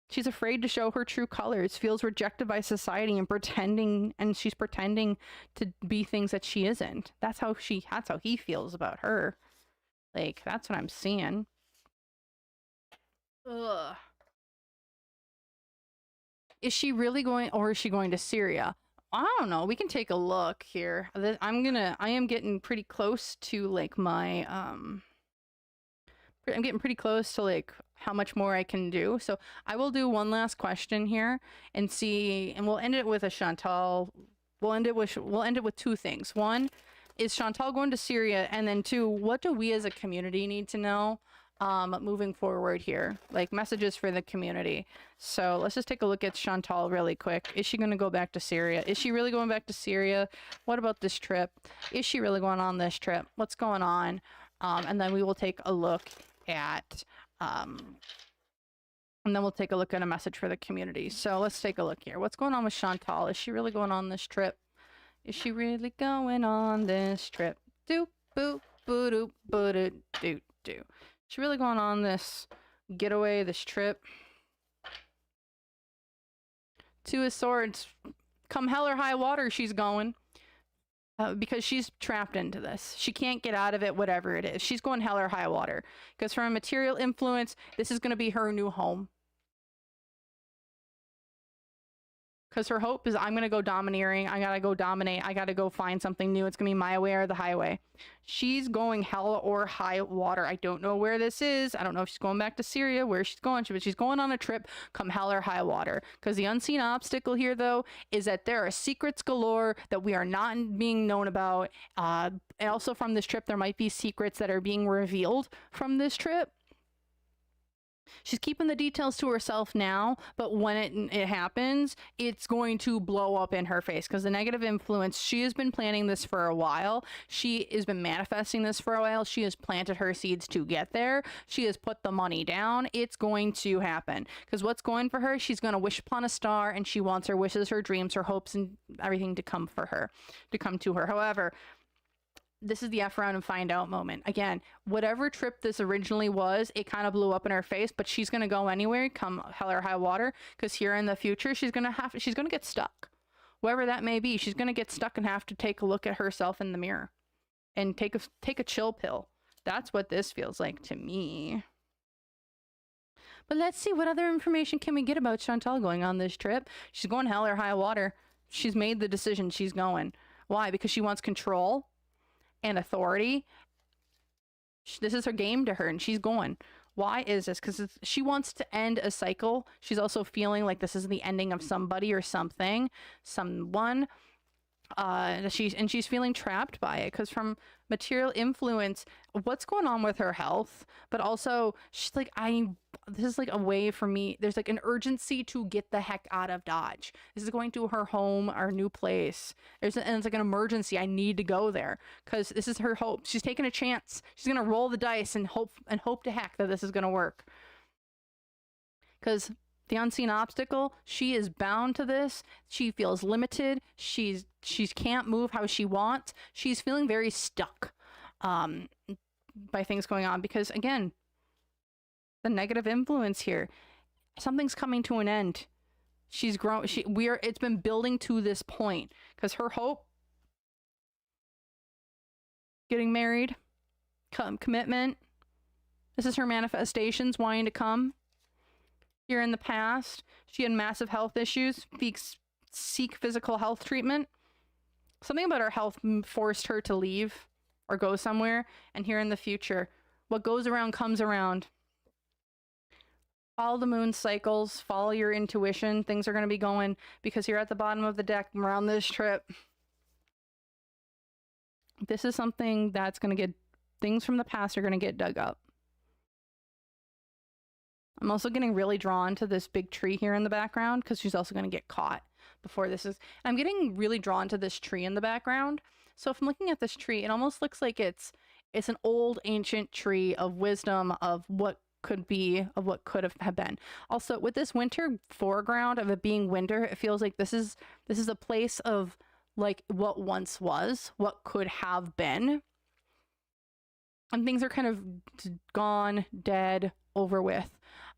She's afraid to show her true colors, feels rejected by society, and she's pretending to be things that she isn't. That's how he feels about her. Like, that's what I'm seeing. Ugh. Is she really going, or is she going to Syria? I don't know. We can take a look here. I am getting pretty close to like my I'm getting pretty close to like how much more I can do. So I will do one last question here and see, and we'll end it with a Chantal. We'll end it with two things. One, is Chantal going to Syria? And then two, what do we as a community need to know moving forward here? Like messages for the community. So let's just take a look at Chantal really quick. Is she going to go back to Syria? Is she really going back to Syria? What about this trip? Is she really going on this trip? What's going on? And then we will take a look at a message for the community. So let's take a look here. What's going on with Chantal? Is she really going on this trip? Is she really going on this trip? Doop boop boo doop boo doo doo doo. Is she really going on this getaway, this trip? Two of Swords come hell or high water, she's going. Because she's trapped into this. She can't get out of it, whatever it is. She's going hell or high water. Because from a material influence, this is going to be her new home. Because her hope is, I'm going to go domineering. I got to go dominate. I got to go find something new. It's going to be my way or the highway. She's going hell or high water. I don't know where this is. I don't know if she's going back to Syria, where she's going. But she's going on a trip, come hell or high water. Because the unseen obstacle here, though, is that there are secrets galore that we are not being known about. And also from this trip, there might be secrets that are being revealed from this trip. She's keeping the details to herself now, but when it happens, it's going to blow up in her face because the negative influence, she has been planning this for a while. She has been manifesting this for a while. She has planted her seeds to get there. She has put the money down. It's going to happen because what's going for her, she's going to wish upon a star and she wants her wishes, her dreams, her hopes, and everything to come for her, to come to her. However, this is the F around and find out moment. Again, whatever trip this originally was, it kind of blew up in her face, but she's going to go anywhere, come hell or high water, because here in the future, she's going to get stuck. Wherever that may be, she's going to get stuck and have to take a look at herself in the mirror and take a chill pill. That's what this feels like to me. But let's see, what other information can we get about Chantal going on this trip? She's going hell or high water. She's made the decision she's going. Why? Because she wants control and authority. This is her game to her and she's going. Why is this? Because she wants to end a cycle. She's also feeling like this is the ending of somebody or something, someone. She's feeling trapped by it because from material influence, what's going on with her health, but also she's like, this is like a way for me. There's like an urgency to get the heck out of Dodge. This is going to her home, our new place. And it's like an emergency. I need to go there because this is her hope. She's taking a chance. She's going to roll the dice and hope to heck that this is going to work. Because the unseen obstacle, she is bound to this. She feels limited. She can't move how she wants. She's feeling very stuck by things going on because, again, the negative influence here, something's coming to an end. She's grown. It's been building to this point because her hope, getting married, commitment. This is her manifestations wanting to come. Here in the past, she had massive health issues, seek physical health treatment. Something about her health forced her to leave or go somewhere. And here in the future, what goes around comes around. Follow the moon cycles, follow your intuition. Things are going to be going because you're at the bottom of the deck around this trip. This is something that's going to get, things from the past are going to get dug up. I'm also getting really drawn to this big tree here in the background because she's also going to get caught before this is. I'm getting really drawn to this tree in the background. So if I'm looking at this tree, it almost looks like it's an old ancient tree of wisdom of what could be, of what could have been. Also, with this winter foreground of it being winter, it feels like this is a place of like what once was, what could have been. And things are kind of gone, dead, over with.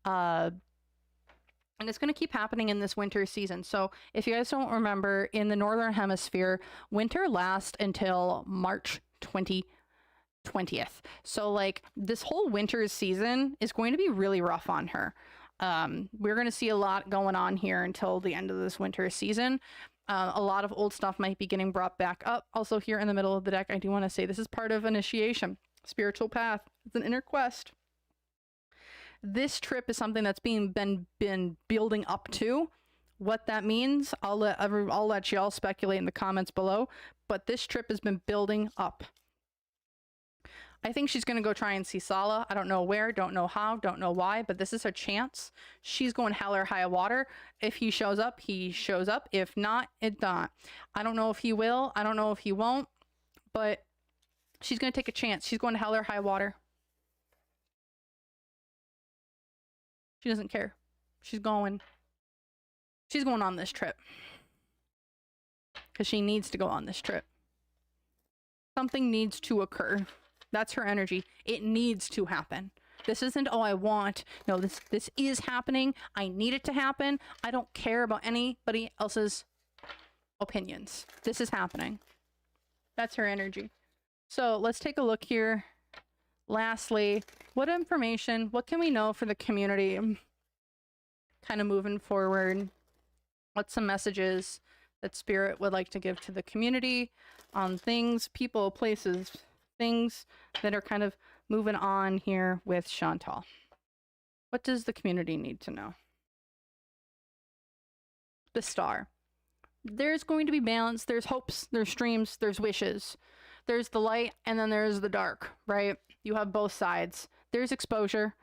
And it's going to keep happening in this winter season. So if you guys don't remember, in the Northern Hemisphere, winter lasts until March 20th. So like this whole winter season is going to be really rough on her. We're going to see a lot going on here until the end of this winter season. A lot of old stuff might be getting brought back up. Also here in the middle of the deck, I do want to say this is part of initiation, spiritual path. It's an inner quest. This trip is something that's been building up to. What that means, I'll let y'all speculate in the comments below. But this trip has been building up. I think she's going to go try and see Sala. I don't know where, don't know how, don't know why, but this is her chance. She's going hell or high water. If he shows up, he shows up. If not, it's not. I don't know if he will. I don't know if he won't. But she's going to take a chance. She's going to hell or high water. She doesn't care. She's going on this trip. Because she needs to go on this trip. Something needs to occur. That's her energy. It needs to happen. This isn't, oh, I want. No, this is happening. I need it to happen. I don't care about anybody else's opinions. This is happening. That's her energy. So let's take a look here. Lastly, what information, what can we know for the community? Kind of moving forward. What's some messages that Spirit would like to give to the community on things, people, places, things that are kind of moving on here with Chantal? What does the community need to know? The Star. There's going to be balance. There's hopes, there's dreams, there's wishes. There's the light and then there's the dark, right? You have both sides. There's exposure.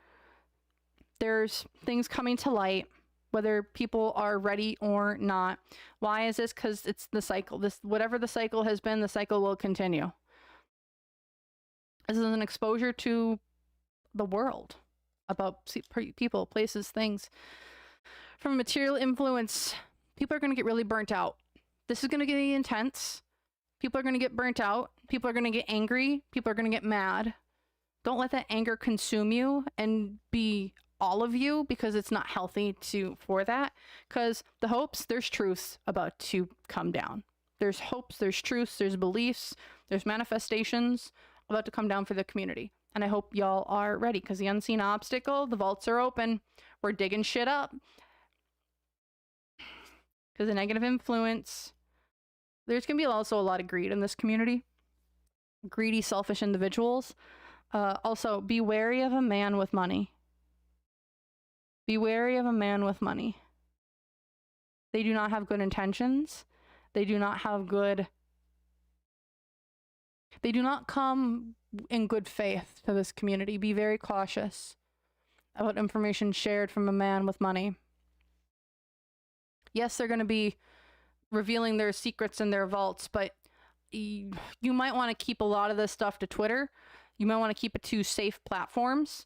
There's things coming to light, whether people are ready or not. Why is this? Because it's the cycle. This, whatever the cycle has been, the cycle will continue. This is an exposure to the world, about people, places, things. From a material influence, people are going to get really burnt out. This is going to get intense. People are going to get burnt out. People are going to get angry. People are going to get mad. Don't let that anger consume you and be all of you, because it's not healthy for that. Because the hopes, there's truths about to come down. There's hopes, there's truths, there's beliefs, there's manifestations about to come down for the community. And I hope y'all are ready, because the unseen obstacle, the vaults are open. We're digging shit up. Because the negative influence, there's going to be also a lot of greed in this community. Greedy, selfish individuals. Also, be wary of a man with money. Be wary of a man with money. They do not have good intentions. They do not have good... They do not come in good faith to this community. Be very cautious about information shared from a man with money. Yes, they're going to be revealing their secrets in their vaults, but you might want to keep a lot of this stuff to Twitter. You might want to keep it to safe platforms.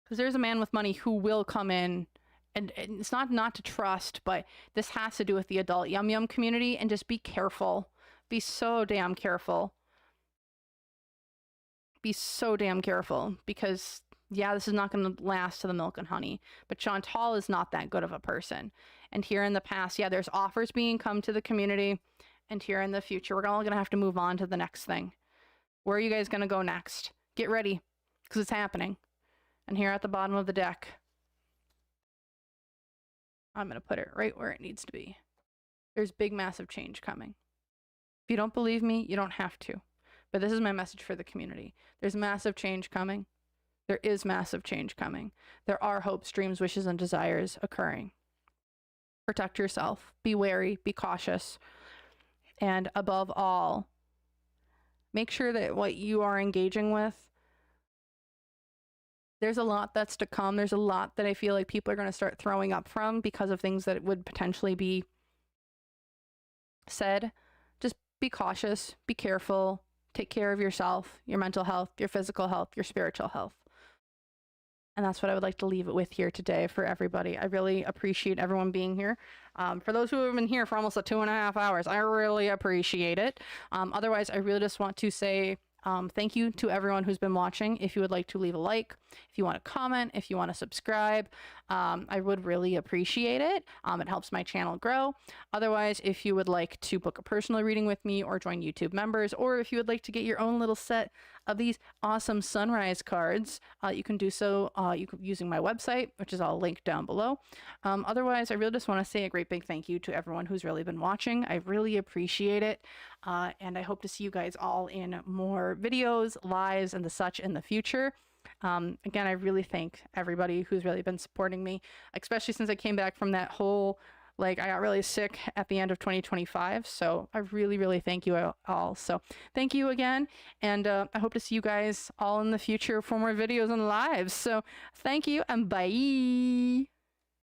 Because there's a man with money who will come in, and it's not to trust, but this has to do with the adult Yum Yum community, and just be careful. Be so damn careful. Be so damn careful, because yeah, this is not going to last to the milk and honey, but Chantal is not that good of a person. And here in the past, yeah, there's offers being come to the community, and here in the future, we're all going to have to move on to the next thing. Where are you guys going to go next? Get ready, because it's happening. And here at the bottom of the deck, I'm going to put it right where it needs to be. There's big, massive change coming. If you don't believe me, you don't have to. But this is my message for the community. There's massive change coming. There is massive change coming. There are hopes, dreams, wishes, and desires occurring. Protect yourself. Be wary. Be cautious. And above all, make sure that what you are engaging with, there's a lot that's to come. There's a lot that I feel like people are going to start throwing up from because of things that would potentially be said. Just be cautious. Be careful. Take care of yourself, your mental health, your physical health, your spiritual health. And that's what I would like to leave it with here today for everybody. I really appreciate everyone being here. For those who have been here for almost 2.5 hours, I really appreciate it. Otherwise, I really just want to say thank you to everyone who's been watching. If you would like to leave a like, if you want to comment, if you want to subscribe, I would really appreciate it. It helps my channel grow. Otherwise, if you would like to book a personal reading with me or join YouTube members, or if you would like to get your own little set of these awesome sunrise cards, you can do so using my website, which is all linked down below. Otherwise, I really just want to say a great big thank you to everyone who's really been watching. I really appreciate it. And I hope to see you guys all in more videos, lives, and the such in the future. Again, I really thank everybody who's really been supporting me, especially since I came back from that whole, I got really sick at the end of 2025. So I really, really thank you all. So thank you again. And I hope to see you guys all in the future for more videos and lives. So thank you and bye.